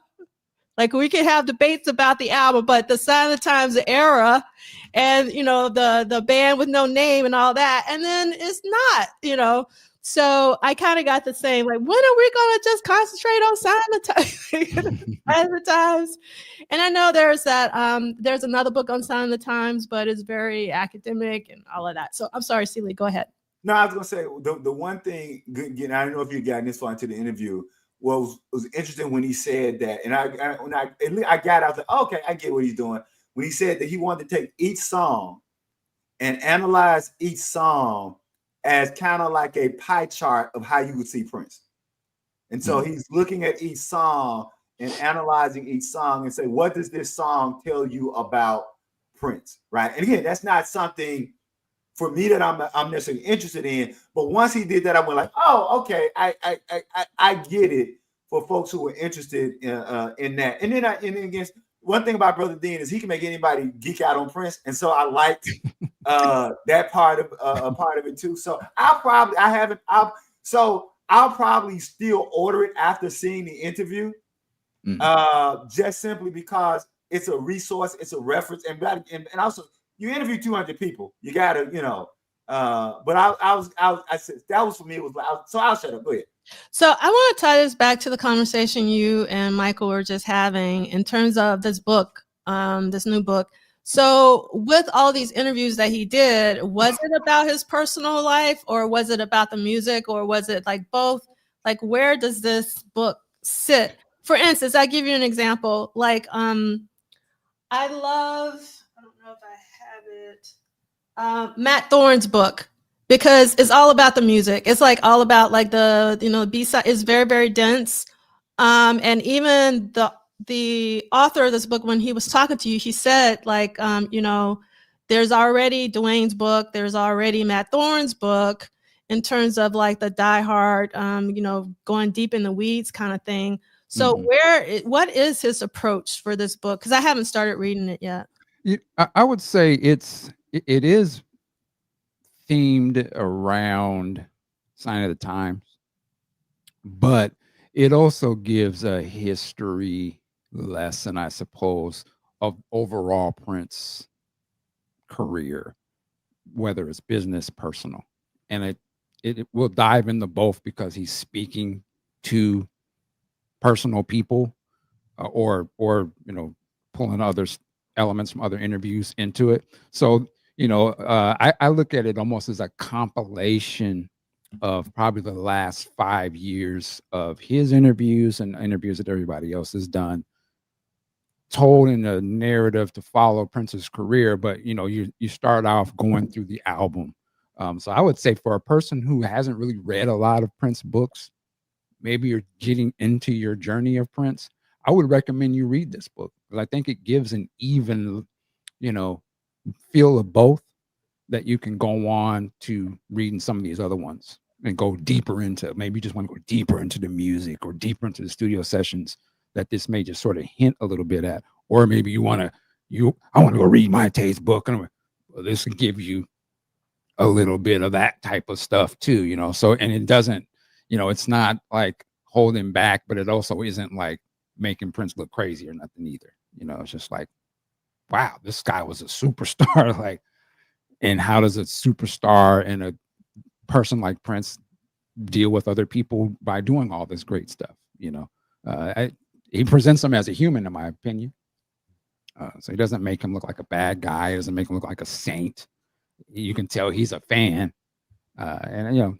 Like, we can have debates about the album, but the Sign of the Times era, and the band with no name and all that, and then it's not. So I kind of got the same, like, when are we going to just concentrate on Sign of the Times? And I know there's another book on Sign of the Times, but it's very academic and all of that. So I'm sorry, Celie, go ahead. No, I was going to say the one thing, again, I don't know if you got this far into the interview, was interesting when he said that, and I got out, like, okay, I get what he's doing. When he said that he wanted to take each song and analyze each song as kind of like a pie chart of how you would see Prince. And so he's looking at each song and analyzing each song and say, what does this song tell you about Prince, right? And again, that's not something for me that I'm necessarily interested in. But once he did that, I went like, oh, okay, I get it for folks who are interested in that. And then again, one thing about Brother Dean is he can make anybody geek out on Prince, and so I liked that part of it too. So I'll probably still order it after seeing the interview, just simply because it's a resource, it's a reference, and also you interview 200 people, you gotta, but I said that was for me. It was so I'll shut up. Go ahead. So I want to tie this back to the conversation you and Michael were just having in terms of this book, this new book. So with all these interviews that he did, was it about his personal life, or was it about the music, or was it like both? Like, where does this book sit? For instance, I give you an example. Like, I don't know if I have it, Matt Thorne's book, because it's all about the music. It's like all about like the B-side is very, very dense. And even the author of this book, when he was talking to you, he said like, there's already Duane's book, there's already Matt Thorne's book in terms of like the diehard, going deep in the weeds kind of thing. So what is his approach for this book? Because I haven't started reading it yet. I would say it is themed around Sign of the Times, but it also gives a history lesson, I suppose, of overall Prince's career, whether it's business, personal, and it will dive into both because he's speaking to personal people, or pulling other elements from other interviews into it. So I look at it almost as a compilation of probably the last 5 years of his interviews and interviews that everybody else has done, told in a narrative to follow Prince's career. But you start off going through the album. So I would say for a person who hasn't really read a lot of Prince books, maybe you're getting into your journey of Prince, I would recommend you read this book, because I think it gives an even, feel of both that you can go on to reading some of these other ones and go deeper into. Maybe you just want to go deeper into the music or deeper into the studio sessions that this may just sort of hint a little bit at. Or maybe I want to go read my taste book, and this can give you a little bit of that type of stuff too, so, and it doesn't, it's not like holding back, but it also isn't like making Prince look crazy or nothing either. It's just like, wow, this guy was a superstar. Like, and how does a superstar and a person like Prince deal with other people by doing all this great stuff? He presents him as a human, in my opinion. So he doesn't make him look like a bad guy. He doesn't make him look like a saint. You can tell he's a fan. And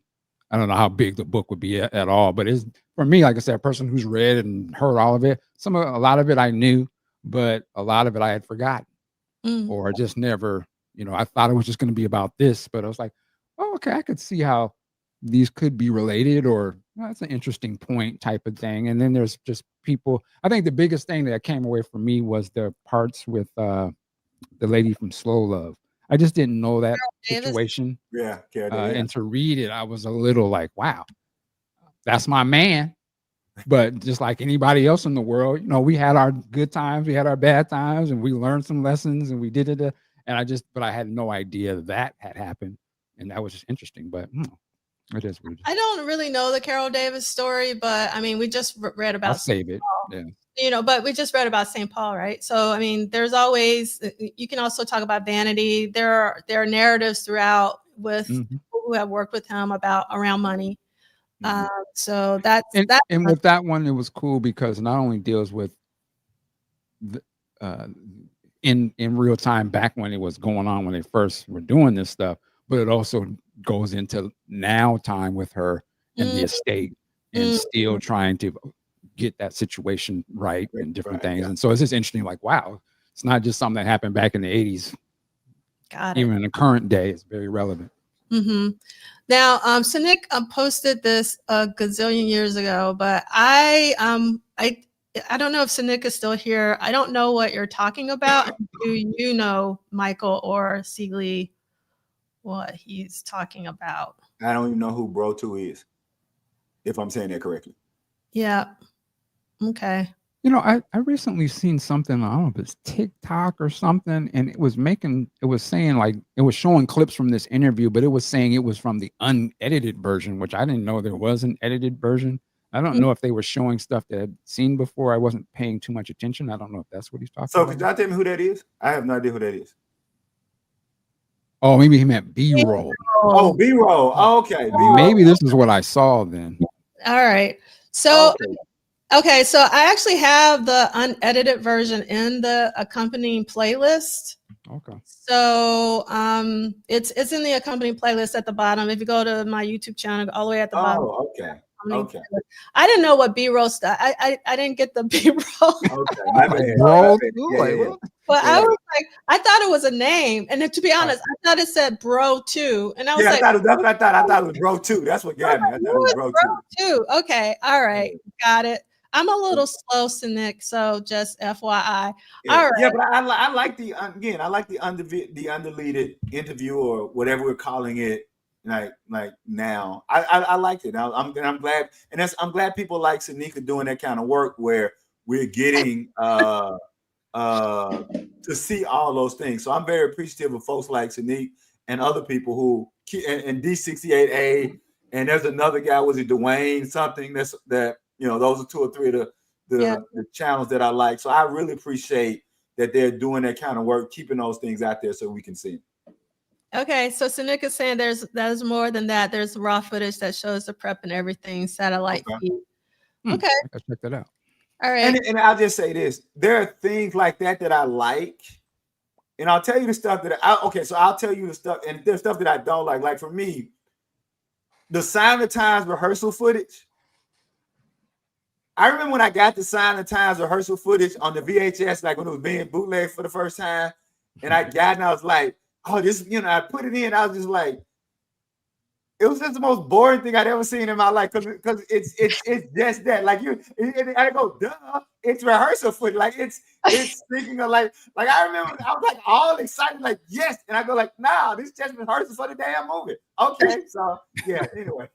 I don't know how big the book would be at all, but it's, for me, like I said, a person who's read and heard all of it, a lot of it I knew, but a lot of it I had forgotten, or just never, I thought it was just going to be about this, but I was like, oh, okay, I could see how these could be related, or Well, that's an interesting point type of thing. And then there's just people. I think the biggest thing that came away from me was the parts with the lady from Slow Love. I just didn't know that Davis. situation. Yeah, And to read it, I was a little like, wow, that's my man. But just like anybody else in the world, you know, we had our good times, we had our bad times, and we learned some lessons, and we did it. But I had no idea that had happened, and that was just interesting. But it is what it is. I don't really know the Carol Davis story, but I mean, we just read about. I'll save it. Yeah. You know, but we just read about St. Paul, right? So, I mean, there's always, you can also talk about vanity. There are narratives throughout with people who have worked with him around money. So that's and with that one, it was cool because it not only deals with the, in real time back when it was going on when they first were doing this stuff, but it also goes into now time with her and the estate and still trying to get that situation right and different things. Yeah. And so it's just interesting, like, wow, it's not just something that happened back in the 80s. Got it. Even in the current day, it's very relevant. Now, Sinek posted this a gazillion years ago, but I don't know if Sinek is still here. I don't know what you're talking about. Do you know, Michael or Seagley, what he's talking about? I don't even know who Bro 2 is, if I'm saying that correctly. Yeah. Okay. You know, I recently seen something, I don't know if it's TikTok or something, and it was saying like, it was showing clips from this interview, but it was saying it was from the unedited version, which I didn't know there was an edited version. I don't know if they were showing stuff that I'd seen before. I wasn't paying too much attention. I don't know if that's what he's talking about. So could y'all tell me who that is? I have no idea who that is. Oh, maybe he meant B-roll. Oh, B-roll. Oh, okay. B-roll. Maybe this is what I saw then. All right. So, okay. So I actually have the unedited version in the accompanying playlist. Okay. So it's in the accompanying playlist at the bottom. If you go to my YouTube channel, all the way at the bottom. Oh, okay. Okay. I didn't know what B-roll stuff. I didn't get the B-roll. Okay. But I was like, I thought it was a name, and then, to be honest, I thought it said Bro 2, and I was like, that's what I thought. I thought it was Bro 2. That's what got me. I thought it was Bro 2. Okay, all right, got it. I'm a little slow, Nick, so just FYI. All right. Yeah, but I like the undeleted interview or whatever we're calling it. Like now, I liked it. I'm glad, and I'm glad people like Sanika doing that kind of work where we're getting to see all those things. So I'm very appreciative of folks like Sanik and other people who and D68A, and there's another guy, was it Duane something? That you know, those are 2 or 3 of the channels that I like. So I really appreciate that they're doing that kind of work, keeping those things out there so we can see them. Okay, so Sanik is saying there's more than that. There's raw footage that shows the prep and everything, satellite feed. Okay. Let's check that out. All right. And I'll just say this. There are things like that I like. And I'll tell you the stuff I'll tell you the stuff, and there's stuff that I don't like. Like for me, the Sign of the Times rehearsal footage. I remember when I got the Sign of the Times rehearsal footage on the VHS, like when it was being bootlegged for the first time. And I was like, oh, this, I put it in. I was just like, it was just the most boring thing I'd ever seen in my life because it's just that. Like I go, duh, it's rehearsal footage. Like it's thinking of like I remember I was like all excited, like yes, and I go like, nah, this is just rehearsal for the damn movie. Okay, so yeah. Anyway.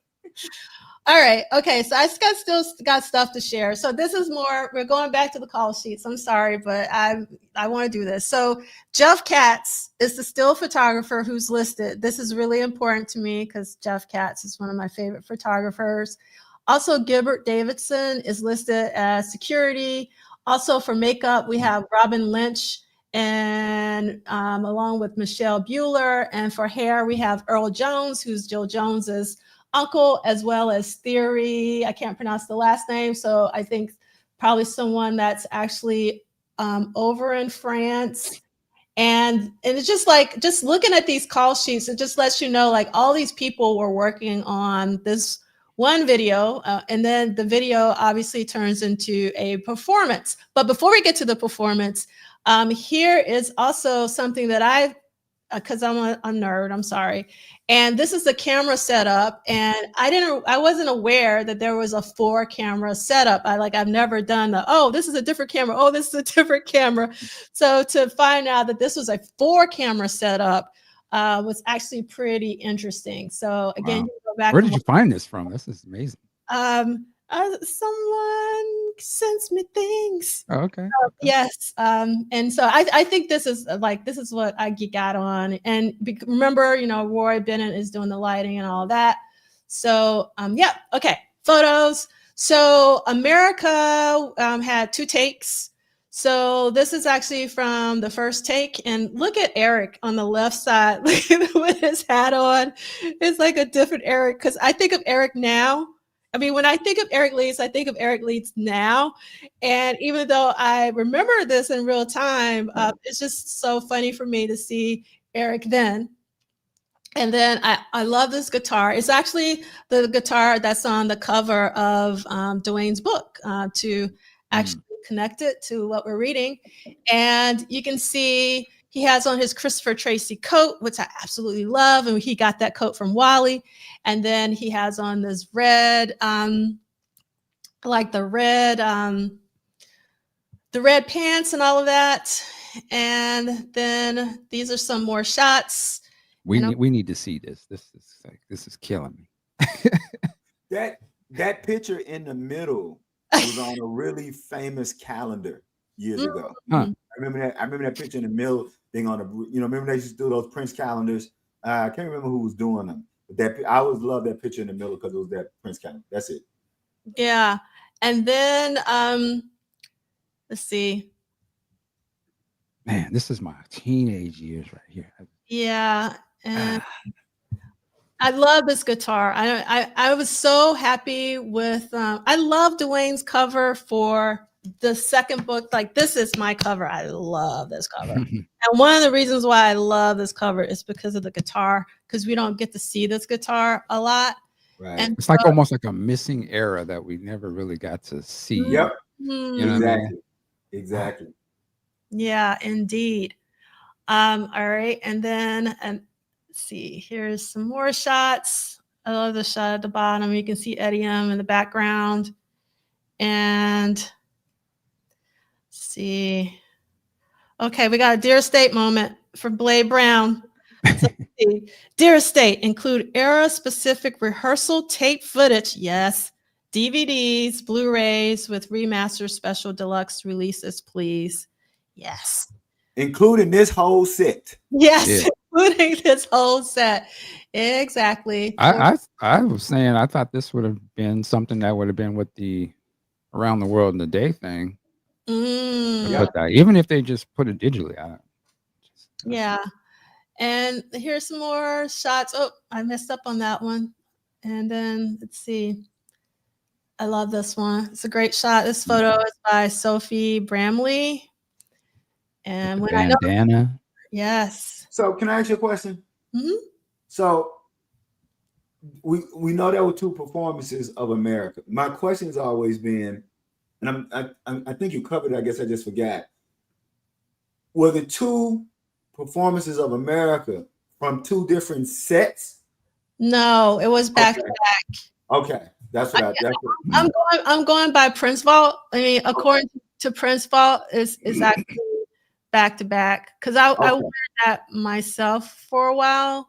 All right. Okay. So I still got stuff to share. So this is more, we're going back to the call sheets. I'm sorry, but I want to do this. So Jeff Katz is the still photographer who's listed. This is really important to me because Jeff Katz is one of my favorite photographers. Also, Gilbert Davidson is listed as security. Also for makeup, we have Robin Lynch and along with Michelle Bueller. And for hair, we have Earl Jones, who's Jill Jones's uncle, as well as Theory. I can't pronounce the last name, so I think probably someone that's actually over in France. And it's just like, just looking at these call sheets, it just lets you know, like, all these people were working on this one video, and then the video obviously turns into a performance. But before we get to the performance, here is also something that I because I'm a nerd. I'm sorry. And this is the camera setup, and I wasn't aware that there was a 4-camera setup. I've never done this is a different camera. Oh, this is a different camera. So to find out that this was a 4-camera setup was actually pretty interesting. So again, Wow. you go back. Where did you find this from? This is amazing. Someone sends me things. Oh, okay. Yes. And so I think this is what I geek out on. And remember, Roy Bennett is doing the lighting and all that. So yeah. Okay. Photos. So America had 2 takes. So this is actually from the first take. And look at Eric on the left side with his hat on. It's like a different Eric, because I think of Eric now. I mean, when I think of Eric Leeds, I think of Eric Leeds now. And even though I remember this in real time, it's just so funny for me to see Eric then. And then I love this guitar. It's actually the guitar that's on the cover of Duane's book to actually connect it to what we're reading. And you can see he has on his Christopher Tracy coat, which I absolutely love. And he got that coat from Wally. And then he has on this red, the red pants and all of that. And then these are some more shots. We need to see this. This is killing me. That picture in the middle was on a really famous calendar years ago. Huh. I remember that picture in the middle being on remember they used to do those Prince calendars. I can't remember who was doing them, but I always loved that picture in the middle because it was that Prince calendar. That's it. Yeah. And then let's see. Man, this is my teenage years right here. Yeah. And I love this guitar. I was so happy with I love Duane's cover for the second book. Like, this is my cover. I love this cover. And one of the reasons why I love this cover is because of the guitar, because we don't get to see this guitar a lot. Right. And it's like almost like a missing era that we never really got to see. Yep. You know what I mean? Exactly. Yeah, indeed. All right. And then let's see, here's some more shots. I love the shot at the bottom. You can see Eddie M in the background. And let's see. Okay, we got a Dear Estate moment from Blade Brown. So, Dear Estate, include era-specific rehearsal tape footage. Yes. DVDs, Blu-rays with remastered special deluxe releases, please. Yes. Including this whole set. Yes, Yeah. including this whole set. Exactly. I was saying I thought this would have been something that would have been with the Around the World in a Day thing. But even if they just put it digitally, yeah. And here's some more shots. Oh, I messed up on that one. And then let's see. I love this one. It's a great shot. This photo is by Sophie Bramley. And when bandana. Yes. So can I ask you a question? Mm-hmm. So we know there were 2 performances of America. My question has always been, and I think you covered it, I guess I just forgot. Were the 2 performances of America from 2 different sets? No, it was back to back. Okay. That's what I'm going by Prince Vault. I mean, according to Prince Vault, is actually back to back, because I wore that myself for a while.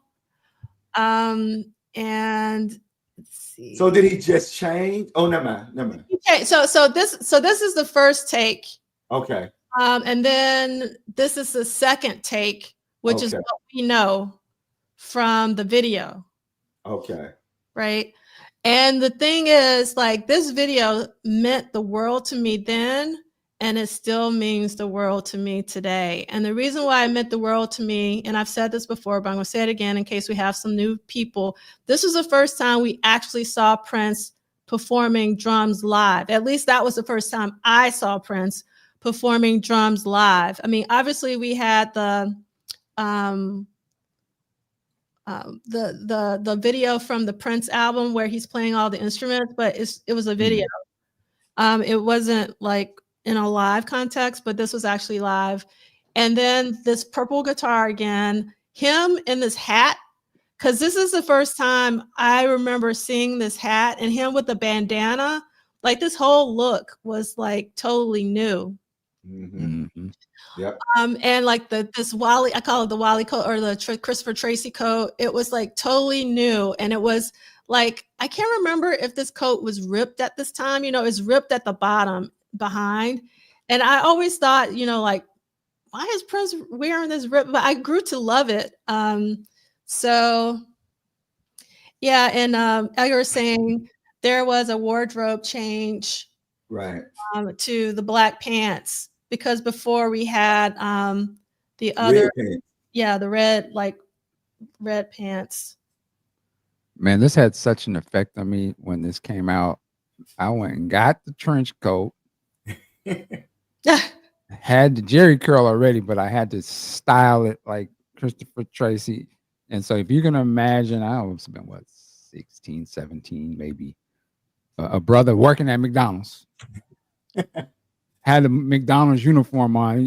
And let's see. So did he just change? Oh, never mind. Okay, so this is the first take. Okay. And then this is the second take, which is what we know from the video. Okay. Right. And the thing is, like, this video meant the world to me then, and it still means the world to me today. And the reason why it meant the world to me, and I've said this before, but I'm going to say it again in case we have some new people. This was the first time we actually saw Prince performing drums live. At least that was the first time I saw Prince performing drums live. I mean, obviously we had the video from the Prince album where he's playing all the instruments, but it was a video. It wasn't like in a live context, but this was actually live. And then this purple guitar again, him in this hat, because this is the first time I remember seeing this hat, and him with the bandana. Like, this whole look was like totally new. Yep. And like this Wally, I call it the Wally coat, or the Christopher Tracy coat. It was like totally new, and it was like, I can't remember if this coat was ripped at this time. It's ripped at the bottom behind, and I always thought, like, why is Prince wearing this rip? But I grew to love it. So yeah, and Edgar was saying there was a wardrobe change, right, to the black pants, because before we had the other, the red pants. Man, this had such an effect on me when this came out. I went and got the trench coat. Had the Jerry curl already, but I had to style it like Christopher Tracy. And so if you're going to imagine, I was been 16, 17, maybe, a brother working at McDonald's. Had a McDonald's uniform on,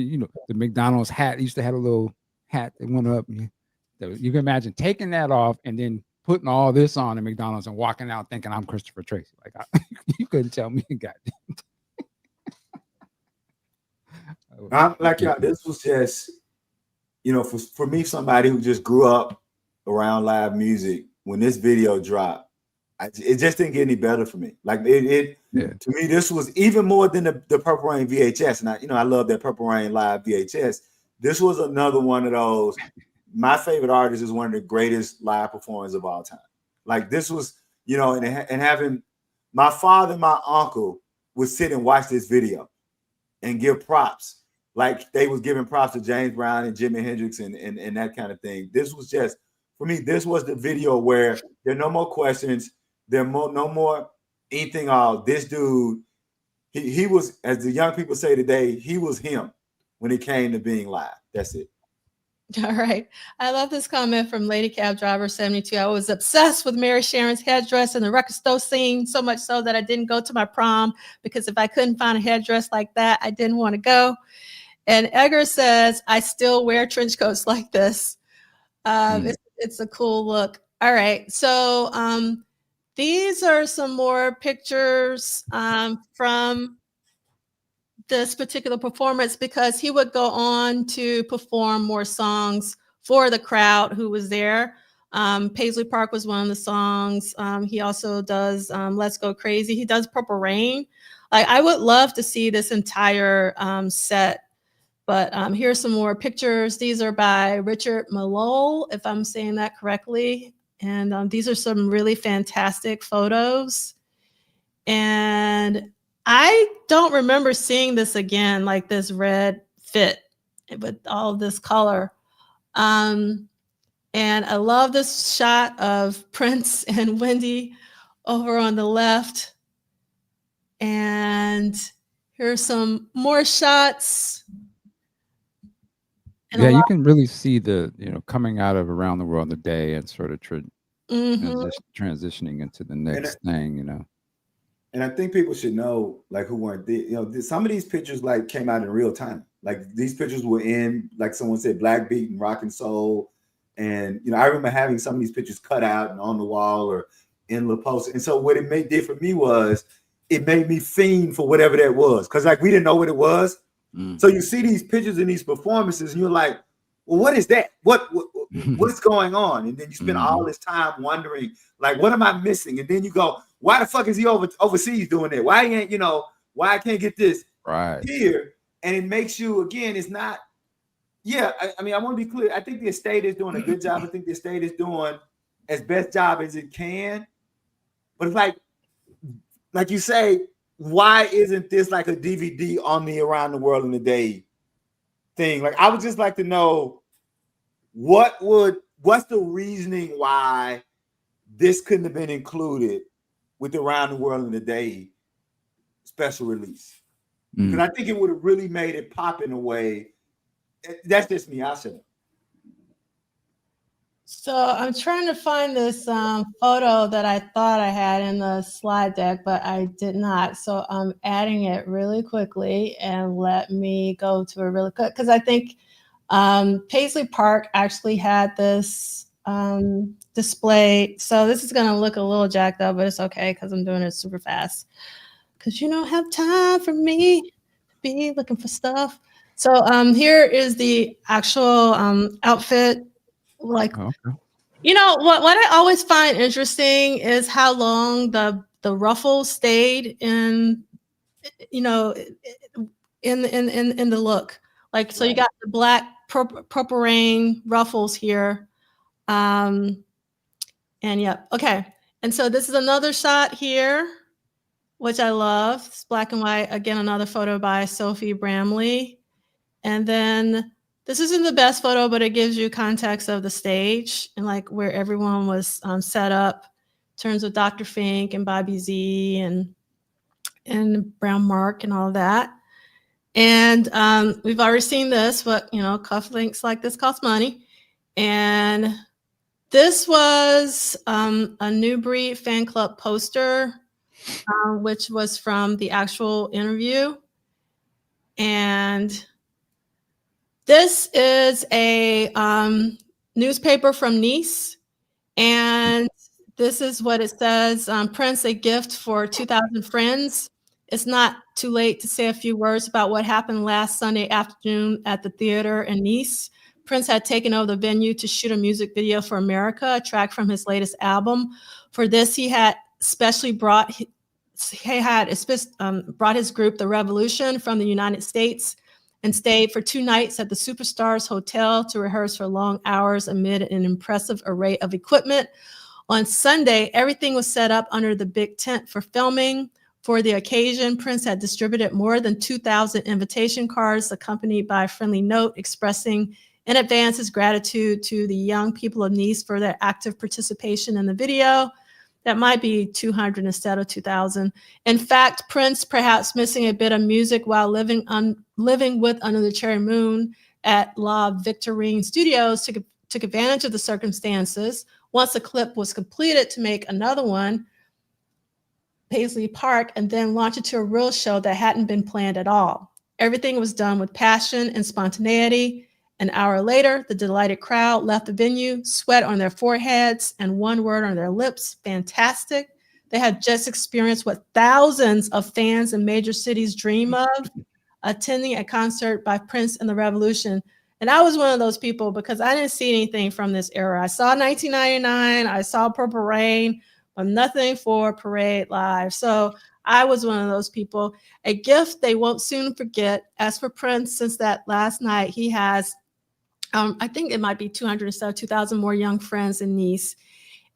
the McDonald's hat. Used to have a little hat that went up. You can imagine taking that off and then putting all this on at McDonald's and walking out thinking I'm Christopher Tracy. Like, you couldn't tell me, goddamn. I'm like, y'all, this was just, for me, somebody who just grew up around live music, when this video dropped, it just didn't get any better for me. Like, to me, this was even more than the Purple Rain VHS. And I love that Purple Rain live VHS. This was another one of those. My favorite artist is one of the greatest live performers of all time. Like, this was, and having my father and my uncle would sit and watch this video and give props. Like, they was giving props to James Brown and Jimi Hendrix and that kind of thing. This was just, for me, this was the video where there are no more questions. There are no more anything. This dude, he was, as the young people say today, he was him when it came to being live. That's it. All right. I love this comment from Lady Cab Driver 72. I was obsessed with Mary Sharon's headdress and the record store scene, so much so that I didn't go to my prom, because if I couldn't find a headdress like that, I didn't want to go. And Edgar says, I still wear trench coats like this. It's a cool look. All right. So these are some more pictures from this particular performance, because he would go on to perform more songs for the crowd who was there. Paisley Park was one of the songs. He also does Let's Go Crazy. He does Purple Rain. Like, I would love to see this entire set. But here's some more pictures. These are by Richard Malone, if I'm saying that correctly. And these are some really fantastic photos. And I don't remember seeing this again, like this red fit with all of this color. And I love this shot of Prince and Wendy over on the left. And here's some more shots. And you can really see the, coming out of Around the World in a Day and sort of transitioning into the next thing, And I think people should know, like, who weren't there. Some of these pictures like came out in real time. Like, these pictures were in, like someone said, Black Beat and Rock and Soul. And I remember having some of these pictures cut out and on the wall or in the post. And so what it did for me was it made me fiend for whatever that was, because like we didn't know what it was. So you see these pictures and these performances, and you're like, well, what is that? What's going on? And then you spend all this time wondering, like, what am I missing? And then you go, why the fuck is he overseas doing that? Why ain't, why I can't get this here? And it makes you, again, it's not, I mean, I want to be clear. I think the estate is doing a good job. I think the estate is doing as best job as it can. But it's like you say, why isn't this like a DVD on the Around the World in a Day thing? Like, I would just like to know what's the reasoning why this couldn't have been included with the Around the World in a Day special release. Because I think it would have really made it pop in a way. That's just me. I'll say. So I'm trying to find this photo that I thought I had in the slide deck, but I did not. So I'm adding it really quickly, and let me go to it really quick, because I think Paisley Park actually had this display. So this is going to look a little jacked up, but it's okay because I'm doing it super fast. Because you don't have time for me to be looking for stuff. So here is the actual outfit. Like, Okay. you know, what I always find interesting is how long the ruffles stayed in, you know, in the look. Like, so you got the black purple rain ruffles here. And yep. Okay. And so this is another shot here, which I love. It's black and white. Again, another photo by Sophie Bramley. And then this isn't the best photo, but it gives you context of the stage and like where everyone was set up in terms of Dr. Fink and Bobby Z and Brown Mark and all of that. And we've already seen this, but you know, cufflinks like this cost money. And this was a New Breed fan club poster, which was from the actual interview. And this is a newspaper from Nice. And this is what it says, Prince, a gift for 2,000 friends. It's not too late to say a few words about what happened last Sunday afternoon at the theater in Nice. Prince had taken over the venue to shoot a music video for America, a track from his latest album. For this, he had specially brought his group, The Revolution, from the United States and stayed for 2 nights at the Superstars Hotel to rehearse for long hours amid an impressive array of equipment. On Sunday, everything was set up under the big tent for filming. For the occasion, Prince had distributed more than 2,000 invitation cards, accompanied by a friendly note expressing in advance his gratitude to the young people of Nice for their active participation in the video. That might be 200 instead of 2,000. In fact, Prince, perhaps missing a bit of music while living with Under the Cherry Moon at La Victorine Studios, took advantage of the circumstances. Once the clip was completed, to make another one, Paisley Park, and then launch it to a real show that hadn't been planned at all. Everything was done with passion and spontaneity. An hour later, the delighted crowd left the venue, sweat on their foreheads and one word on their lips: fantastic. They had just experienced what thousands of fans in major cities dream of, attending a concert by Prince and the Revolution. And I was one of those people because I didn't see anything from this era. I saw 1999, I saw Purple Rain, but nothing for Parade Live. So I was one of those people. A gift they won't soon forget. As for Prince, since that last night, he has, I think it might be 200 or so, 2,000 more young friends in Nice.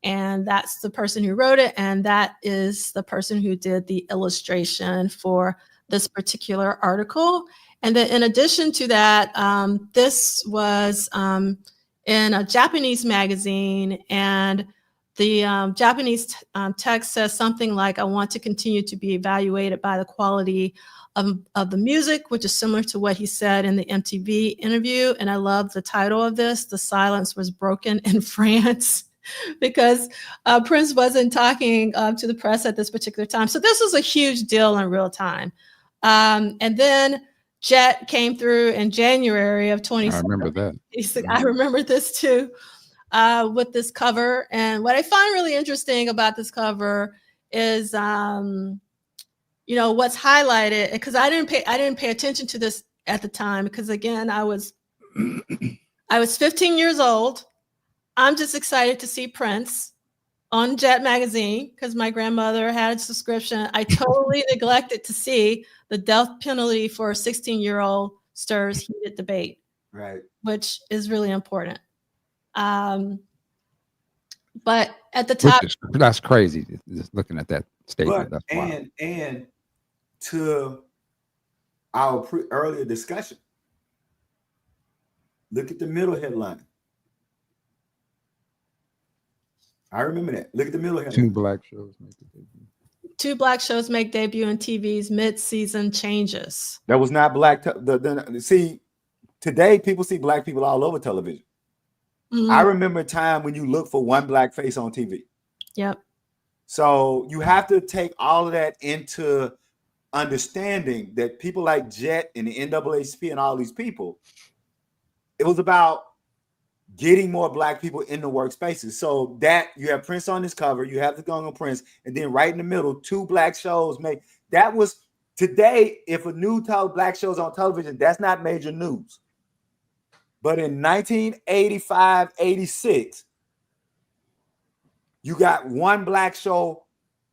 And that's the person who wrote it. And that is the person who did the illustration for this particular article. And then in addition to that, this was in a Japanese magazine, and the Japanese text says something like, I want to continue to be evaluated by the quality of the music, which is similar to what he said in the MTV interview. And I love the title of this, The Silence Was Broken in France, because Prince wasn't talking to the press at this particular time. So this was a huge deal in real time. And then Jet came through in January of 2017. I remember that. He said, I remember this too, with this cover. And what I find really interesting about this cover is, you know, what's highlighted, because I didn't pay attention to this at the time, because again, I was 15 years old. I'm just excited to see Prince on Jet magazine because my grandmother had a subscription. I totally neglected to see the death penalty for a 16-year-old stirs heated debate, right? Which is really important. But at the top, that's crazy. Just looking at that statement. But, that's wild. And to our earlier discussion, look at the middle headline. I remember that. Look at the middle headline. Two black shows make debut. Two black shows make debut in TV's mid-season changes. That was not black. See, today people see black people all over television. Mm-hmm. I remember a time when you look for one black face on TV. Yep. So you have to take all of that into understanding that people like Jet and the NAACP and all these people, it was about getting more Black people in the workspaces. So that you have Prince on this cover, you have the Going on Prince, and then right in the middle, 2 Black shows made. That was today. If a new Black show's on television, that's not major news. But in 1985, 86, you got 1 Black show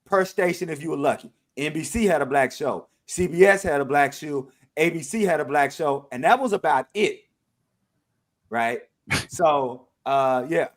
per station if you were lucky. NBC had a Black show, CBS had a Black show, ABC had a Black show, and that was about it, right? So, yeah.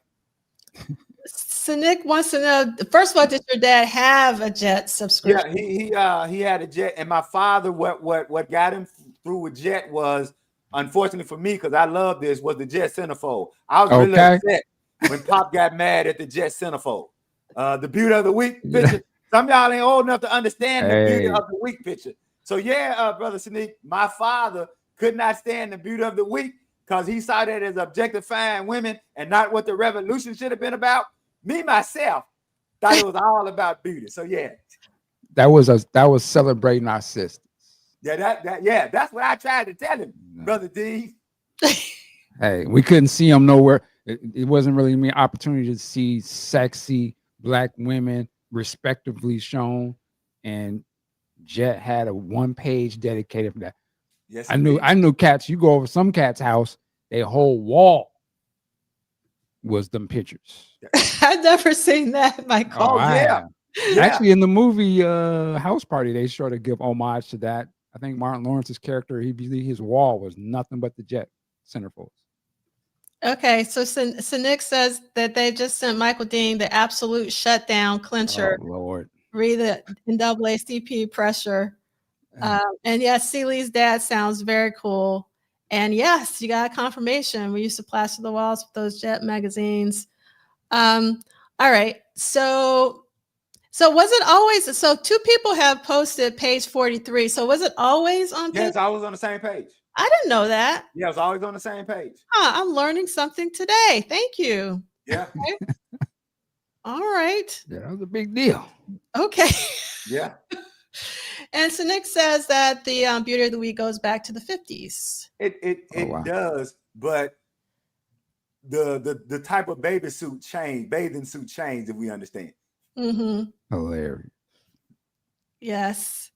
So Nick wants to know, first of all, did your dad have a Jet subscription? Yeah, he had a Jet, and my father, what got him through with Jet was, unfortunately for me, because I love this, was the Jet centerfold. I was really upset when Pop got mad at the Jet centerfold. The Beauty of the Week picture. Some of y'all ain't old enough to understand the Beauty of the Week picture. So yeah, Brother Sneak, my father could not stand the Beauty of the Week because he saw that as objectifying women and not what the revolution should have been about. Me, myself, thought it was all about beauty. So yeah. That was celebrating our sisters. Yeah, that's what I tried to tell him, Brother D. Hey, we couldn't see him nowhere. It wasn't really an opportunity to see sexy Black women respectively shown, and Jet had a 1-page dedicated for that. Yes, I knew cats. You go over some cat's house, their whole wall was them pictures. I've never seen that, Michael. Oh yeah. Actually, in the movie House Party, they sort of give homage to that. I think Martin Lawrence's character, his wall was nothing but the Jet centerfolds. Okay, so Nick says that they just sent Michael Dean the absolute shutdown clincher. Oh Lord. Read the NAACP pressure. And yes, Celie's dad sounds very cool. And yes, you got a confirmation. We used to plaster the walls with those Jet magazines. All right. So was it always, so 2 people have posted page 43. So was it always on page? Yes, I was on the same page. I didn't know that. Yeah, I was always on the same page. I'm learning something today. Thank you. Yeah. Okay. All right. Yeah, that was a big deal. Okay. Yeah. And so Nick says that the Beauty of the Week goes back to the 50s. It does, but the type of bathing suit changed, if we understand. Mm-hmm. Hilarious. Yes.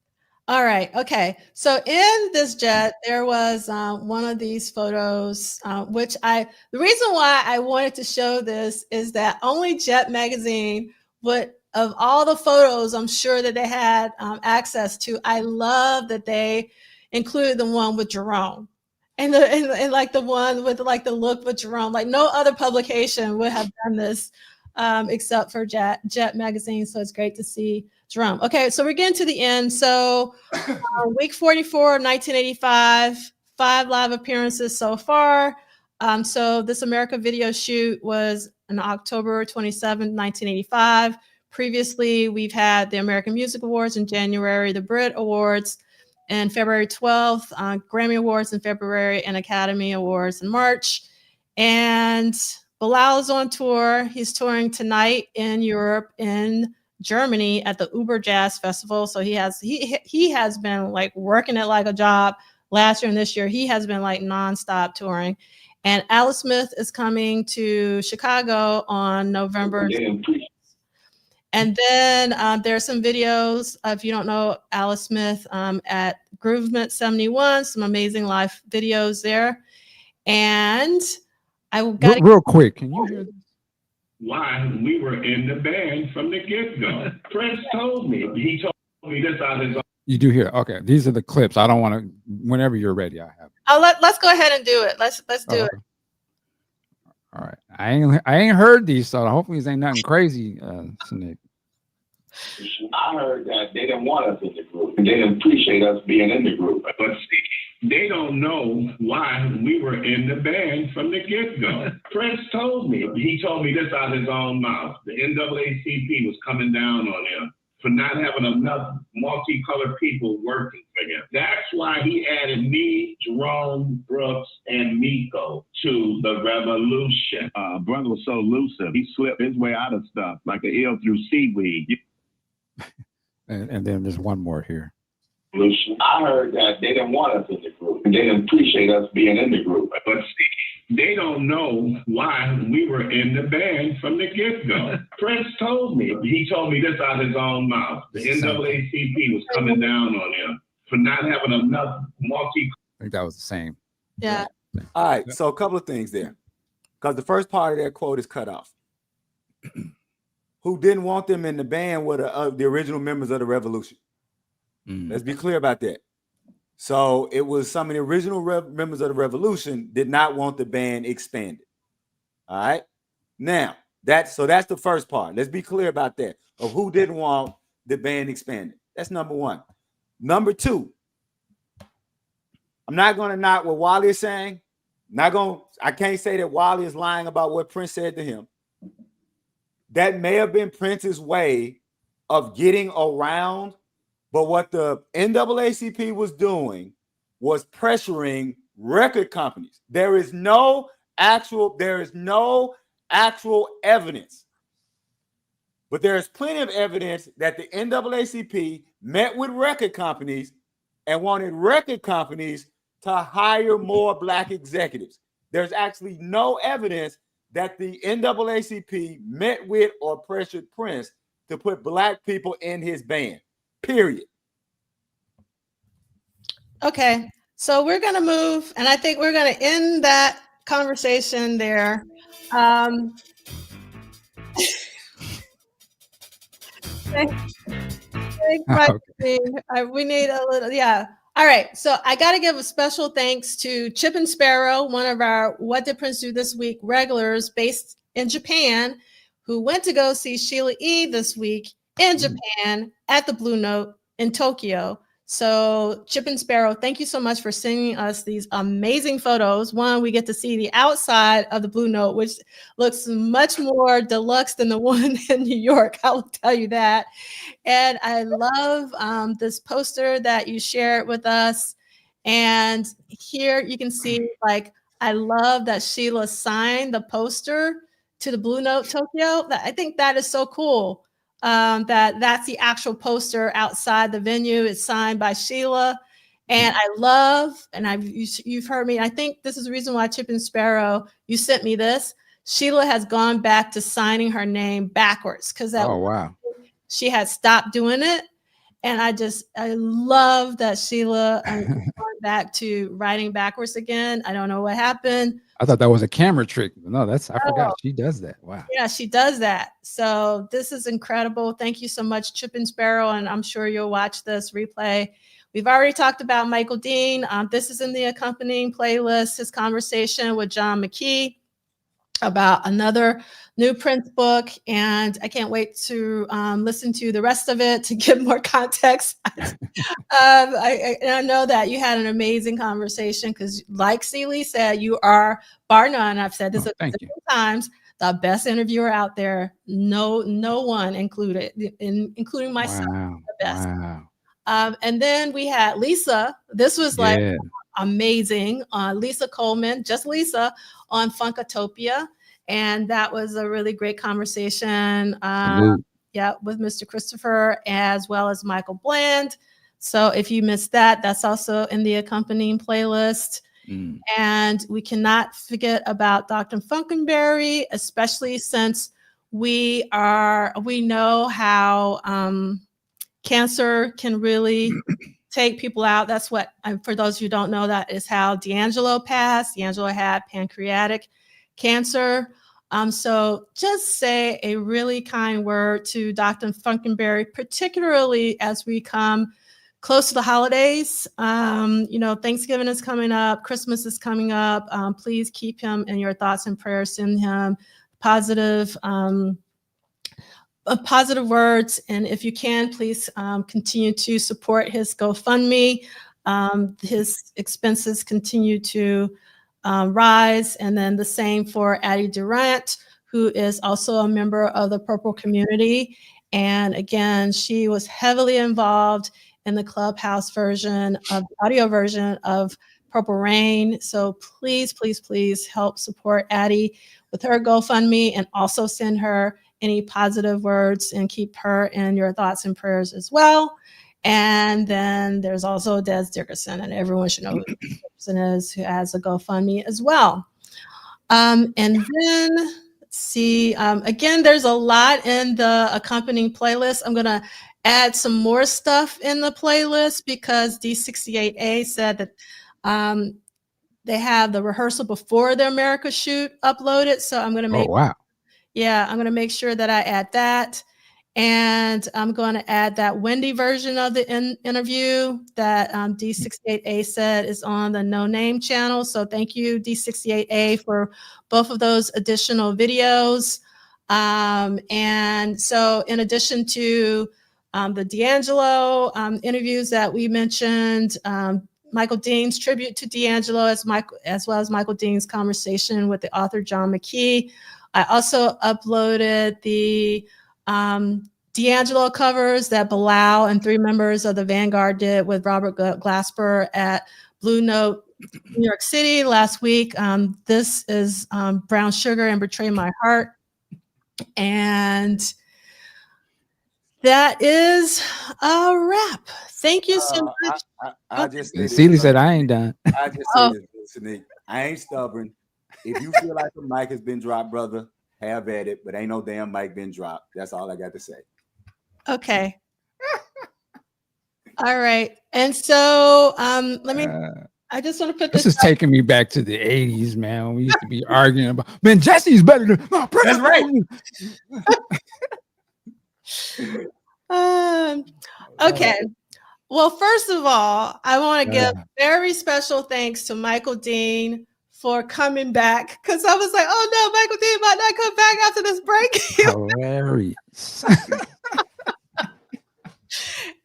All right. Okay. So in this Jet, there was one of these photos, which the reason why I wanted to show this is that only Jet magazine of all the photos I'm sure that they had access to, I love that they included the one with Jerome and like the one with like the look with Jerome. Like no other publication would have done this except for Jet magazine. So it's great to see Jerome. Okay, so we're getting to the end. So week 44 of 1985, 5 live appearances so far. So this America video shoot was on October 27, 1985. Previously, we've had the American Music Awards in January, the Brit Awards in February 12th, Grammy Awards in February, and Academy Awards in March. And Bilal is on tour. He's touring tonight in Europe, in Germany at the Uber Jazz Festival. So he has been like working it like a job last year and this year. He has been like nonstop touring. And Alice Smith is coming to Chicago on November. And then there are some videos, if you don't know Alice Smith, at Groovement 71, some amazing live videos there. And I got real quick, can you hear this? Why we were in the band from the get-go. Prince told me. He told me this out of his own. You do hear? Okay, these are the clips. I don't want to. Whenever you're ready, I have. Let's go ahead and do it. Let's do it. All right, I ain't heard these, so hopefully these ain't nothing crazy, Nick. I heard that they didn't want us in the group, and they didn't appreciate us being in the group. But see, they don't know why we were in the band from the get-go. Prince told me. He told me this out of his own mouth. The NAACP was coming down on him for not having enough multicolored people working for him. That's why he added me, Jerome, Brooks, and Miko to the revolution. Brother was so elusive. He slipped his way out of stuff like an eel through seaweed. And then there's one more here. I heard that they didn't want us in the group, and they didn't appreciate us being in the group. But see, they don't know why we were in the band from the get-go. Prince told me. He told me this out of his own mouth. The NAACP was coming down on him for not having enough multi. I think that was the same. Yeah. All right, so a couple of things there, because the first part of that quote is cut off. Who didn't want them in the band were the original members of the Revolution. Let's be clear about that. So it was some of the original members of the Revolution did not want the band expanded. All right. Now that's the first part. Let's be clear about that. Of who didn't want the band expanded. That's number one. Number two, I'm not going to knock what Wally is saying. I can't say that Wally is lying about what Prince said to him. That may have been Prince's way of getting around. But what the NAACP was doing was pressuring record companies. There is no actual evidence. But there is plenty of evidence that the NAACP met with record companies and wanted record companies to hire more Black executives. There's actually no evidence that the NAACP met with or pressured Prince to put Black people in his band. Period. Okay, so we're going to move, and I think we're going to end that conversation there. Thanks much. We need a little, yeah. All right, so I got to give a special thanks to Chip and Sparrow, one of our What Did Prince Do This Week regulars based in Japan, who went to go see Sheila E. this week in Japan at the Blue Note in Tokyo. So Chip and Sparrow, thank you so much for sending us these amazing photos. One, we get to see the outside of the Blue Note, which looks much more deluxe than the one in New York. I will tell you that. And I love this poster that you shared with us. And here you can see, like, I love that Sheila signed the poster to the Blue Note Tokyo. I think that is so cool. That's the actual poster outside the venue. It's signed by Sheila. And I love, and you've heard me, I think this is the reason why Chip and Sparrow, you sent me this. Sheila has gone back to signing her name backwards because she had stopped doing it. And I love that Sheila going back to writing backwards again. I don't know what happened. I thought that was a camera trick. No, I forgot she does that. Wow. Yeah, she does that. So this is incredible. Thank you so much, Chip and Sparrow. And I'm sure you'll watch this replay. We've already talked about Michael Dean. This is in the accompanying playlist, his conversation with John McKee about another new Prince book. And I can't wait to listen to the rest of it to get more context. I know that you had an amazing conversation because, like Celie said, you are, bar none, I've said this a few times, the best interviewer out there. No one included, including myself, the best. Wow. And then we had Lisa. This was like amazing. Lisa Coleman, just Lisa, on Funkatopia. And that was a really great conversation. With Mr. Christopher as well as Michael Bland. So if you missed that, that's also in the accompanying playlist. And we cannot forget about Dr. Funkenberry, especially since we know how cancer can really take people out. That's what, for those who don't know, that is how D'Angelo passed. D'Angelo had pancreatic cancer. So just say a really kind word to Dr. Funkenberry, particularly as we come close to the holidays. Thanksgiving is coming up, Christmas is coming up. Please keep him in your thoughts and prayers. Send him positive words. And if you can, please continue to support his GoFundMe. His expenses continue to rise. And then the same for Addie Durant, who is also a member of the Purple community. And again, she was heavily involved in the Clubhouse audio version of Purple Rain. So please, please, please help support Addie with her GoFundMe and also send her any positive words and keep her in your thoughts and prayers as well. And then there's also Des Dickerson, and everyone should know who Des Dickerson is, who has a GoFundMe as well. And then let's see, again, there's a lot in the accompanying playlist. I'm going to add some more stuff in the playlist because D68A said that they have the rehearsal before the America shoot uploaded. So I'm going to make, wow. Yeah, I'm going to make sure that I add that. And I'm going to add that Wendy version of the interview that D68A said is on the No Name channel. So thank you, D68A, for both of those additional videos. And so in addition to the D'Angelo interviews that we mentioned, Michael Dean's tribute to D'Angelo, as well as Michael Dean's conversation with the author John McKee. I also uploaded the D'Angelo covers that Bilal and 3 members of the Vanguard did with Robert Glasper at Blue Note, New York City last week. This is Brown Sugar and Betray My Heart. And that is a wrap. Thank you so much. I just say this, Celie said I ain't done. I just say this, Nick. I ain't stubborn. If you feel like the mic has been dropped, brother, have at it, but ain't no damn mic been dropped. That's all I got to say. Okay. All right. And so let me, I just want to put this is taking me back to the 80s, man. When we used to be arguing about, man, Jesse's better than That's right. Okay. Well, first of all, I want to give very special thanks to Michael Dean for coming back, because I was like, oh no, Michael Dean might not come back after this break. Hilarious.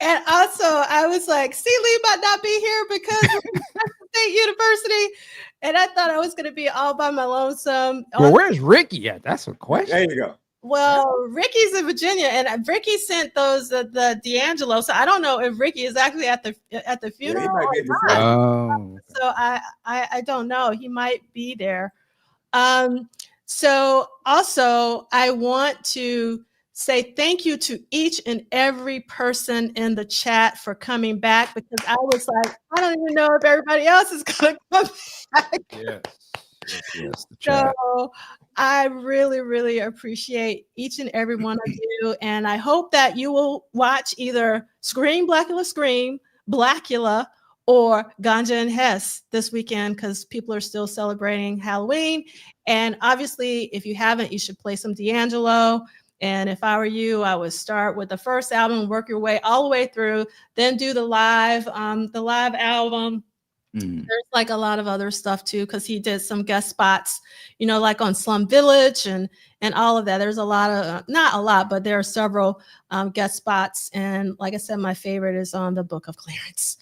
And also, I was like, Celie might not be here because we're at State University, and I thought I was going to be all by my lonesome. Well, where's Ricky at? That's a question. There you go. Well, Ricky's in Virginia, and Ricky sent those the D'Angelo. So I don't know if Ricky is actually at the funeral. Yeah, he might be at the Oh. So I don't know. He might be there. So also, I want to say thank you to each and every person in the chat for coming back, because I was like, I don't even know if everybody else is going to come back. Yes, the chat. So I really, really appreciate each and every one of you. And I hope that you will watch either Scream, Blackula, or Ganja and Hess this weekend, because people are still celebrating Halloween. And obviously, if you haven't, you should play some D'Angelo. And if I were you, I would start with the first album, work your way all the way through, then do the live album. There's like a lot of other stuff too, because he did some guest spots, you know, like on Slum Village and all of that. There's a lot of, not a lot, but there are several guest spots. And like I said, my favorite is on the Book of Clarence.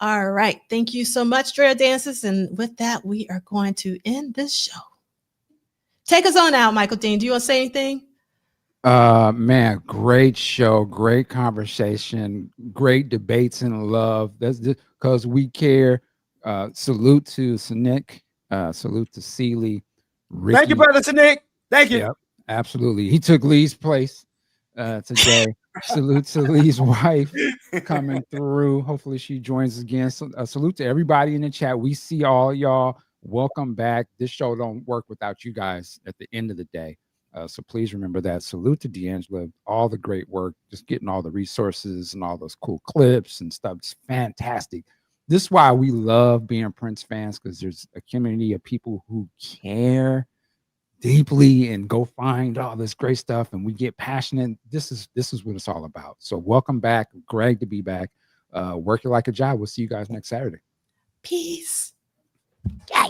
All right. Thank you so much, Drea Dances. And with that, we are going to end this show. Take us on out, Michael Dean. Do you want to say anything? Man, great show, great conversation, great debates and love. That's because we care. Salute to Sinek, salute to Celie. Ricky. Thank you, brother Sinek. Thank you. Yep, absolutely. He took Lee's place today. Salute to Lee's wife coming through. Hopefully she joins us again. So, salute to everybody in the chat. We see all y'all. Welcome back. This show don't work without you guys at the end of the day. So please remember that. Salute to D'Angelo, all the great work, just getting all the resources and all those cool clips and stuff. It's fantastic. This is why we love being Prince fans, because there's a community of people who care deeply and go find all this great stuff, and we get passionate. This is what it's all about. So welcome back. Greg to be back. Work it like a job. We'll see you guys next Saturday. Peace. Yeah.